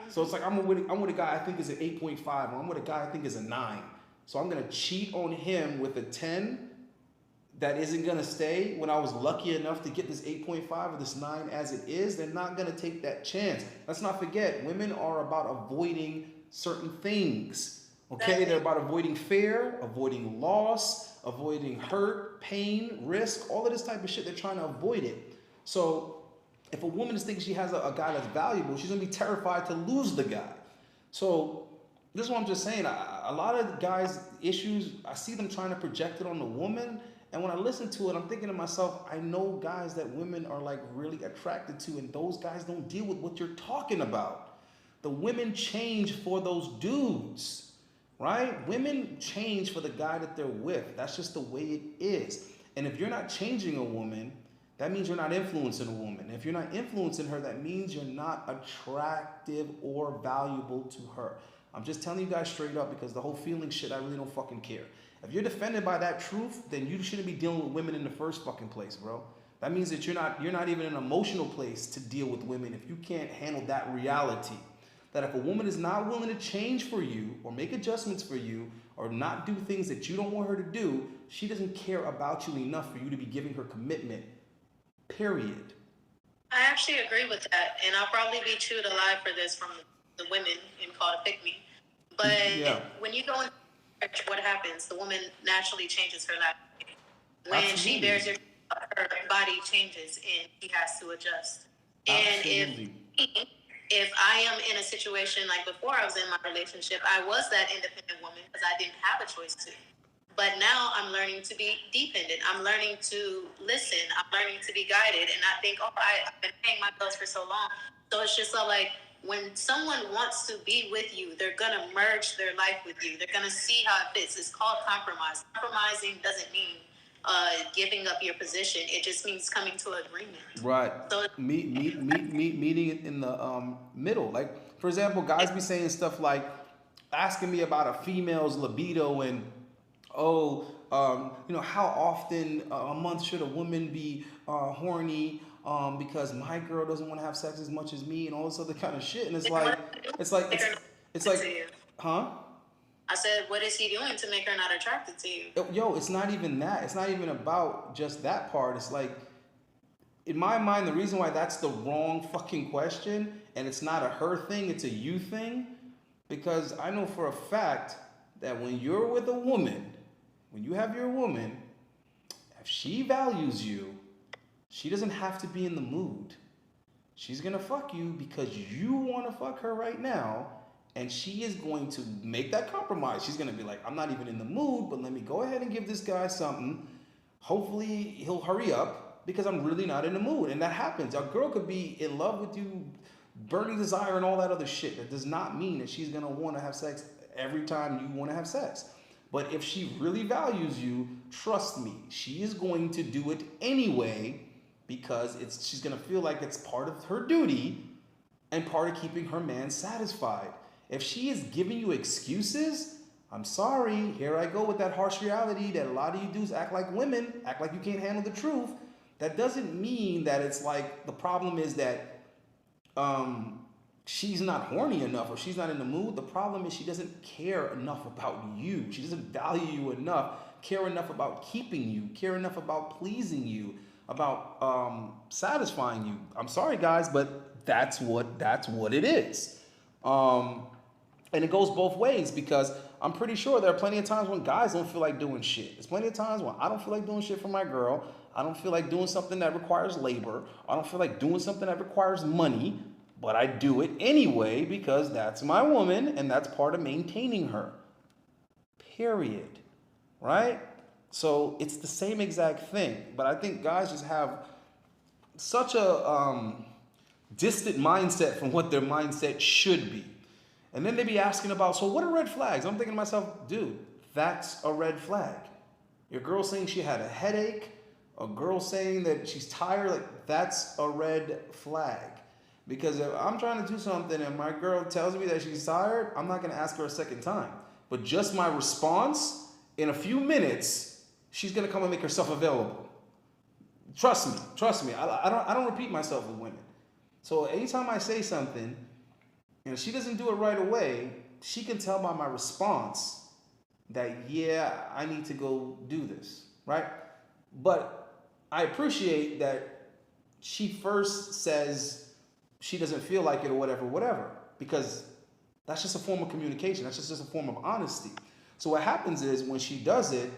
So it's like I'm with a guy I think is an 8.5, or I'm with a guy I think is a 9. So I'm gonna cheat on him with a 10 that isn't gonna stay when I was lucky enough to get this 8.5 or this 9 as it is. They're not gonna take that chance. Let's not forget, women are about avoiding certain things. Okay, they're about avoiding fear, avoiding loss, avoiding hurt, pain, risk, all of this type of shit. They're trying to avoid it. So if a woman thinks she has a guy that's valuable, she's gonna be terrified to lose the guy. So this is what I'm just saying. A lot of guys' issues, I see them trying to project it on the woman. And when I listen to it, I'm thinking to myself, I know guys that women are like really attracted to, and those guys don't deal with what you're talking about. The women change for those dudes, right? Women change for the guy that they're with. That's just the way it is. And if you're not changing a woman, that means you're not influencing a woman. If you're not influencing her, that means you're not attractive or valuable to her. I'm just telling you guys straight up, because the whole feeling shit, I really don't fucking care. If you're defended by that truth, then you shouldn't be dealing with women in the first fucking place, bro. That means that you're not even in an emotional place to deal with women if you can't handle that reality. That if a woman is not willing to change for you or make adjustments for you or not do things that you don't want her to do, she doesn't care about you enough for you to be giving her commitment. Period. I actually agree with that, and I'll probably be chewed alive for this from the women and called a pick-me. But when you go in church, what happens? The woman naturally changes her life. When she bears her body changes and she has to adjust. And if I am in a situation like before I was in my relationship, I was that independent woman because I didn't have a choice to. But now I'm learning to be dependent. I'm learning to listen. I'm learning to be guided and not think, I've been paying my bills for so long. So it's just like when someone wants to be with you, they're going to merge their life with you. They're going to see how it fits. It's called compromise. Compromising doesn't mean giving up your position. It just means coming to an agreement. Right. So meeting in the middle. Like, for example, guys be saying stuff like asking me about a female's libido and how often a month should a woman be horny because my girl doesn't want to have sex as much as me and all this other kind of shit. And it's like, huh? I said, what is he doing to make her not attracted to you? Yo, it's not even that. It's not even about just that part. It's like, in my mind, the reason why that's the wrong fucking question, and it's not a her thing, it's a you thing, because I know for a fact that when you're with a woman, when you have your woman, if she values you, she doesn't have to be in the mood. She's gonna fuck you because you wanna fuck her right now, and she is going to make that compromise. She's gonna be like, I'm not even in the mood, but let me go ahead and give this guy something. Hopefully he'll hurry up because I'm really not in the mood. And that happens. A girl could be in love with you, burning desire and all that other shit. That does not mean that she's gonna wanna have sex every time you wanna have sex. But if she really values you, trust me, she is going to do it anyway because she's gonna feel like it's part of her duty and part of keeping her man satisfied. If she is giving you excuses, I'm sorry, here I go with that harsh reality that a lot of you dudes act like women, act like you can't handle the truth. That doesn't mean that it's like the problem is that she's not horny enough or she's not in the mood. The problem is she doesn't care enough about you. She doesn't value you enough, care enough about keeping you, care enough about pleasing you, about satisfying you. I'm sorry, guys, but that's what it is. And it goes both ways because I'm pretty sure there are plenty of times when guys don't feel like doing shit. There's plenty of times when I don't feel like doing shit for my girl. I don't feel like doing something that requires labor. I don't feel like doing something that requires money, but I do it anyway because that's my woman and that's part of maintaining her. Period. Right? So it's the same exact thing. But I think guys just have such a distant mindset from what their mindset should be. And then they be asking about, so what are red flags? I'm thinking to myself, dude, that's a red flag. Your girl saying she had a headache, a girl saying that she's tired, like that's a red flag. Because if I'm trying to do something and my girl tells me that she's tired, I'm not gonna ask her a second time. But just my response, in a few minutes, she's gonna come and make herself available. Trust me. I don't repeat myself with women. So anytime I say something, and she doesn't do it right away, she can tell by my response that, yeah, I need to go do this, right? But I appreciate that she first says she doesn't feel like it or whatever, because that's just a form of communication. That's just a form of honesty. So what happens is when she does it,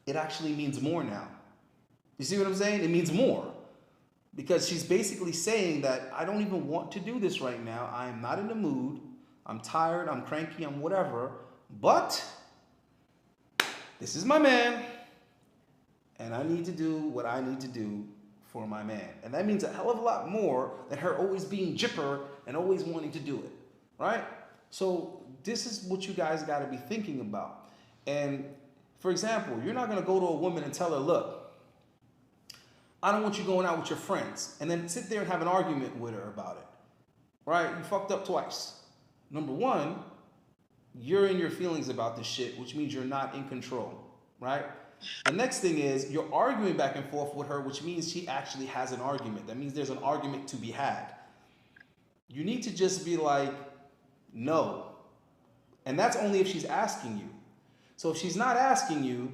it actually means more now. You see what I'm saying? It means more. Because she's basically saying that I don't even want to do this right now. I am not in the mood. I'm tired. I'm cranky. I'm whatever. But this is my man. And I need to do what I need to do for my man. And that means a hell of a lot more than her always being jipper and always wanting to do it. Right? So this is what you guys got to be thinking about. And for example, you're not going to go to a woman and tell her, look, I don't want you going out with your friends, and then sit there and have an argument with her about it, right? You fucked up twice. Number one, you're in your feelings about this shit, which means you're not in control, right? The next thing is you're arguing back and forth with her, which means she actually has an argument. That means there's an argument to be had. You need to just be like, no. And that's only if she's asking you. So if she's not asking you,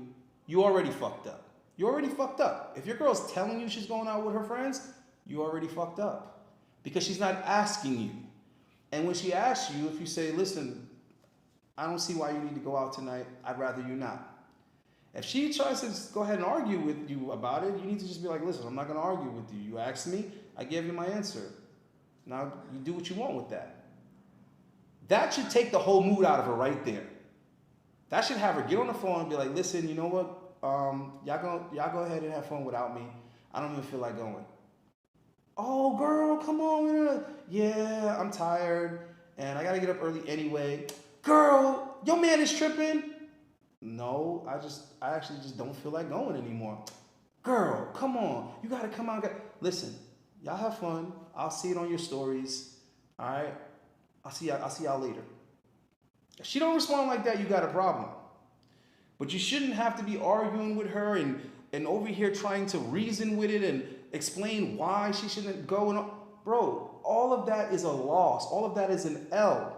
you already fucked up. You already fucked up. If your girl's telling you she's going out with her friends, you already fucked up. Because she's not asking you. And when she asks you, if you say, listen, I don't see why you need to go out tonight, I'd rather you not. If she tries to go ahead and argue with you about it, you need to just be like, listen, I'm not going to argue with you. You asked me, I gave you my answer. Now you do what you want with that. That should take the whole mood out of her right there. That should have her get on the phone and be like, listen, you know what? Y'all go ahead and have fun without me. I don't even feel like going. Oh, girl, come on. Yeah, I'm tired, and I gotta get up early anyway. Girl, your man is tripping. No, I actually just don't feel like going anymore. Girl, come on. You gotta come out. Listen, y'all have fun. I'll see it on your stories. All right? I'll see y'all later. If she don't respond like that, you got a problem. But you shouldn't have to be arguing with her and over here trying to reason with it and explain why she shouldn't go. Bro, all of that is a loss. All of that is an L.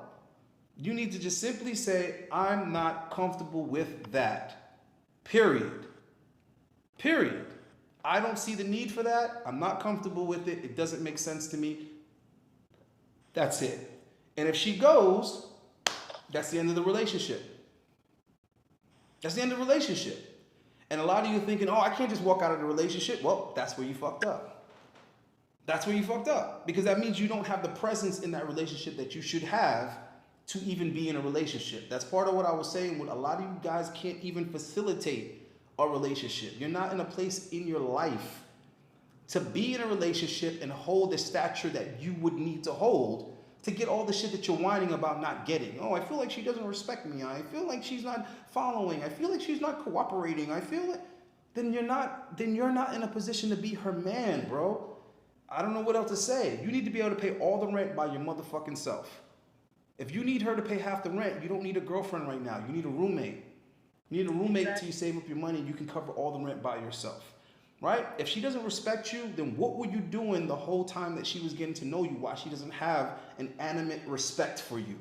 You need to just simply say, I'm not comfortable with that. Period. I don't see the need for that. I'm not comfortable with it. It doesn't make sense to me. That's it. And if she goes, that's the end of the relationship. That's the end of the relationship. And a lot of you are thinking, oh, I can't just walk out of the relationship. Well, that's where you fucked up. That's where you fucked up. Because that means you don't have the presence in that relationship that you should have to even be in a relationship. That's part of what I was saying. When a lot of you guys can't even facilitate a relationship. You're not in a place in your life to be in a relationship and hold the stature that you would need to hold to get all the shit that you're whining about not getting. Oh, I feel like she doesn't respect me. I feel like she's not following. I feel like she's not cooperating. I feel like then you're not in a position to be her man, bro. I don't know what else to say. You need to be able to pay all the rent by your motherfucking self. If you need her to pay half the rent, you don't need a girlfriend right now. You need a roommate. You need a roommate till you save up your money and you can cover all the rent by yourself. Right? If she doesn't respect you, then what were you doing the whole time that she was getting to know you? Why she doesn't have an animate respect for you?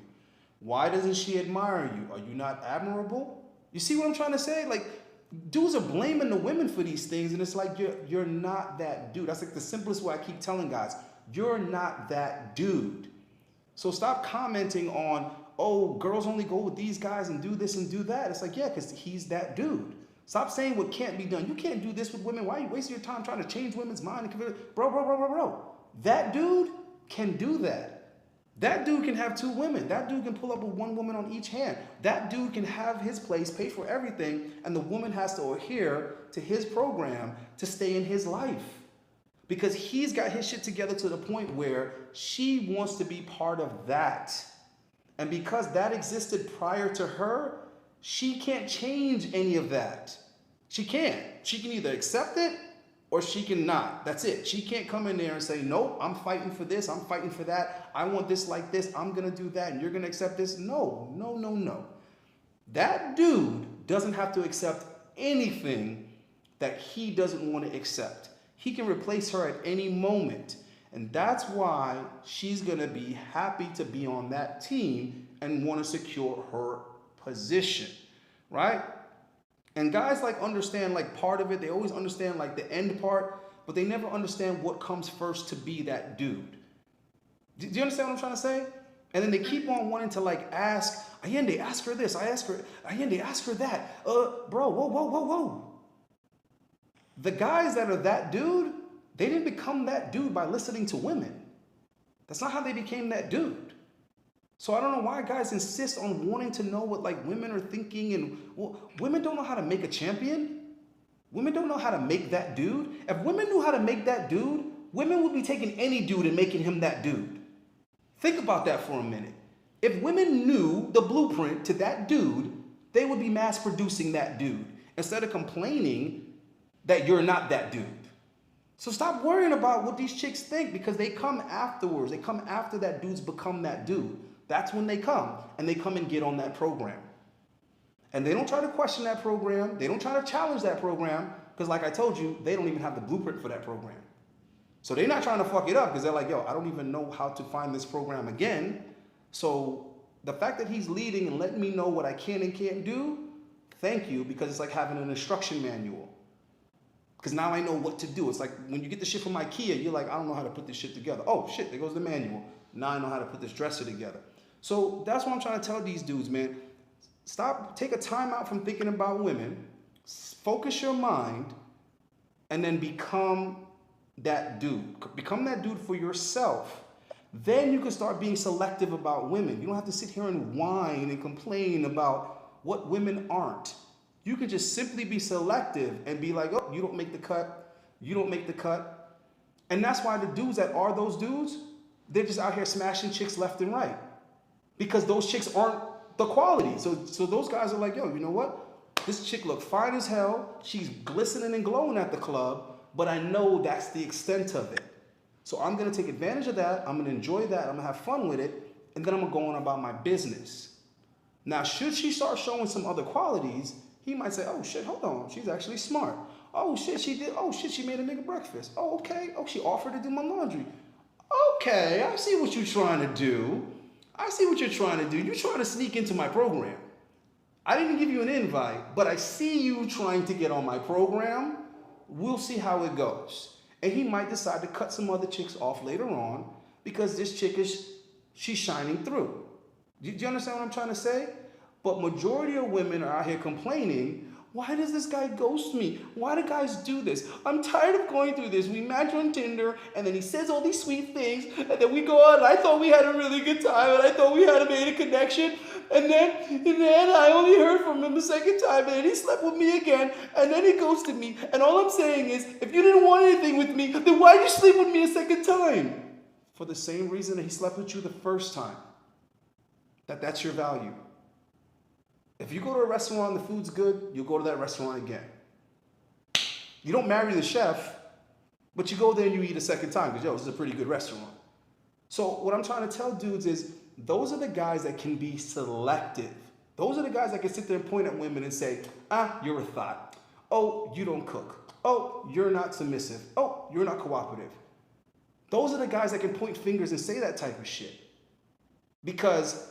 Why doesn't she admire you? Are you not admirable? You see what I'm trying to say? Like, dudes are blaming the women for these things, and it's like you're not that dude. That's like the simplest way I keep telling guys. You're not that dude. So stop commenting on, oh, girls only go with these guys and do this and do that. It's like, yeah, because he's that dude. Stop saying what can't be done. You can't do this with women. Why are you wasting your time trying to change women's mind? Bro. That dude can do that. That dude can have two women. That dude can pull up with one woman on each hand. That dude can have his place, pay for everything, and the woman has to adhere to his program to stay in his life. Because he's got his shit together to the point where she wants to be part of that. And because that existed prior to her, she can't change any of that. She can't. She can either accept it or she can not. That's it. She can't come in there and say, nope, I'm fighting for this, I'm fighting for that, I want this like this, I'm gonna do that, and you're gonna accept this. No, no, no, no. That dude doesn't have to accept anything that he doesn't want to accept. He can replace her at any moment. And that's why she's gonna be happy to be on that team and want to secure her position, right? And guys like understand like part of it. They always understand like the end part, but they never understand what comes first to be that dude. Do you understand what I'm trying to say? And then they keep on wanting to like ask, Allende, ask her this, Allende, ask her that. Bro, whoa. The guys that are that dude, they didn't become that dude by listening to women. That's not how they became that dude. So I don't know why guys insist on wanting to know what like women are thinking, and well, women don't know how to make a champion. Women don't know how to make that dude. If women knew how to make that dude, women would be taking any dude and making him that dude. Think about that for a minute. If women knew the blueprint to that dude, they would be mass producing that dude instead of complaining that you're not that dude. So stop worrying about what these chicks think, because they come afterwards. They come after that dude's become that dude. That's when they come, and they come and get on that program. And they don't try to question that program. They don't try to challenge that program, because like I told you, they don't even have the blueprint for that program. So they're not trying to fuck it up, because they're like, yo, I don't even know how to find this program again. So the fact that he's leading and letting me know what I can and can't do, thank you, because it's like having an instruction manual. Because now I know what to do. It's like when you get the shit from IKEA, you're like, I don't know how to put this shit together. Oh shit, there goes the manual. Now I know how to put this dresser together. So that's what I'm trying to tell these dudes, man. Stop, take a time out from thinking about women, focus your mind, and then become that dude. Become that dude for yourself. Then you can start being selective about women. You don't have to sit here and whine and complain about what women aren't. You can just simply be selective and be like, oh, you don't make the cut. You don't make the cut. And that's why the dudes that are those dudes, they're just out here smashing chicks left and right. Because those chicks aren't the quality. So those guys are like, yo, you know what? This chick look fine as hell. She's glistening and glowing at the club, but I know that's the extent of it. So I'm gonna take advantage of that. I'm gonna enjoy that. I'm gonna have fun with it. And then I'm gonna go on about my business. Now, should she start showing some other qualities, he might say, oh shit, hold on. She's actually smart. Oh shit, she did. Oh shit, she made a nigga breakfast. Oh, okay. Oh, she offered to do my laundry. Okay, I see what you're trying to do. I see what you're trying to do. You're trying to sneak into my program. I didn't give you an invite, but I see you trying to get on my program. We'll see how it goes. And he might decide to cut some other chicks off later on because this chick she's shining through. Do you understand what I'm trying to say? But majority of women are out here complaining, why does this guy ghost me? Why do guys do this? I'm tired of going through this. We match on Tinder, and then he says all these sweet things, and then we go out, and I thought we had a really good time, and I thought we had made a connection, and then I only heard from him the second time, and then he slept with me again, and then he ghosted me. And all I'm saying is, if you didn't want anything with me, then why'd you sleep with me a second time? For the same reason that he slept with you the first time. That's your value. If you go to a restaurant and the food's good, you'll go to that restaurant again. You don't marry the chef, but you go there and you eat a second time because, yo, this is a pretty good restaurant. So what I'm trying to tell dudes is those are the guys that can be selective. Those are the guys that can sit there and point at women and say, you're a thought. Oh, you don't cook. Oh, you're not submissive. Oh, you're not cooperative. Those are the guys that can point fingers and say that type of shit. Because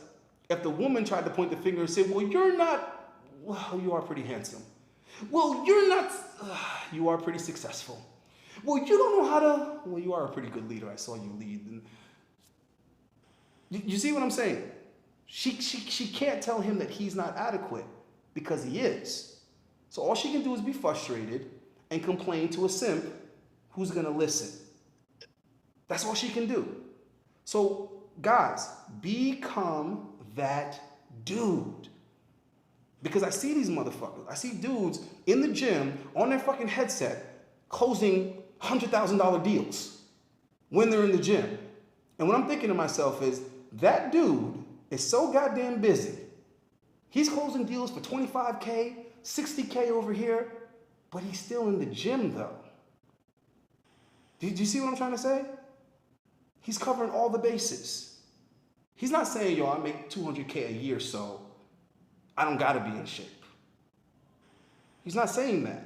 if the woman tried to point the finger and say, well, you are pretty handsome. Well, you're not, you are pretty successful. Well, you don't know how to, well, you are a pretty good leader. I saw you lead. You see what I'm saying? She can't tell him that he's not adequate because he is. So all she can do is be frustrated and complain to a simp who's going to listen. That's all she can do. So guys, become that dude. Because I see these motherfuckers. I see dudes in the gym on their fucking headset closing $100,000 deals when they're in the gym. And what I'm thinking to myself is, that dude is so goddamn busy. He's closing deals for $25K, $60K over here. But he's still in the gym though. Did you see what I'm trying to say? He's covering all the bases. He's not saying, yo, I make $200K a year, so I don't gotta be in shape. He's not saying that.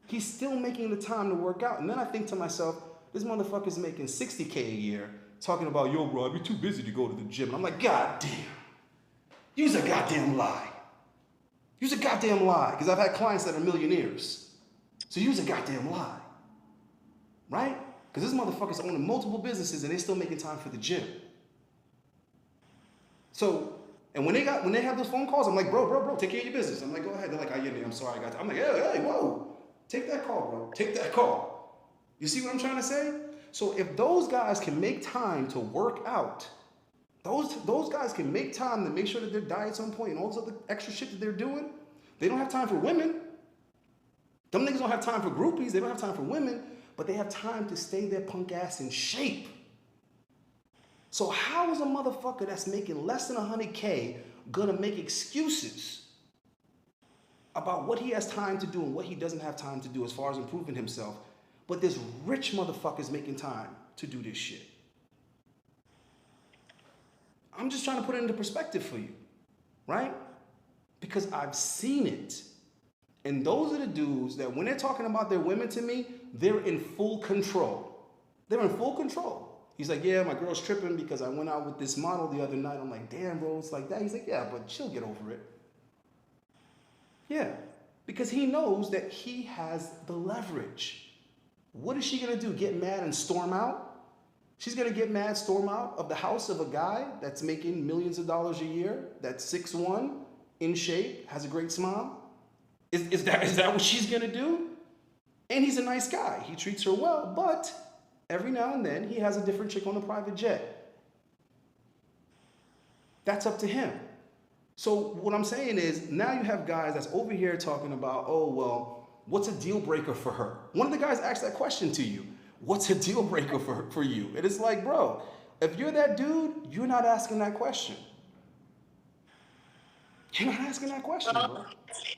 He's still making the time to work out. And then I think to myself, this motherfucker's making $60K a year, talking about, yo, bro, I'd be too busy to go to the gym. And I'm like, God damn. You's a goddamn lie. You's a goddamn lie. Because I've had clients that are millionaires. So you's a goddamn lie. Right? Because this motherfucker's owning multiple businesses and they're still making time for the gym. So, and when they have those phone calls, I'm like, bro, take care of your business. I'm like, go ahead. They're like, I'm sorry, I got to. I'm like, hey, whoa. Take that call, bro. Take that call. You see what I'm trying to say? So if those guys can make time to work out, those guys can make time to make sure that their diet's on point and all this other extra shit that they're doing, they don't have time for women. Them niggas don't have time for groupies. They don't have time for women, but they have time to stay their punk ass in shape. So how is a motherfucker that's making less than 100K gonna make excuses about what he has time to do and what he doesn't have time to do as far as improving himself, but this rich motherfucker's making time to do this shit? I'm just trying to put it into perspective for you, right? Because I've seen it. And those are the dudes that when they're talking about their women to me, they're in full control. They're in full control. He's like, yeah, my girl's tripping because I went out with this model the other night. I'm like, damn, bro, it's like that. He's like, yeah, but she'll get over it. Yeah, because he knows that he has the leverage. What is she gonna do? Get mad and storm out? She's gonna get mad, storm out of the house of a guy that's making millions of dollars a year, that's 6'1", in shape, has a great smile? Is that what she's gonna do? And he's a nice guy. He treats her well, but every now and then he has a different chick on a private jet. That's up to him. So what I'm saying is, now you have guys that's over here talking about, oh, well, what's a deal breaker for her? One of the guys asked that question to you. What's a deal breaker for you? And it's like, bro, if you're that dude, you're not asking that question. You're not asking that question, bro.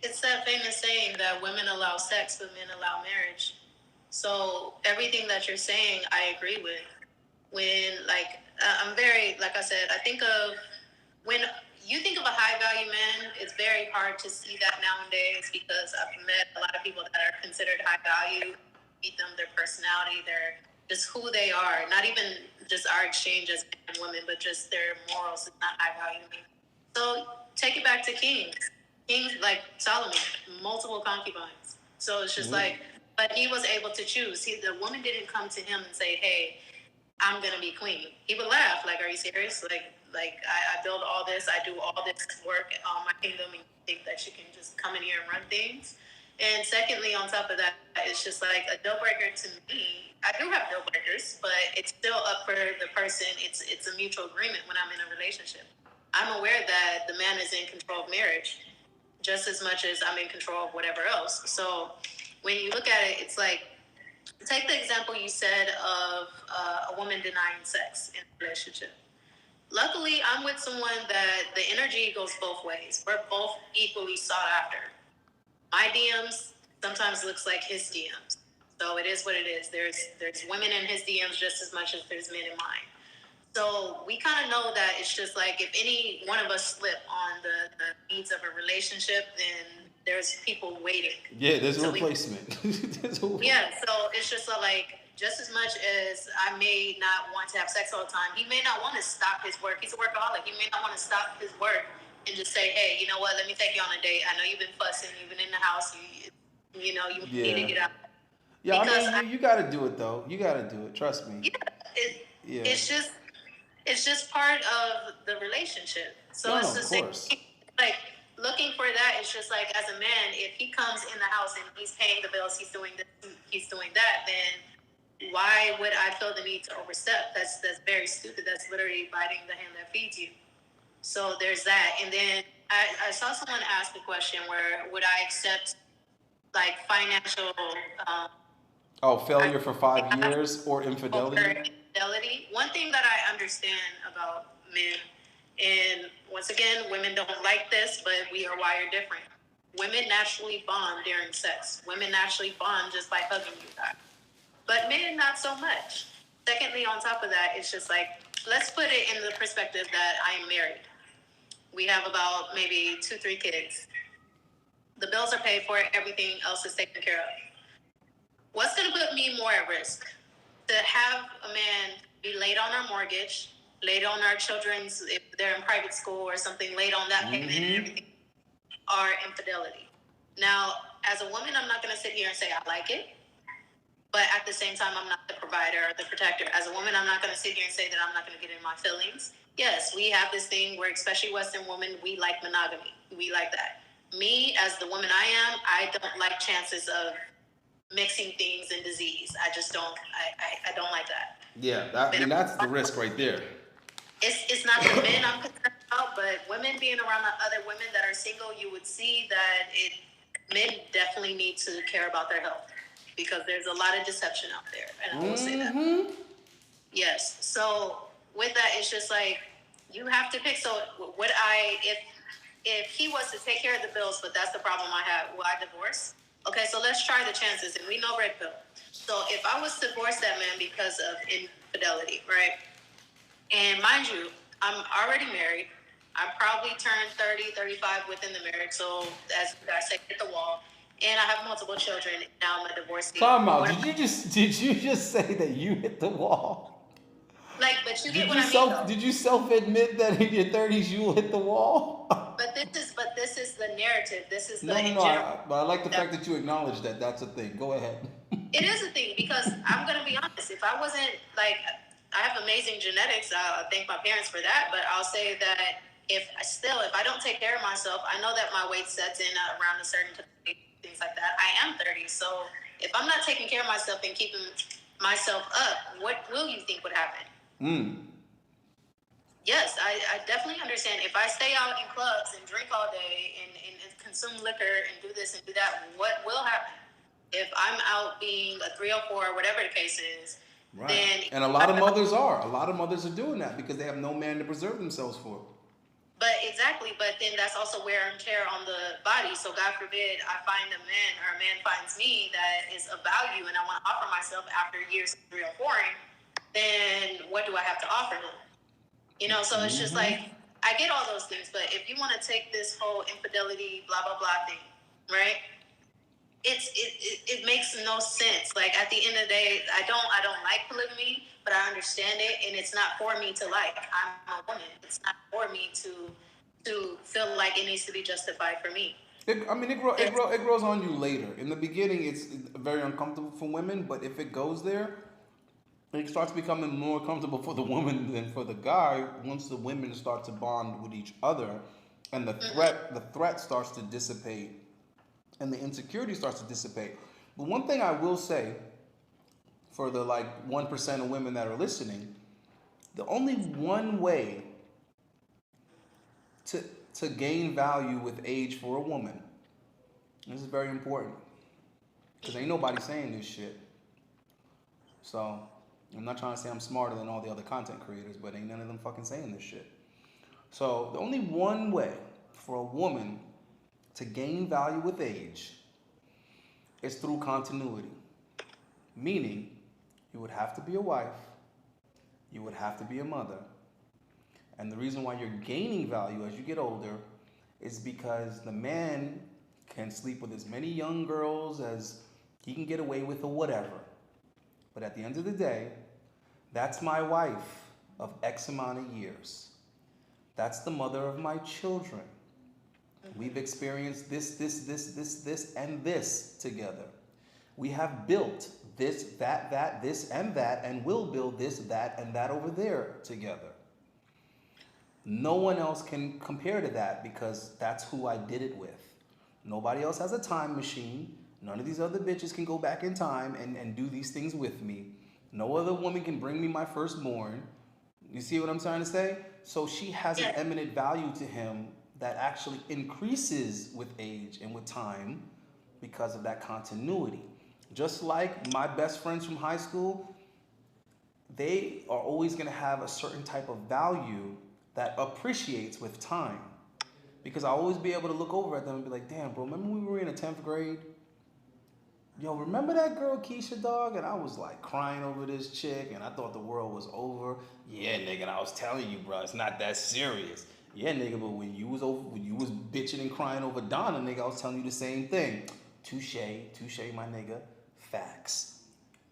It's that famous saying that women allow sex, but men allow marriage. So everything that you're saying, I agree with. When, I'm very, like I said, I think of, when you think of a high value man, it's very hard to see that nowadays because I've met a lot of people that are considered high value, meet them, their personality, their just who they are, not even just our exchange as men and women, but just their morals is not high value. So take it back to kings. Kings like Solomon, multiple concubines. So it's just but he was able to choose. The woman didn't come to him and say, hey, I'm going to be queen. He would laugh, like, are you serious? I build all this, I do all this work on my kingdom, and you think that you can just come in here and run things? And secondly, on top of that, it's just like a deal breaker to me. I do have deal breakers, but it's still up for the person. It's a mutual agreement when I'm in a relationship. I'm aware that the man is in control of marriage just as much as I'm in control of whatever else. So when you look at it, it's like, take the example you said of a woman denying sex in a relationship. Luckily, I'm with someone that the energy goes both ways. We're both equally sought after. My DMs sometimes looks like his DMs. So it is what it is. There's women in his DMs just as much as there's men in mine. So we kind of know that it's just like if any one of us slip on the needs of a relationship, then there's people waiting. Yeah, there's a replacement. Yeah, so it's just like, just as much as I may not want to have sex all the time, he may not want to stop his work. He's a workaholic. He may not want to stop his work and just say, hey, you know what, let me take you on a date. I know you've been fussing, you've been in the house, you need to get out. Yeah, because I mean, you got to do it, though. You got to do it. Trust me. Yeah, it's just part of the relationship. So it's the same. Like, looking for that, it's just like, as a man, if he comes in the house and he's paying the bills, he's doing this, he's doing that, then why would I feel the need to overstep? That's very stupid. That's literally biting the hand that feeds you. So there's that. And then I saw someone ask the question where would I accept like financial failure for 5 years or infidelity? One thing that I understand about men, and once again, women don't like this, but we are wired different. Women naturally bond during sex. Women naturally bond just by hugging you guys. But men, not so much. Secondly, on top of that, it's just like, let's put it in the perspective that I am married. We have about maybe 2-3 kids. The bills are paid for, everything else is taken care of. What's going to put me more at risk? To have a man be late on our mortgage, late on our children's, if they're in private school or something, late on that payment and everything, or infidelity. Now, as a woman, I'm not going to sit here and say I like it. But at the same time, I'm not the provider or the protector. As a woman, I'm not going to sit here and say that I'm not going to get in my feelings. Yes, we have this thing where, especially Western women, we like monogamy. We like that. Me, as the woman I am, I don't like chances of mixing things and disease. I just don't. I don't like that. Yeah, that's the risk right there. It's not the men I'm concerned about, but women being around other women that are single, you would see that men definitely need to care about their health. Because there's a lot of deception out there, and I will say that. Yes. So with that, it's just like you have to pick. So would I, if he was to take care of the bills, but that's the problem I have, will I divorce? Okay, so let's try the chances, and we know red pill. So if I was to divorce that man because of infidelity, right? And mind you, I'm already married. I probably turned 30, 35 within the marriage. So as you guys say, hit the wall. And I have multiple children. Now I'm a divorcee. Time out. Did you just say that you hit the wall? Like, but you get what I mean. Though. Did you self-admit that in your 30s you will hit the wall? But this is the narrative. This is the but I like the fact that you acknowledge that that's a thing. Go ahead. It is a thing because I'm gonna be honest. If I wasn't like, I have amazing genetics. I thank my parents for that. But I'll say that if I don't take care of myself, I know that my weight sets in around a certain things like that. I am 30, so if I'm not taking care of myself and keeping myself up, what will you think would happen? Yes, I definitely understand. If I stay out in clubs and drink all day and consume liquor and do this and do that, what will happen? If I'm out being a 304 or whatever the case is, right. Then... And a lot of mothers are doing that because they have no man to preserve themselves for. But exactly, but then that's also wear and tear on the body. So God forbid I find a man or a man finds me that is of value and I want to offer myself after years of real pouring, then what do I have to offer him? You know, so it's just like, I get all those things, but if you want to take this whole infidelity, blah, blah, blah thing, right? It makes no sense. Like at the end of the day, I don't like polygamy, but I understand it, and it's not for me to like. I'm a woman. It's not for me to feel like it needs to be justified for me. It grows on you later. In the beginning, it's very uncomfortable for women, but if it goes there, it starts becoming more comfortable for the woman than for the guy once the women start to bond with each other, and the threat starts to dissipate, and the insecurity starts to dissipate. But one thing I will say, for the 1% of women that are listening, the only one way to gain value with age for a woman, this is very important, because ain't nobody saying this shit. So I'm not trying to say I'm smarter than all the other content creators, but ain't none of them fucking saying this shit. So the only one way for a woman to gain value with age is through continuity. Meaning, you would have to be a wife, you would have to be a mother. And the reason why you're gaining value as you get older is because the man can sleep with as many young girls as he can get away with or whatever. But at the end of the day, that's my wife of X amount of years. That's the mother of my children. We've experienced this, and this together. We have built this, that, this, and that, and will build this, that, and that over there together. No one else can compare to that because that's who I did it with. Nobody else has a time machine. None of these other bitches can go back in time and do these things with me. No other woman can bring me my firstborn. You see what I'm trying to say? So she has an eminent value to him that actually increases with age and with time because of that continuity. Just like my best friends from high school, they are always going to have a certain type of value that appreciates with time. Because I always be able to look over at them and be like, damn, bro, remember we were in the 10th grade? Yo, remember that girl Keisha, dog? And I was like crying over this chick and I thought the world was over. Yeah, nigga, and I was telling you, bro, it's not that serious. Yeah, nigga, but when you was bitching and crying over Donna, nigga, I was telling you the same thing. Touche, my nigga. Facts.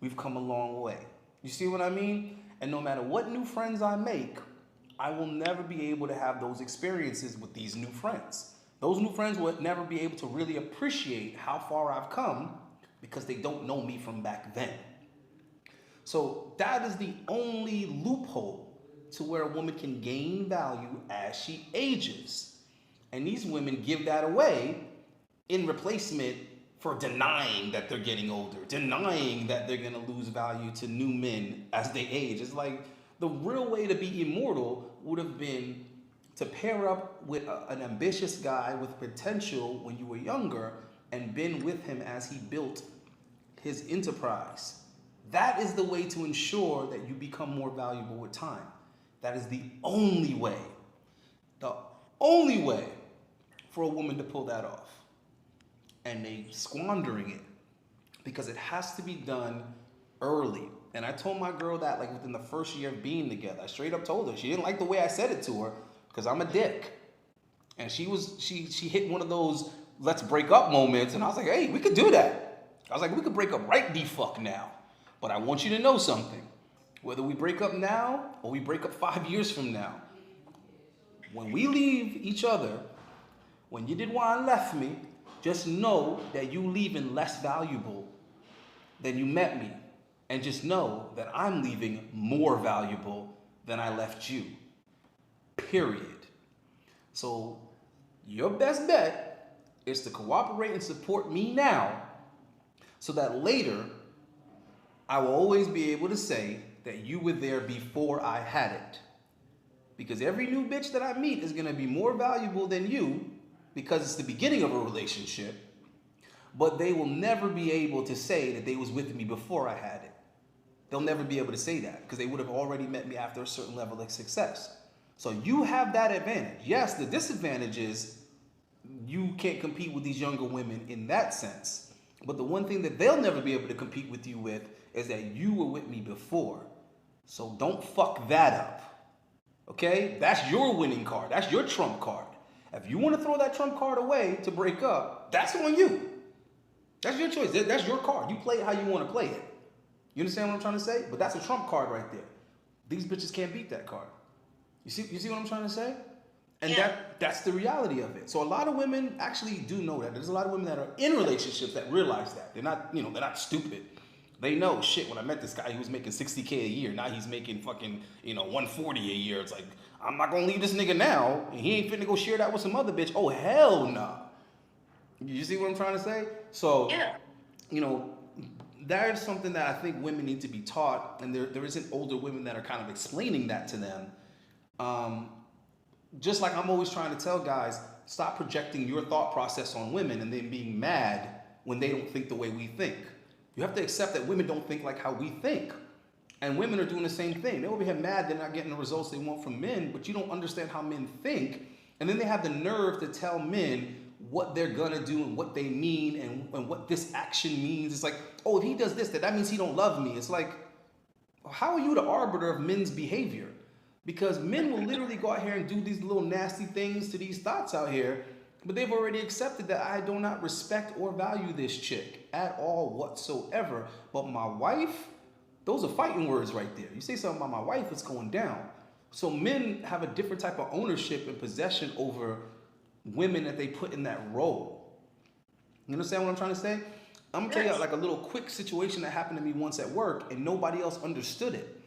We've come a long way. You see what I mean? And no matter what new friends I make, I will never be able to have those experiences with these new friends. Those new friends will never be able to really appreciate how far I've come because they don't know me from back then. So that is the only loophole to where a woman can gain value as she ages. And these women give that away in replacement for denying that they're getting older, denying that they're gonna lose value to new men as they age. It's like the real way to be immortal would have been to pair up with an ambitious guy with potential when you were younger and been with him as he built his enterprise. That is the way to ensure that you become more valuable with time. That is the only way for a woman to pull that off. And they squandering it because it has to be done early. And I told my girl that like within the first year of being together. I straight up told her. She didn't like the way I said it to her because I'm a dick. And she hit one of those let's break up moments. And I was like, hey, we could do that. I was like, we could break up right the fuck now. But I want you to know something. Whether we break up now or we break up 5 years from now, when we leave each other, when you did why left me, just know that you leaving less valuable than you met me. And just know that I'm leaving more valuable than I left you. Period. So your best bet is to cooperate and support me now so that later I will always be able to say that you were there before I had it. Because every new bitch that I meet is going to be more valuable than you because it's the beginning of a relationship, but they will never be able to say that they was with me before I had it. They'll never be able to say that because they would have already met me after a certain level of success. So you have that advantage. Yes, the disadvantage is you can't compete with these younger women in that sense. But the one thing that they'll never be able to compete with you with is that you were with me before. So don't fuck that up. Okay? That's your winning card. That's your trump card. If you want to throw that trump card away to break up, that's on you. That's your choice. That's your card. You play it how you want to play it. You understand what I'm trying to say? But that's a trump card right there. These bitches can't beat that card. You see what I'm trying to say? And yeah. that's the reality of it. So a lot of women actually do know that. There's a lot of women that are in relationships that realize that. They're not stupid. They know, shit, when I met this guy, he was making $60K a year. Now he's making fucking, $140 a year. It's like, I'm not gonna leave this nigga now. And he ain't finna go share that with some other bitch. Oh, hell nah. You see what I'm trying to say? So, yeah. That is something that I think women need to be taught. And there isn't older women that are kind of explaining that to them. Just like I'm always trying to tell guys, stop projecting your thought process on women and then being mad when they don't think the way we think. You have to accept that women don't think like how we think. And women are doing the same thing. They're over here mad they're not getting the results they want from men, but you don't understand how men think. And then they have the nerve to tell men what they're gonna do and what they mean and what this action means. It's like, oh, if he does this, that means he don't love me. It's like, how are you the arbiter of men's behavior? Because men will literally go out here and do these little nasty things to these thoughts out here, but they've already accepted that I do not respect or value this chick at all whatsoever. But my wife, those are fighting words right there. You say something about my wife, it's going down. So men have a different type of ownership and possession over women that they put in that role. You understand what I'm trying to say? I'm gonna tell you like a little quick situation that happened to me once at work and nobody else understood it.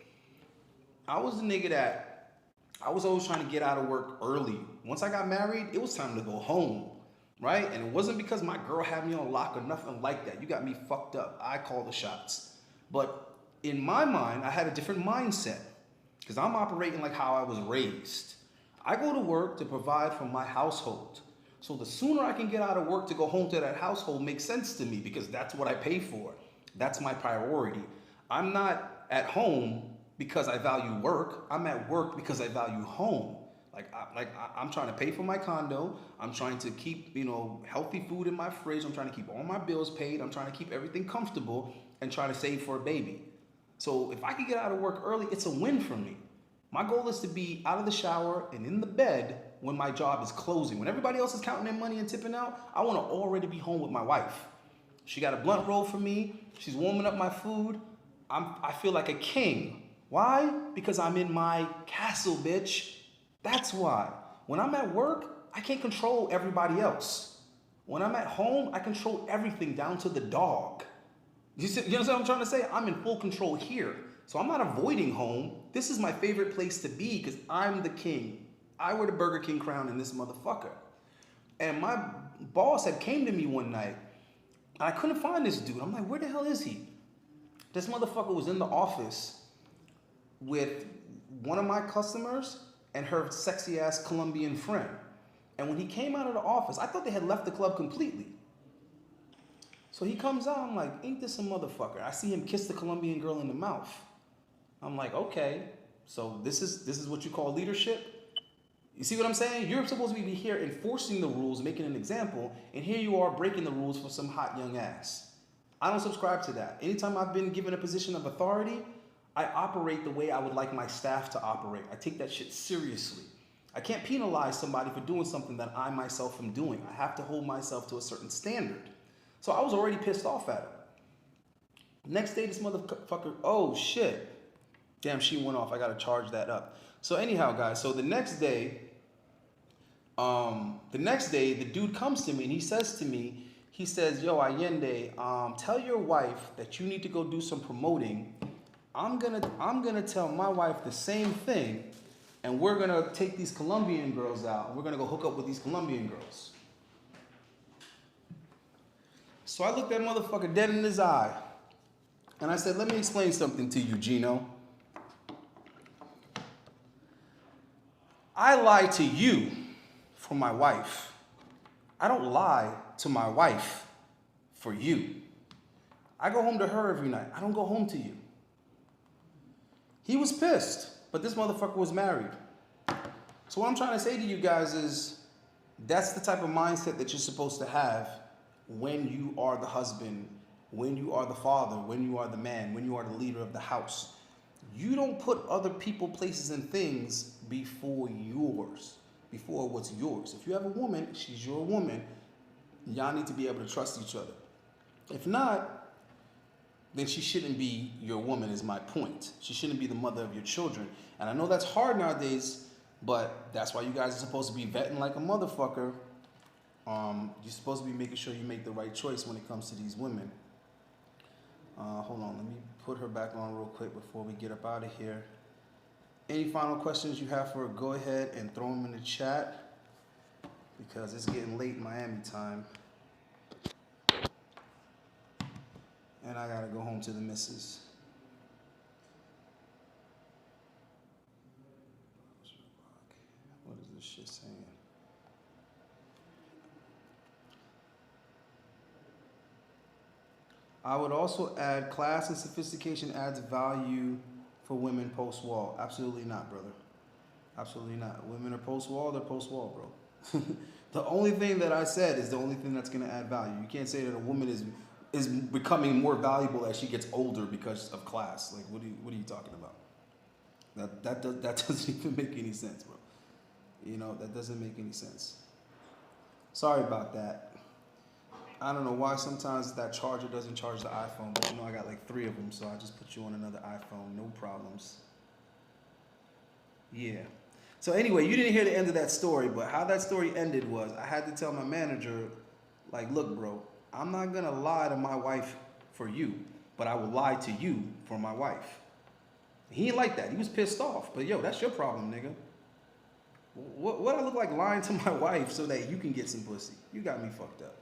I was the nigga that I was always trying to get out of work early. Once I got married, it was time to go home, right? And it wasn't because my girl had me on lock or nothing like that. You got me fucked up. I call the shots. But in my mind, I had a different mindset because I'm operating like how I was raised. I go to work to provide for my household. So the sooner I can get out of work to go home to that household makes sense to me because that's what I pay for. That's my priority. I'm not at home because I value work. I'm at work because I value home. I'm trying to pay for my condo. I'm trying to keep, healthy food in my fridge. I'm trying to keep all my bills paid. I'm trying to keep everything comfortable and try to save for a baby. So if I could get out of work early, it's a win for me. My goal is to be out of the shower and in the bed when my job is closing. When everybody else is counting their money and tipping out, I want to already be home with my wife. She got a blunt roll for me. She's warming up my food. I feel like a king. Why? Because I'm in my castle, bitch. That's why. When I'm at work, I can't control everybody else. When I'm at home, I control everything down to the dog. You understand what I'm trying to say? I'm in full control here. So I'm not avoiding home. This is my favorite place to be because I'm the king. I wear the Burger King crown in this motherfucker. And my boss had came to me one night, and I couldn't find this dude. I'm like, where the hell is he? This motherfucker was in the office with one of my customers and her sexy ass Colombian friend. And when he came out of the office, I thought they had left the club completely. So he comes out, I'm like, ain't this a motherfucker? I see him kiss the Colombian girl in the mouth. I'm like, okay, so this is what you call leadership? You see what I'm saying? You're supposed to be here enforcing the rules, making an example, and here you are breaking the rules for some hot young ass. I don't subscribe to that. Anytime I've been given a position of authority, I operate the way I would like my staff to operate. I take that shit seriously. I can't penalize somebody for doing something that I myself am doing. I have to hold myself to a certain standard. So I was already pissed off at him. Next day, this motherfucker, oh shit. Damn, she went off. I gotta charge that up. So anyhow, guys, so the next day, the dude comes to me and he says to me, he says, yo, Allende, tell your wife that you need to go do some promoting. I'm gonna tell my wife the same thing, and we're gonna take these Colombian girls out. We're gonna go hook up with these Colombian girls. So I looked that motherfucker dead in his eye, and I said, let me explain something to you, Gino. I lie to you for my wife. I don't lie to my wife for you. I go home to her every night. I don't go home to you. He was pissed, but this motherfucker was married. So what I'm trying to say to you guys is that's the type of mindset that you're supposed to have when you are the husband, when you are the father, when you are the man, when you are the leader of the house. You don't put other people, places, and things before yours, before what's yours. If you have a woman, she's your woman. Y'all need to be able to trust each other. If not, then she shouldn't be your woman, is my point. She shouldn't be the mother of your children. And I know that's hard nowadays, but that's why you guys are supposed to be vetting like a motherfucker. You're supposed to be making sure you make the right choice when it comes to these women. Hold on, let me put her back on real quick before we get up out of here. Any final questions you have for her, go ahead and throw them in the chat because it's getting late Miami time. And I gotta go home to the missus. What is this shit saying? I would also add class and sophistication adds value for women post-wall. Absolutely not, brother. Absolutely not. Women are post-wall, they're post-wall, bro. The only thing that I said is the only thing that's gonna add value. You can't say that a woman is becoming more valuable as she gets older because of class. Like, what are you talking about? That doesn't even make any sense, bro. You know, that doesn't make any sense. Sorry about that. I don't know why sometimes that charger doesn't charge the iPhone, but you know I got like 3 of them, so I just put you on another iPhone, no problems. Yeah. So anyway, you didn't hear the end of that story, but how that story ended was I had to tell my manager, like, look, bro, I'm not gonna lie to my wife for you, but I will lie to you for my wife. He didn't like that. He was pissed off. But yo, that's your problem, nigga. What I look like lying to my wife so that you can get some pussy? You got me fucked up.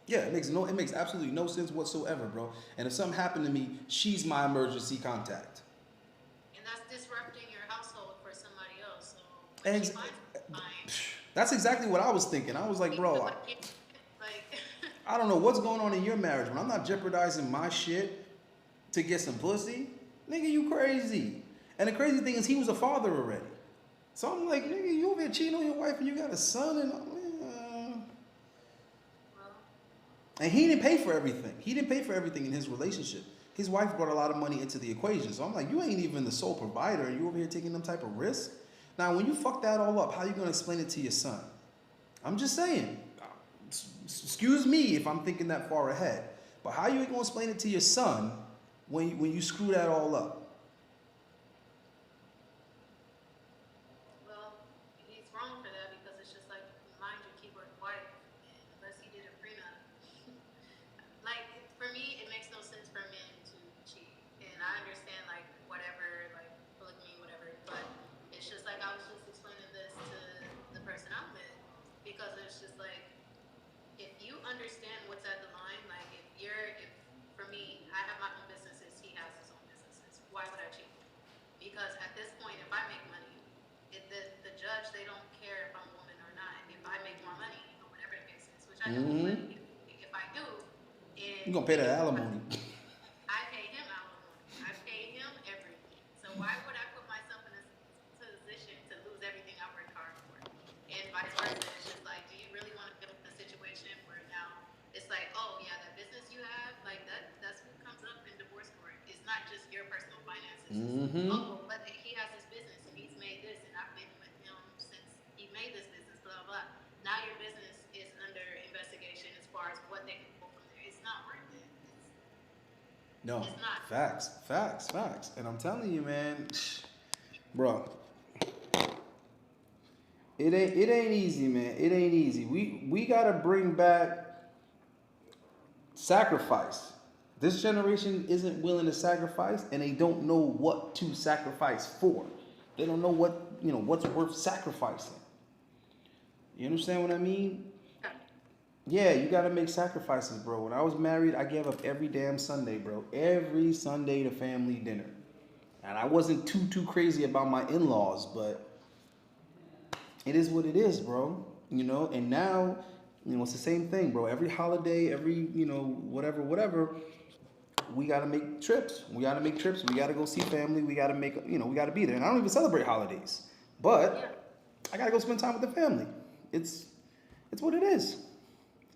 Yeah, it makes absolutely no sense whatsoever, bro. And if something happened to me, she's my emergency contact. And that's disrupting your household for somebody else. So that's exactly what I was thinking. I was like, bro, I don't know what's going on in your marriage, but I'm not jeopardizing my shit to get some pussy. Nigga, you crazy. And the crazy thing is he was a father already. So I'm like, nigga, you over here cheating on your wife and you got a son, and I'm like, and he didn't pay for everything. He didn't pay for everything in his relationship. His wife brought a lot of money into the equation. So I'm like, you ain't even the sole provider, and you over here taking them type of risk. Now, when you fuck that all up, how you gonna explain it to your son? I'm just saying. Excuse me if I'm thinking that far ahead, but how you gonna explain it to your son when you screw that all up? Well, he's wrong for that because it's just like, mind your keyword wife, unless he did a prenup. Like, for me, it makes no sense for men to cheat, and I understand like whatever, like polygamy, whatever, but it's just like I was just explaining this to the person I'm with because it's just like, if you understand what's at the line, like if for me, I have my own businesses, he has his own businesses. Why would I cheat? Because at this point, if I make money, the judge, they don't care if I'm a woman or not. If I make more money, or whatever the case is, which I know, if I do, and You gonna pay that alimony? I pay him alimony. I pay him everything. So why would I put myself in a position to lose everything I worked hard for? And vice versa. It's just like, do you really want to build a situation where now it's like, oh yeah, that business you have, like that's what comes up in divorce court. It's not just your personal finances. Oh, but he has his business and he's made this, and I've been with him since he made this business, blah blah. Now your business is under investigation as far as what they can pull from there. It's not worth it. No, It's not. facts. And I'm telling you, man, bro, it ain't easy, man. It ain't easy. We gotta bring back sacrifice. This generation isn't willing to sacrifice, and they don't know what to sacrifice for. They don't know what's worth sacrificing. You understand what I mean? Yeah, you gotta make sacrifices, bro. When I was married, I gave up every damn Sunday, bro. Every Sunday to family dinner. And I wasn't too crazy about my in-laws, but it is what it is, bro. And now, it's the same thing, bro. Every holiday, every, whatever, we gotta make trips. We gotta go see family. We gotta we gotta be there. And I don't even celebrate holidays. But I gotta go spend time with the family. It's what it is.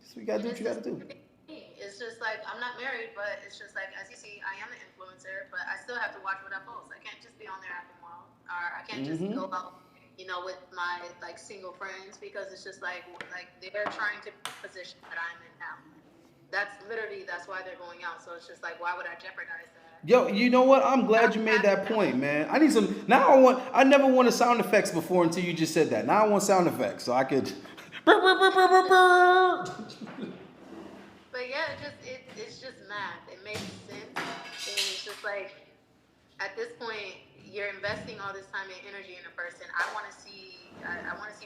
So you gotta do what you gotta do. It's just like, I'm not married, but it's just like, as you see, I am an influencer, but I still have to watch what I post. I can't just be on there acting wild, or I can't just go out, with my like single friends, because it's just like they're trying to position that I'm in now. That's why they're going out. So it's just like, why would I jeopardize that? Yo, you know what? I'm glad you made that point, man. I need some. Now I never wanted sound effects before until you just said that. Now I want sound effects so I could. But yeah, it's just math. It makes sense, and it's just like, at this point, you're investing all this time and energy in a person. I want to see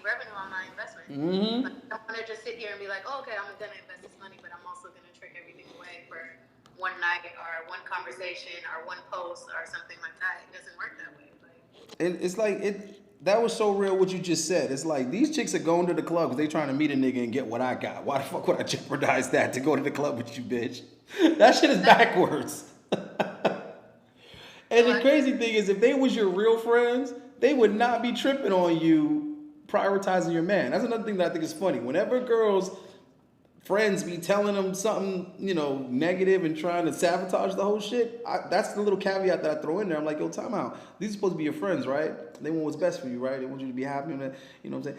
revenue on my investment. Like, I don't want to just sit here and be like, oh, okay, I'm gonna invest this money, but I'm also gonna trick everything away for one night or one conversation or one post or something like that. It doesn't work that way. And it's like that was so real what you just said. It's like these chicks are going to the club because they trying to meet a nigga and get what I got. Why the fuck would I jeopardize that to go to the club with you, bitch? That shit is backwards. And the crazy thing is, if they was your real friends, they would not be tripping on you prioritizing your man. That's another thing that I think is funny. Whenever girls' friends be telling them something, negative and trying to sabotage the whole shit, that's the little caveat that I throw in there. I'm like, yo, time out. These are supposed to be your friends, right? They want what's best for you, right? They want you to be happy. You know what I'm saying?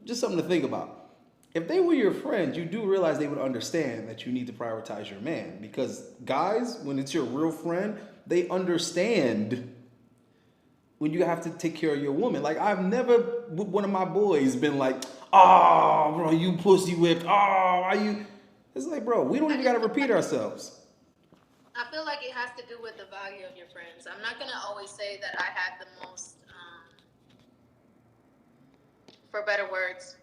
Just something to think about. If they were your friends, you do realize they would understand that you need to prioritize your man. Because guys, when it's your real friend, they understand when you have to take care of your woman. Like, I've never, with one of my boys, been like, oh, bro, you pussy whipped. Oh, are you? It's like, bro, we don't even got to repeat ourselves. I feel like it has to do with the value of your friends. I'm not going to always say that I had the most, for better words,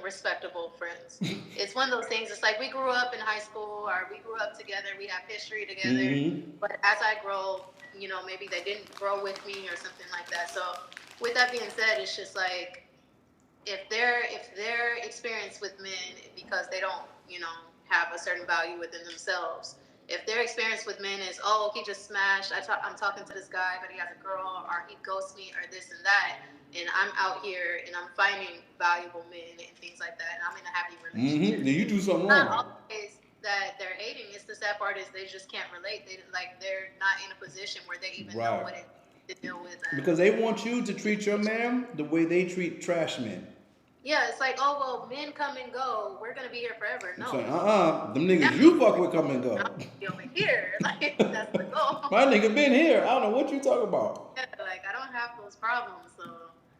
respectable friends. It's one of those things. It's like, we grew up in high school, or we grew up together. We have history together. But as I grow, maybe they didn't grow with me or something like that. So with that being said, it's just like, if their experience with men, because they don't, have a certain value within themselves, If their experience with men is, oh, he just smashed, I'm talking to this guy, but he has a girl, or he ghosts me, or this and that, and I'm out here and I'm finding valuable men and things like that, and I'm in a happy relationship. Then you do something Not wrong. always that they're hating. It's the sad part is they just can't relate. They're not in a position where they even know what it to deal with. Because they want you to treat your man the way they treat trash men. Yeah, it's like, oh, well, men come and go. We're going to be here forever. No. Like, them niggas you fuck with come and go. I'm over here. Like, that's the goal. My nigga been here. I don't know what you talking about. Yeah, like, I don't have those problems, so.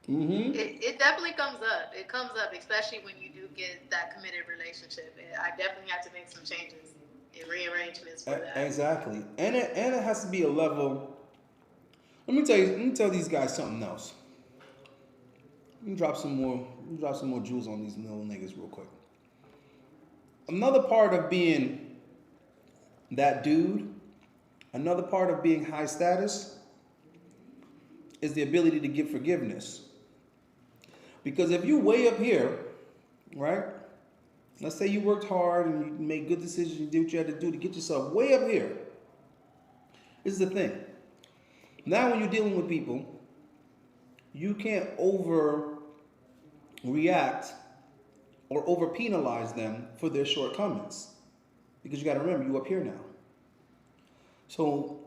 Mm-hmm. It definitely comes up. It comes up, especially when you do get that committed relationship. I definitely have to make some changes and rearrangements for that. Exactly. And it has to be a level. Let me tell these guys something else. Let me drop some more jewels on these little niggas real quick. Another part of being that dude, another part of being high status is the ability to give forgiveness. Because if you way up here, right? Let's say you worked hard and you made good decisions, you did what you had to do to get yourself way up here. This is the thing. Now when you're dealing with people, you can't overreact or over-penalize them for their shortcomings. Because you got to remember, you're up here now. So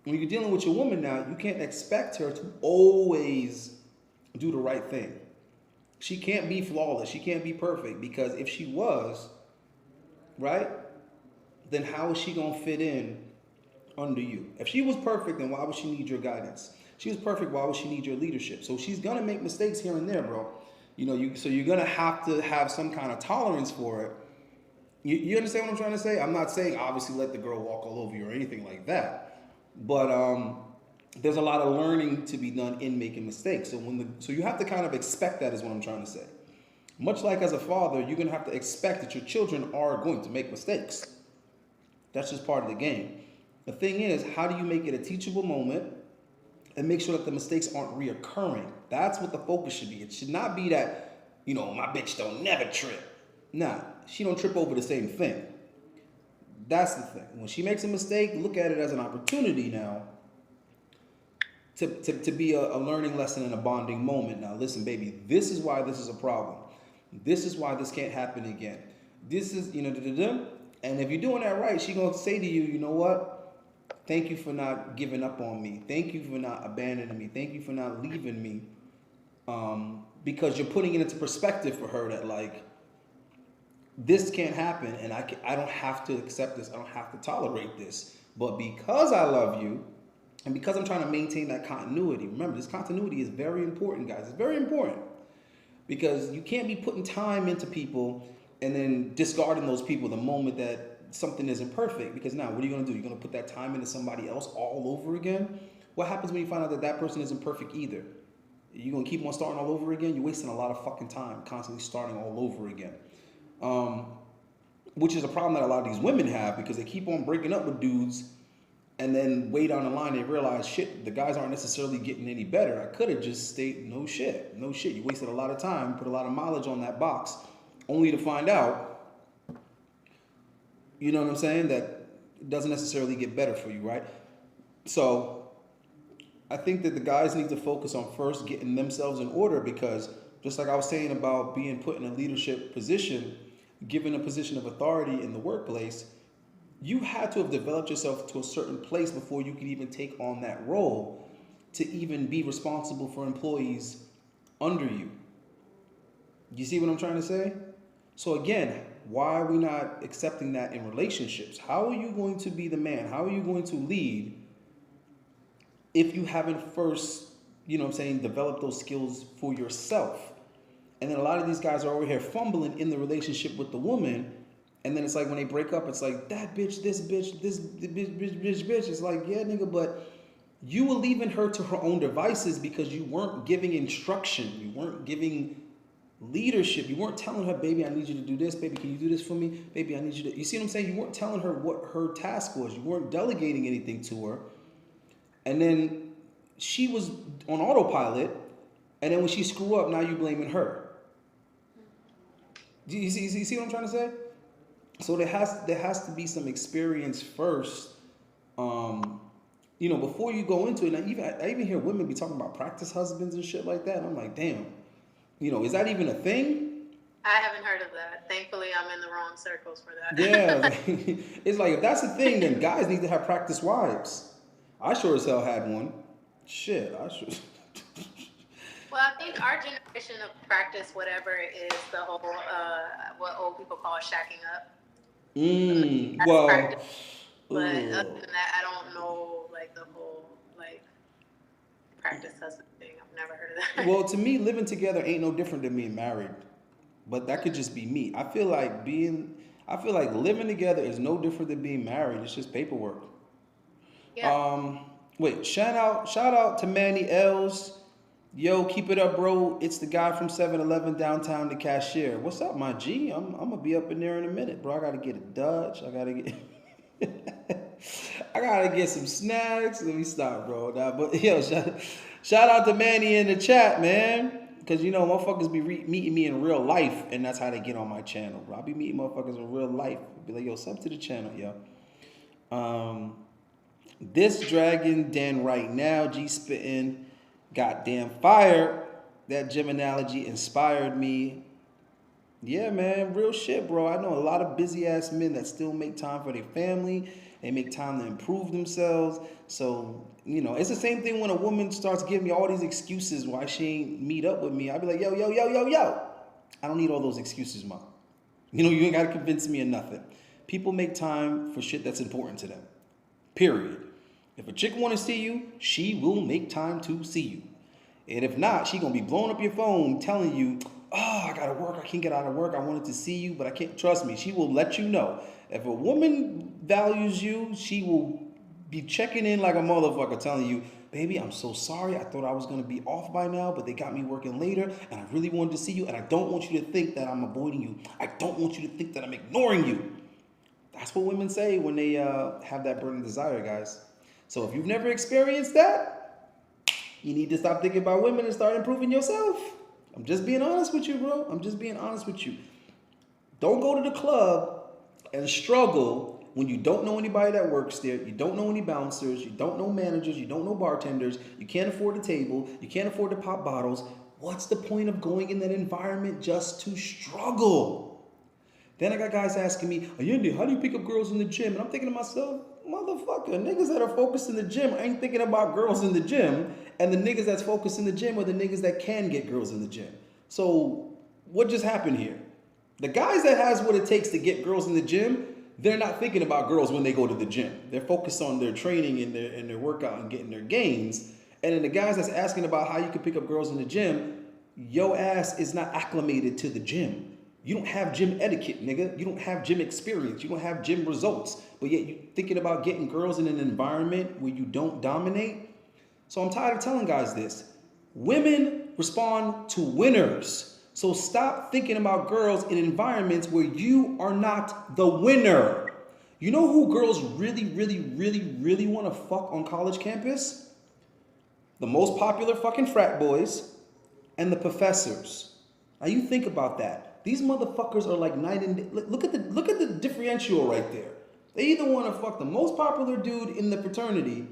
when you're dealing with your woman now, you can't expect her to always do the right thing. She can't be flawless. She can't be perfect, because if she was, right, then how is she going to fit in under you? If she was perfect, then why would she need your guidance? If she was perfect, why would she need your leadership? So she's going to make mistakes here and there, bro. So you're going to have some kind of tolerance for it. You understand what I'm trying to say? I'm not saying obviously let the girl walk all over you or anything like that. But there's a lot of learning to be done in making mistakes. So you have to kind of expect that, is what I'm trying to say. Much like as a father, you're going to have to expect that your children are going to make mistakes. That's just part of the game. The thing is, how do you make it a teachable moment and make sure that the mistakes aren't reoccurring? That's what the focus should be. It should not be that, my bitch don't never trip. Nah, she don't trip over the same thing. That's the thing. When she makes a mistake, look at it as an opportunity now to be a learning lesson and a bonding moment. Now, listen, baby, this is why this is a problem. This is why this can't happen again. This is, and if you're doing that right, she's going to say to you, you know what? Thank you for not giving up on me. Thank you for not abandoning me. Thank you for not leaving me. Because you're putting it into perspective for her that, like, this can't happen, and I don't have to accept this. I don't have to tolerate this. But because I love you, and because I'm trying to maintain that continuity, remember, this continuity is very important, guys. It's very important. Because you can't be putting time into people and then discarding those people the moment that something isn't perfect. Because now, what are you going to do? You're going to put that time into somebody else all over again? What happens when you find out that that person isn't perfect either? You're going to keep on starting all over again? You're wasting a lot of fucking time constantly starting all over again. Which is a problem that a lot of these women have, because they keep on breaking up with dudes, and then way down the line they realize, shit, the guys aren't necessarily getting any better. I could have just stayed, no shit. You wasted a lot of time, put a lot of mileage on that box, only to find out, you know what I'm saying, that it doesn't necessarily get better for you, right? So I think that the guys need to focus on first getting themselves in order, because just like I was saying about being put in a leadership position, given a position of authority in the workplace, you had to have developed yourself to a certain place before you could even take on that role to even be responsible for employees under you. You see what I'm trying to say? So again, why are we not accepting that in relationships? How are you going to be the man? How are you going to lead if you haven't first, developed those skills for yourself? And then a lot of these guys are over here fumbling in the relationship with the woman. And then it's like when they break up, it's like, that bitch, this bitch, this bitch. It's like, yeah, nigga, but you were leaving her to her own devices because you weren't giving instruction. You weren't giving leadership. You weren't telling her, baby, I need you to do this. Baby, can you do this for me? Baby, I need you to... You see what I'm saying? You weren't telling her what her task was. You weren't delegating anything to her. And then she was on autopilot. And then when she screw up, now you're blaming her. You see what I'm trying to say? So there has to be some experience first. Before you go into it. I even hear women be talking about practice husbands and shit like that. And I'm like, damn, is that even a thing? I haven't heard of that. Thankfully, I'm in the wrong circles for that. Yeah, it's like if that's a thing, then guys need to have practice wives. I sure as hell had one. Shit, I should. Well, I think our generation of practice, whatever, is the whole what old people call shacking up. Well, practice. But other than that, I don't know like the whole like practice husband thing. I've never heard of that. Well, to me, living together ain't no different than being married. But that could just be me. I feel like living together is no different than being married. It's just paperwork. Yeah. Wait, shout out to Manny Els. Yo, keep it up, bro. It's the guy from 7-Eleven downtown, the cashier. What's up, my G? I'm gonna be up in there in a minute, bro. I gotta get a Dutch. I gotta get some snacks. Let me stop, bro. But yo, shout out to Manny in the chat, man. Because, motherfuckers be meeting me in real life, and that's how they get on my channel, bro. I be meeting motherfuckers in real life. Be like, yo, sub to the channel, yo. This dragon, Dan right now, G spitting, goddamn fire. That gym analogy inspired me. Yeah, man, real shit, bro. I know a lot of busy-ass men that still make time for their family. They make time to improve themselves. So, it's the same thing when a woman starts giving me all these excuses why she ain't meet up with me. I be like, yo. I don't need all those excuses, mom. You ain't got to convince me of nothing. People make time for shit that's important to them. Period. If a chick want to see you, she will make time to see you. And if not, she going to be blowing up your phone telling you, oh, I got to work. I can't get out of work. I wanted to see you, but I can't. Trust me. She will let you know. If a woman values you, she will be checking in like a motherfucker telling you, baby, I'm so sorry. I thought I was going to be off by now, but they got me working later, and I really wanted to see you, and I don't want you to think that I'm avoiding you. I don't want you to think that I'm ignoring you. That's what women say when they have that burning desire, guys. So if you've never experienced that, you need to stop thinking about women and start improving yourself. I'm just being honest with you, bro. I'm just being honest with you. Don't go to the club and struggle when you don't know anybody that works there, you don't know any bouncers, you don't know managers, you don't know bartenders, you can't afford a table, you can't afford to pop bottles. What's the point of going in that environment just to struggle? Then I got guys asking me, Ayende, how do you pick up girls in the gym? And I'm thinking to myself, motherfucker, niggas that are focused in the gym ain't thinking about girls in the gym, and the niggas that's focused in the gym are the niggas that can get girls in the gym. So what just happened here? The guys that has what it takes to get girls in the gym, they're not thinking about girls when they go to the gym. They're focused on their training and their workout and getting their gains. And then the guys that's asking about how you can pick up girls in the gym, your ass is not acclimated to the gym. You don't have gym etiquette, nigga. You don't have gym experience. You don't have gym results. But yet you're thinking about getting girls in an environment where you don't dominate. So I'm tired of telling guys this. Women respond to winners. So stop thinking about girls in environments where you are not the winner. You know who girls really want to fuck on college campus? The most popular fucking frat boys and the professors. Now you think about that. These motherfuckers are like night and day. Look at the differential right there. They either want to fuck the most popular dude in the fraternity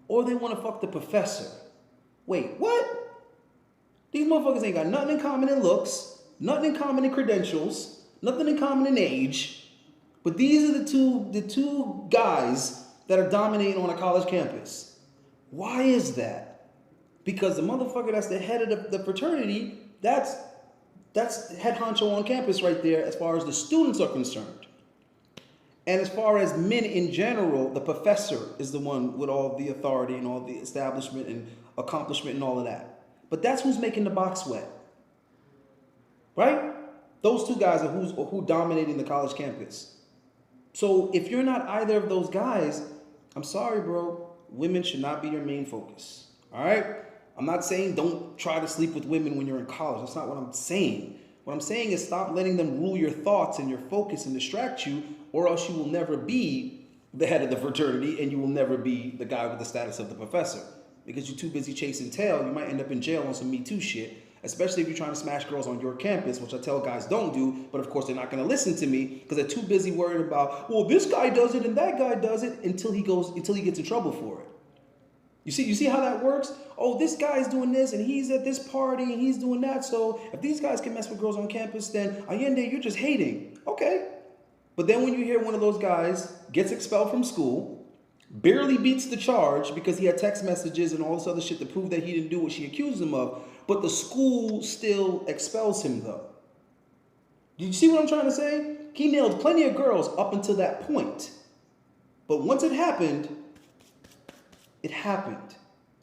or they want to fuck the professor. Wait, what? These motherfuckers ain't got nothing in common in looks, nothing in common in credentials, nothing in common in age. But these are the two guys that are dominating on a college campus. Why is that? Because the motherfucker that's the head of the fraternity, that's head honcho on campus right there as far as the students are concerned. And as far as men in general, the professor is the one with all the authority and all the establishment and accomplishment and all of that. But that's who's making the box wet, right? Those two guys are who dominating the college campus. So if you're not either of those guys, I'm sorry, bro. Women should not be your main focus, all right? I'm not saying don't try to sleep with women when you're in college. That's not what I'm saying. What I'm saying is stop letting them rule your thoughts and your focus and distract you, or else you will never be the head of the fraternity and you will never be the guy with the status of the professor. Because you're too busy chasing tail, you might end up in jail on some Me Too shit. especially if you're trying to smash girls on your campus, which I tell guys don't do, but of course they're not going to listen to me because they're too busy worried about, well, this guy does it and that guy does it until he gets in trouble for it. You see how that works? Oh, this guy's doing this and he's at this party and he's doing that. So if these guys can mess with girls on campus, then Allende, you're just hating. Okay. But then when you hear one of those guys gets expelled from school, barely beats the charge because he had text messages and all this other shit to prove that he didn't do what she accused him of, but the school still expels him though. Do you see what I'm trying to say? He nailed plenty of girls up until that point. But once it happened, it happened.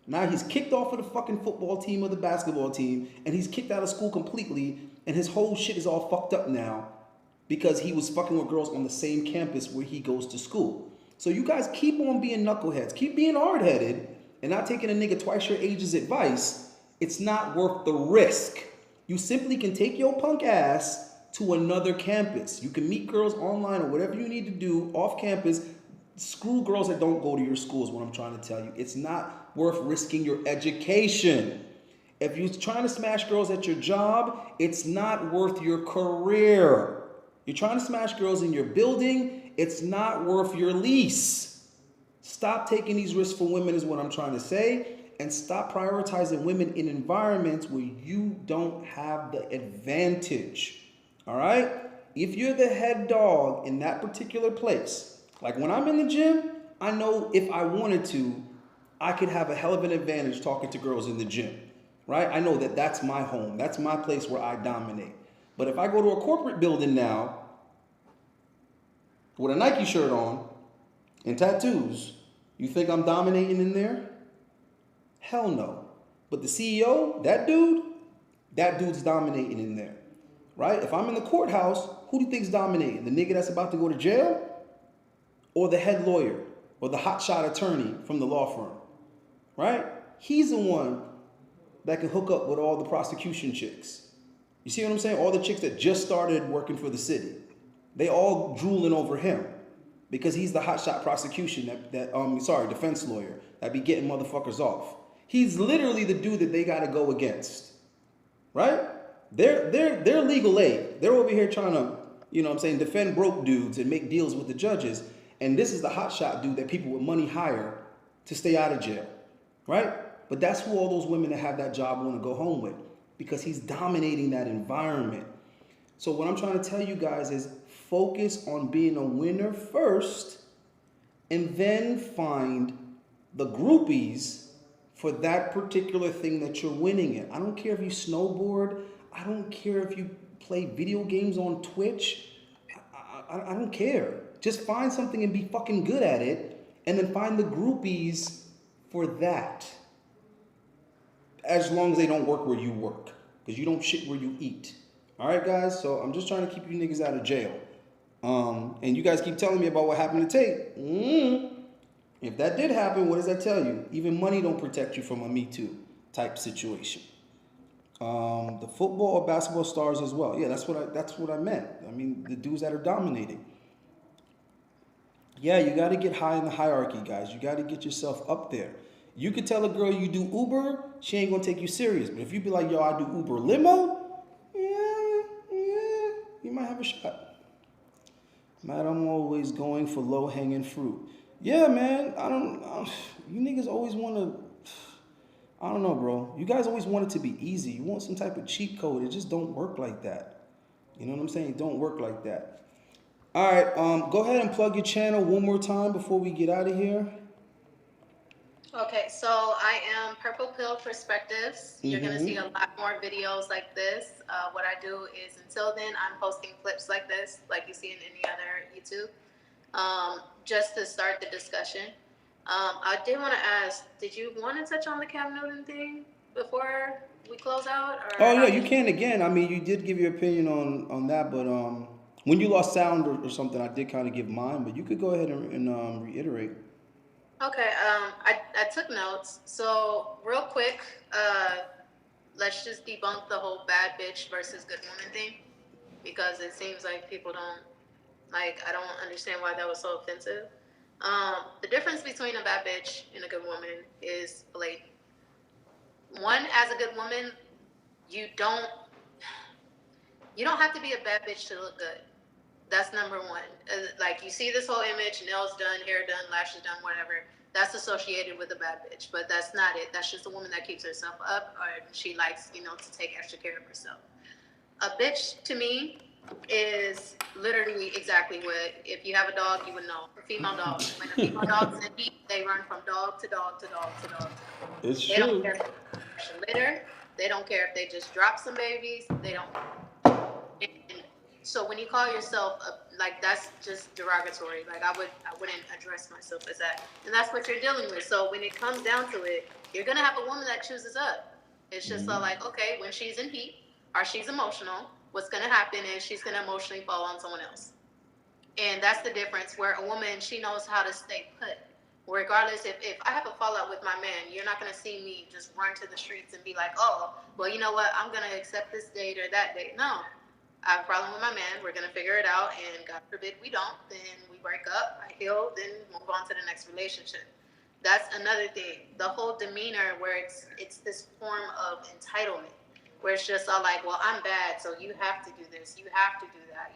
Now he's kicked off of the fucking football team or the basketball team, and he's kicked out of school completely, and his whole shit is all fucked up now because he was fucking with girls on the same campus where he goes to school. So you guys keep on being knuckleheads, keep being hard-headed, and not taking a nigga twice your age's advice. It's not worth the risk. You simply can take your punk ass to another campus. You can meet girls online or whatever you need to do off campus. Screw girls that don't go to your school is what I'm trying to tell you. It's not worth risking your education. If you're trying to smash girls at your job, it's not worth your career. You're trying to smash girls in your building, it's not worth your lease. Stop taking these risks for women is what I'm trying to say, and stop prioritizing women in environments where you don't have the advantage. All right? If you're the head dog in that particular place, like when I'm in the gym, I know if I wanted to, I could have a hell of an advantage talking to girls in the gym, right? I know that that's my home. That's my place where I dominate. But if I go to a corporate building now with a Nike shirt on and tattoos, you think I'm dominating in there? Hell no. But the CEO, that dude's dominating in there, right? If I'm in the courthouse, who do you think's dominating? The nigga that's about to go to jail? Or the head lawyer, or the hotshot attorney from the law firm, right? He's the one that can hook up with all the prosecution chicks. You see what I'm saying? All the chicks that just started working for the city. They all drooling over him because he's the hotshot prosecution defense lawyer that be getting motherfuckers off. He's literally the dude that they gotta go against, right? They're legal aid. They're over here trying to, defend broke dudes and make deals with the judges. And this is the hotshot dude that people with money hire to stay out of jail, right? But that's who all those women that have that job want to go home with because he's dominating that environment. So what I'm trying to tell you guys is focus on being a winner first and then find the groupies for that particular thing that you're winning in. I don't care if you snowboard. I don't care if you play video games on Twitch. I don't care. Just find something and be fucking good at it, and then find the groupies for that. As long as they don't work where you work, because you don't shit where you eat. All right, guys? So I'm just trying to keep you niggas out of jail. And you guys keep telling me about what happened to Tate. If that did happen, what does that tell you? Even money don't protect you from a Me Too type situation. The football or basketball stars as well. Yeah, that's what I meant. I mean, the dudes that are dominating. Yeah, you got to get high in the hierarchy, guys. You got to get yourself up there. You could tell a girl you do Uber, she ain't going to take you serious. But if you be like, yo, I do Uber limo, yeah, you might have a shot. I'm always going for low-hanging fruit. Yeah, man, you niggas always want to, I don't know, bro. You guys always want it to be easy. You want some type of cheat code. It just don't work like that. You know what I'm saying? It don't work like that. All right, go ahead and plug your channel one more time before we get out of here. Okay, so I am Purple Pill Perspectives. You're going to see a lot more videos like this. What I do is, until then, I'm posting clips like this, like you see in any other YouTube, just to start the discussion. I did want to ask, did you want to touch on the Cam Newton thing before we close out? Or oh, yeah, you can again. I mean, you did give your opinion on that, but when you lost sound or something, I did kind of give mine, but you could go ahead and reiterate. Okay, I took notes. So real quick, let's just debunk the whole bad bitch versus good woman thing, because it seems like people don't, I don't understand why that was so offensive. The difference between a bad bitch and a good woman is blatant. One, as a good woman, you don't have to be a bad bitch to look good. That's number one. Like, you see this whole image, nails done, hair done, lashes done, whatever. That's associated with a bad bitch, but that's not it. That's just a woman that keeps herself up, or she likes, to take extra care of herself. A bitch, to me, is literally exactly what, if you have a dog, you would know. A female dog. When a female dog's in heat, they run from dog to dog to dog to dog. It's true. They don't care if they litter. They don't care if they just drop some babies. They don't. And so when you call yourself that's just derogatory. Like, I wouldn't address myself as that. And that's what you're dealing with. So when it comes down to it, you're gonna have a woman that chooses up. It's just okay, when she's in heat or she's emotional, what's gonna happen is she's gonna emotionally fall on someone else. And that's the difference, where a woman, she knows how to stay put. Regardless, if I have a fallout with my man, you're not going to see me just run to the streets and be like, oh, well, you know what, I'm going to accept this date or that date. No, I have a problem with my man. We're going to figure it out, and God forbid we don't. Then we break up, I heal, then move on to the next relationship. That's another thing. The whole demeanor where it's this form of entitlement, where it's just all like, well, I'm bad, so you have to do this, you have to do that.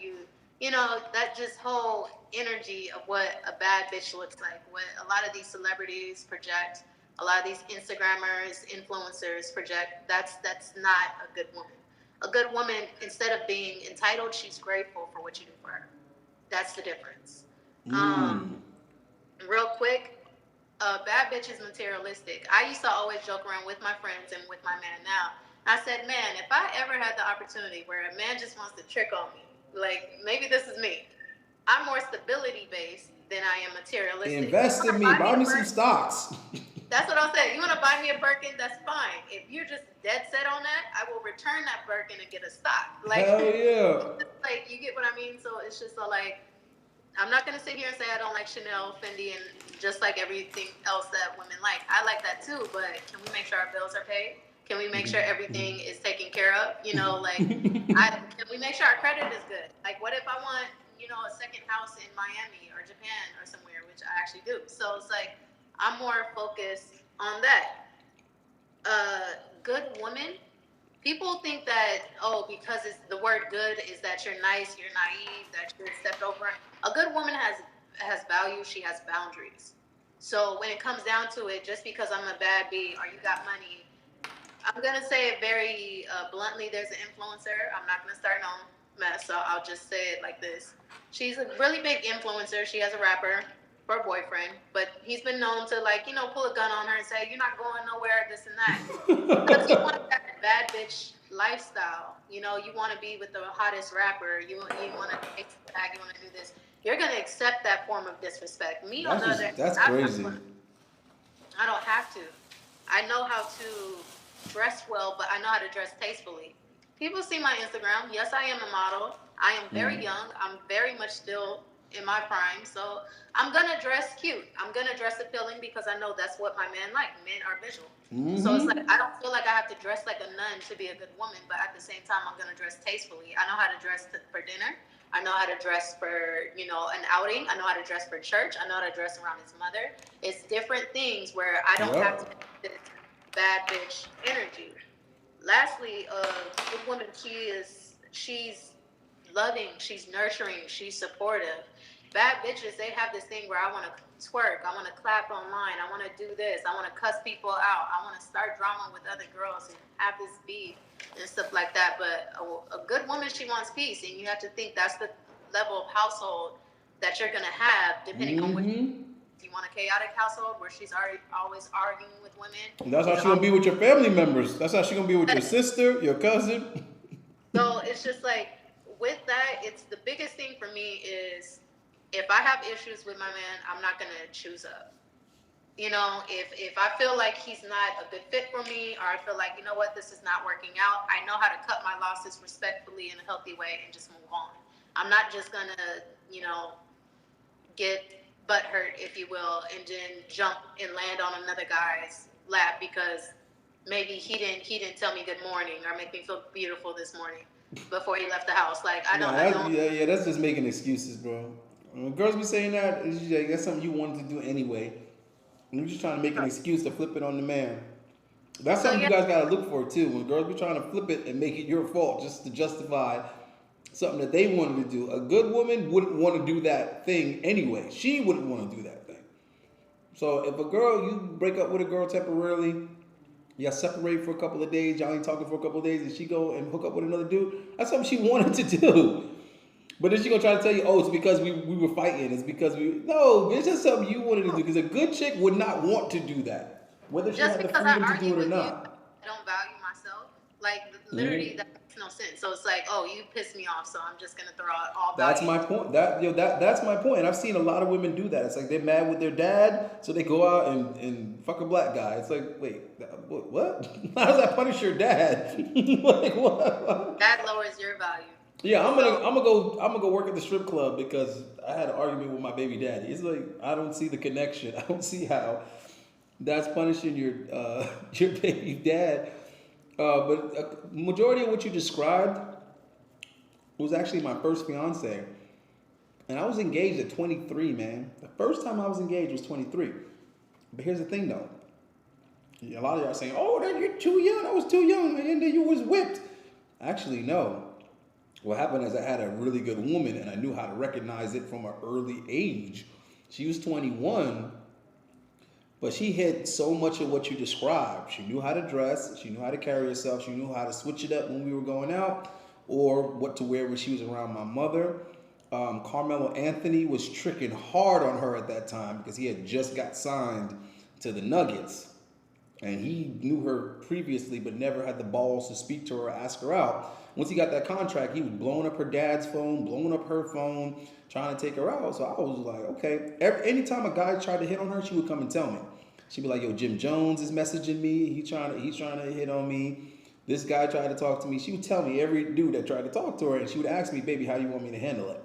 That just whole energy of what a bad bitch looks like, what a lot of these celebrities project, a lot of these Instagrammers, influencers project, that's not a good woman. A good woman, instead of being entitled, she's grateful for what you do for her. That's the difference. Real quick, bad bitch is materialistic. I used to always joke around with my friends and with my man now. I said, man, if I ever had the opportunity where a man just wants to trick on me, like, maybe this is me. I'm more stability-based than I am materialistic. Invest in me. Buy me some stocks. That's what I'll say. You want to buy me a Birkin? That's fine. If you're just dead set on that, I will return that Birkin and get a stock. Like, hell yeah. Like, you get what I mean? So it's just I'm not going to sit here and say I don't like Chanel, Fendi, and just like everything else that women like. I like that too, but can we make sure our bills are paid? Can we make sure everything is taken care of? Can we make sure our credit is good? Like, what if I want, a second house in Miami or Japan or somewhere, which I actually do. So it's like, I'm more focused on that. Good woman, people think that, because it's the word good is that you're nice, you're naive, that you're stepped over. A good woman has value, she has boundaries. So when it comes down to it, just because I'm a bad B or you got money, I'm going to say it very bluntly. There's an influencer. I'm not going to start no mess, so I'll just say it like this. She's a really big influencer. She has a rapper for a boyfriend, but he's been known to, pull a gun on her and say, you're not going nowhere, this and that. Because you want that bad bitch lifestyle. You want to be with the hottest rapper. You want to take the bag. You want to do this. You're going to accept that form of disrespect. Me, on the other hand, that's crazy. I don't have to. I know how to dress well, but I know how to dress tastefully. People see my Instagram. Yes, I am a model. I am very young. I'm very much still in my prime. So I'm going to dress cute. I'm going to dress appealing because I know that's what my men like. Men are visual. So it's like, I don't feel like I have to dress like a nun to be a good woman, but at the same time, I'm going to dress tastefully. I know how to dress for dinner. I know how to dress for, an outing. I know how to dress for church. I know how to dress around his mother. It's different things where I don't have to have this bad bitch energy. Lastly, a good woman, she's loving, she's nurturing, she's supportive. Bad bitches, they have this thing where I want to twerk, I want to clap online, I want to do this, I want to cuss people out, I want to start drama with other girls and have this beef and stuff like that. But a good woman, she wants peace, and you have to think that's the level of household that you're going to have, depending on what you want. A chaotic household where she's always arguing with women. And that's how she's going to be with your family members. That's how she's going to be with your sister, your cousin. So it's just like, with that, it's the biggest thing for me is, if I have issues with my man, I'm not going to choose up. If I feel like he's not a good fit for me, or I feel like, this is not working out, I know how to cut my losses respectfully in a healthy way and just move on. I'm not just going to, get butthurt, if you will, and then jump and land on another guy's lap because maybe he didn't tell me good morning or make me feel beautiful this morning before he left the house. Like, I don't. Yeah, that's just making excuses, bro. When girls be saying that, it's like, that's something you wanted to do anyway. You're just trying to make an excuse to flip it on the man. That's So something yeah, you guys gotta look for too. When girls be trying to flip it and make it your fault just to justify something that they wanted to do. A good woman wouldn't want to do that thing anyway. She wouldn't want to do that thing. So if a girl, you break up with a girl temporarily, y'all separate for a couple of days, y'all ain't talking for a couple of days, and she go and hook up with another dude, that's something she wanted to do. But then she gonna try to tell you, oh, it's because we were fighting. It's because no, it's just something you wanted to do. Because a good chick would not want to do that, whether she just had the because I freedom to argue do it or with you, not. I don't value myself. Like literally, that makes no sense. So it's like, oh, you pissed me off, so I'm just gonna throw out all That's value. my point. That's my point. And I've seen a lot of women do that. It's like they're mad with their dad, so they go out and fuck a black guy. It's like, wait, what? How does that punish your dad? Like what? That lowers your value. Yeah, I'm gonna go work at the strip club because I had an argument with my baby daddy. It's like I don't see the connection. I don't see how that's punishing your your baby dad. But a majority of what you described was actually my first fiance, and I was engaged at 23. Man, the first time I was engaged was 23. But here's the thing, though. A lot of y'all are saying, "Oh, you're too young. I was too young, and then you was whipped." Actually, no. What happened is I had a really good woman and I knew how to recognize it from an early age. She was 21, but she had so much of what you described. She knew how to dress, she knew how to carry herself, she knew how to switch it up when we were going out or what to wear when she was around my mother. Carmelo Anthony was tricking hard on her at that time because he had just got signed to the Nuggets. And he knew her previously, but never had the balls to speak to her or ask her out. Once he got that contract, he was blowing up her dad's phone, blowing up her phone, trying to take her out. So I was like, okay. Anytime a guy tried to hit on her, she would come and tell me. She'd be like, yo, Jim Jones is messaging me. He's trying to hit on me. This guy tried to talk to me. She would tell me every dude that tried to talk to her, and she would ask me, baby, how do you want me to handle it?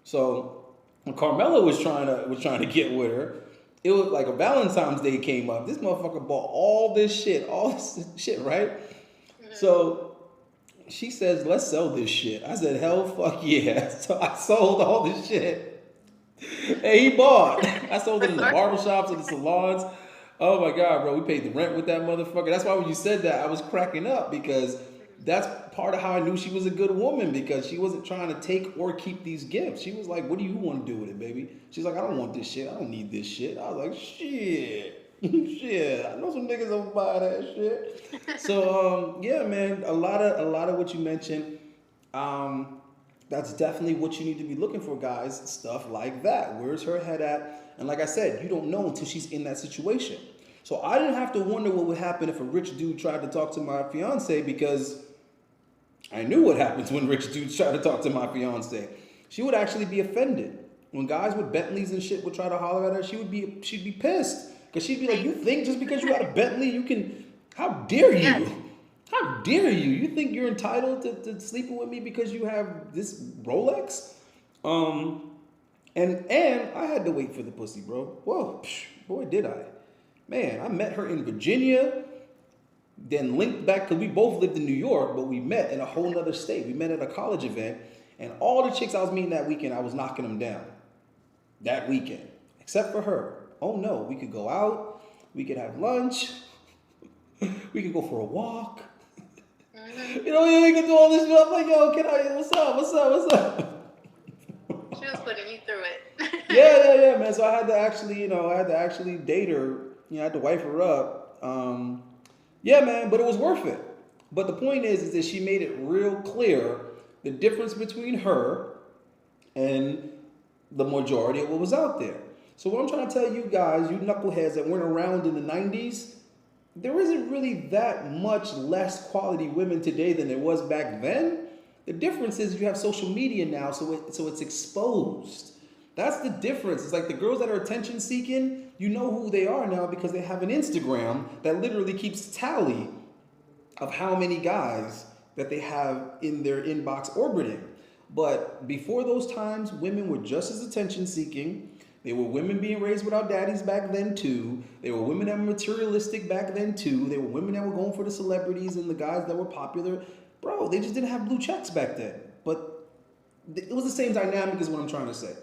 So when Carmelo was trying to get with her, it was like a Valentine's Day came up. This motherfucker bought all this shit, right? So she says, let's sell this shit. I said, hell fuck yeah. So I sold all this shit. And he bought. I sold it in the barbershops and the salons. Oh my God, bro. We paid the rent with that motherfucker. That's why when you said that, I was cracking up because that's part of how I knew she was a good woman because she wasn't trying to take or keep these gifts. She was like, what do you want to do with it, baby? She's like, I don't want this shit. I don't need this shit. I was like, shit. Shit, I know some niggas don't buy that shit. So yeah, man, a lot of what you mentioned, that's definitely what you need to be looking for, guys. Stuff like that. Where's her head at? And like I said, you don't know until she's in that situation. So I didn't have to wonder what would happen if a rich dude tried to talk to my fiance because I knew what happens when rich dudes try to talk to my fiance. She would actually be offended. When guys with Bentleys and shit would try to holler at her, she'd be pissed. Because she'd be like, you think just because you got a Bentley, you can, how dare you? Yes. How dare you? You think you're entitled to sleeping with me because you have this Rolex? And I had to wait for the pussy, bro. Whoa, boy, did I. Man, I met her in Virginia, then linked back, because we both lived in New York, but we met in a whole nother state. We met at a college event, and all the chicks I was meeting that weekend, I was knocking them down. That weekend. Except for her. Oh no, we could go out, we could have lunch, we could go for a walk. Mm-hmm. You know, we could do all this stuff. I'm like, yo, what's up? She was putting you through it. Yeah, man. So I had to actually date her. I had to wife her up. Yeah, man, but it was worth it. But the point is that she made it real clear the difference between her and the majority of what was out there. So what I'm trying to tell you guys, you knuckleheads that weren't around in the 90s, there isn't really that much less quality women today than there was back then. The difference is you have social media now, so it's exposed. That's the difference. It's like the girls that are attention seeking, you know who they are now because they have an Instagram that literally keeps tally of how many guys that they have in their inbox orbiting. But before those times, women were just as attention seeking. They were women being raised without daddies back then too. They were women that were materialistic back then too. They were women that were going for the celebrities and the guys that were popular. Bro, they just didn't have blue checks back then. But it was the same dynamic is what I'm trying to say.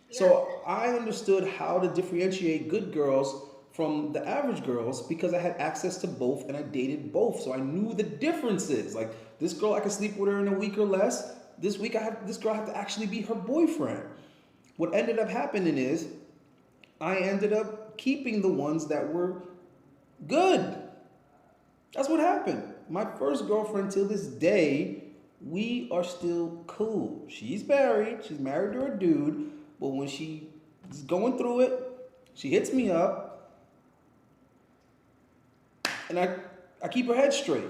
Yeah. So I understood how to differentiate good girls from the average girls because I had access to both and I dated both. So I knew the differences. Like this girl, I could sleep with her in a week or less. This week, this girl have to actually be her boyfriend. What ended up happening is I ended up keeping the ones that were good. That's what happened. My first girlfriend till this day, we are still cool. She's married. She's married to a dude. But when she's going through it, she hits me up. And I keep her head straight.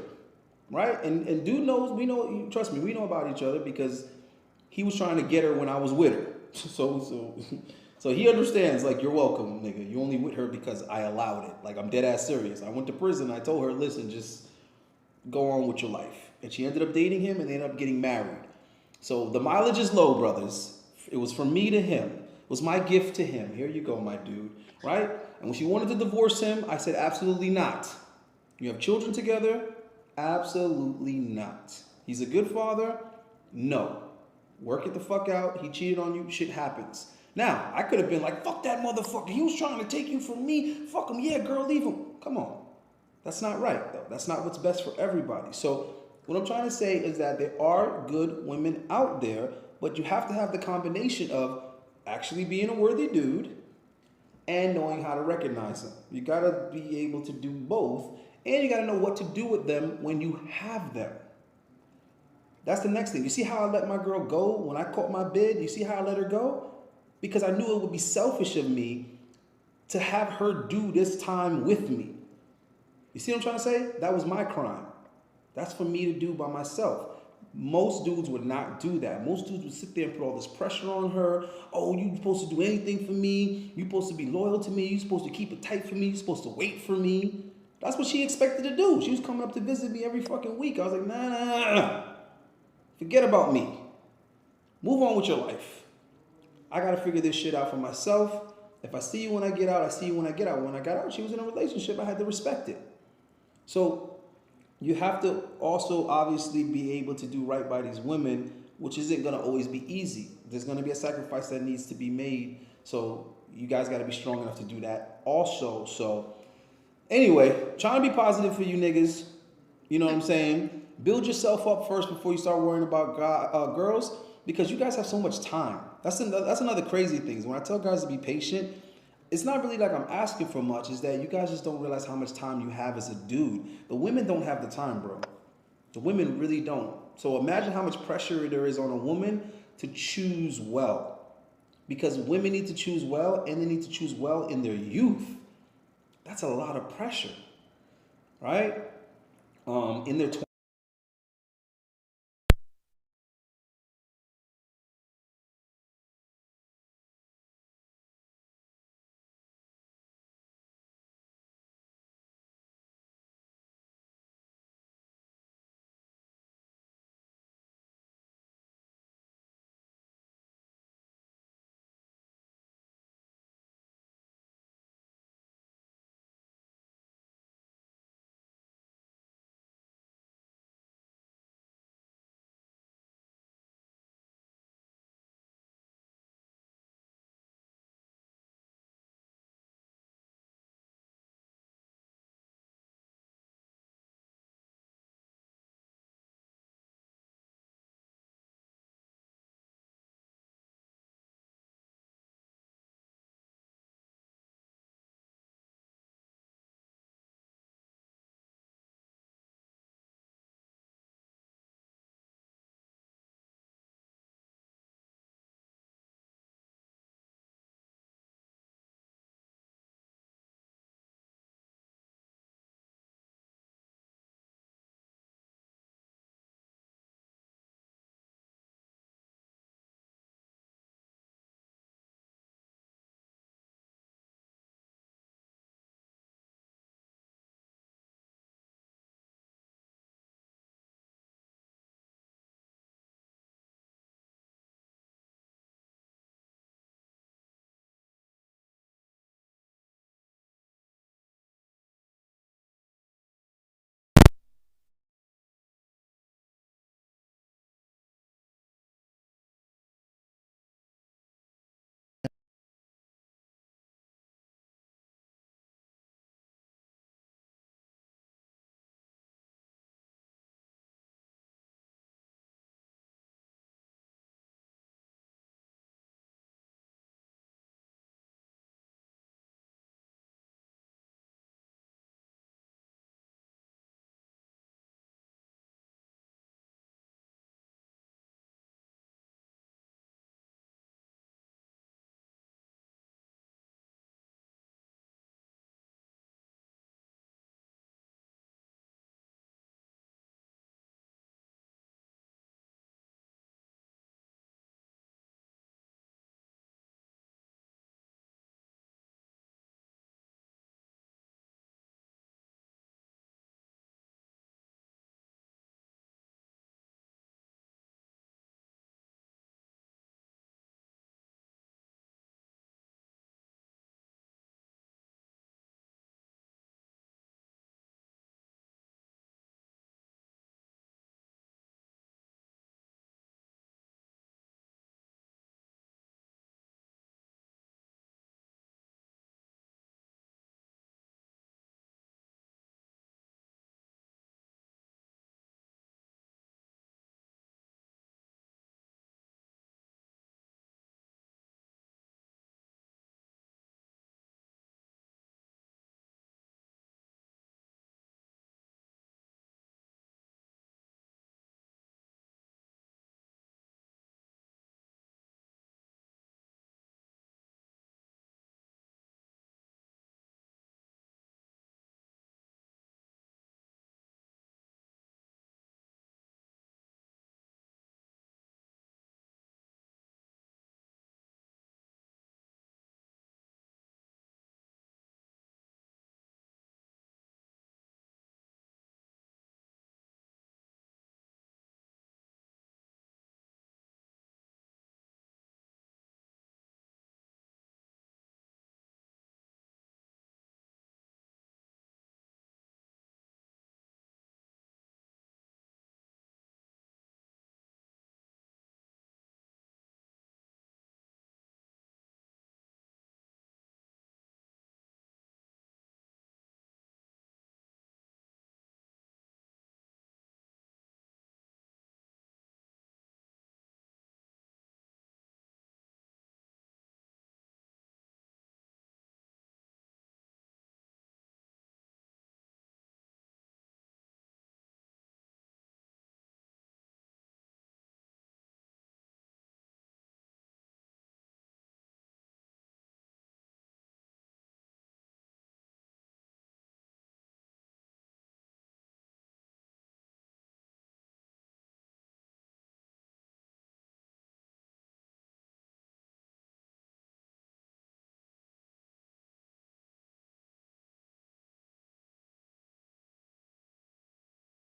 Right? And dude knows, we know, trust me, we know about each other because he was trying to get her when I was with her. So he understands, like, you're welcome, nigga. You only with her because I allowed it. Like, I'm dead ass serious. I went to prison. I told her, listen, just go on with your life. And she ended up dating him and they ended up getting married. So the mileage is low, brothers. It was from me to him. It was my gift to him. Here you go, my dude. Right? And when she wanted to divorce him, I said, absolutely not. You have children together? Absolutely not. He's a good father? No. Work it the fuck out. He cheated on you. Shit happens. Now, I could have been like, fuck that motherfucker. He was trying to take you from me. Fuck him. Yeah, girl, leave him. Come on. That's not right, though. That's not what's best for everybody. So what I'm trying to say is that there are good women out there, but you have to have the combination of actually being a worthy dude and knowing how to recognize them. You got to be able to do both, and you got to know what to do with them when you have them. That's the next thing. You see how I let my girl go when I caught my bid? You see how I let her go? Because I knew it would be selfish of me to have her do this time with me. You see what I'm trying to say? That was my crime. That's for me to do by myself. Most dudes would not do that. Most dudes would sit there and put all this pressure on her. Oh, you're supposed to do anything for me. You're supposed to be loyal to me. You're supposed to keep it tight for me. You're supposed to wait for me. That's what she expected to do. She was coming up to visit me every fucking week. I was like, nah. Forget about me. Move on with your life. I got to figure this shit out for myself. If I see you when I get out, I see you when I get out. When I got out, she was in a relationship. I had to respect it. So you have to also obviously be able to do right by these women, which isn't going to always be easy. There's going to be a sacrifice that needs to be made. So you guys got to be strong enough to do that also. So anyway, trying to be positive for you niggas. You know what I'm saying? Build yourself up first before you start worrying about girls, because you guys have so much time. That's another crazy thing. When I tell guys to be patient, it's not really like I'm asking for much. It's that you guys just don't realize how much time you have as a dude. The women don't have the time, bro. The women really don't. So imagine how much pressure there is on a woman to choose well. Because women need to choose well, and they need to choose well in their youth. That's a lot of pressure, right? In their 20s.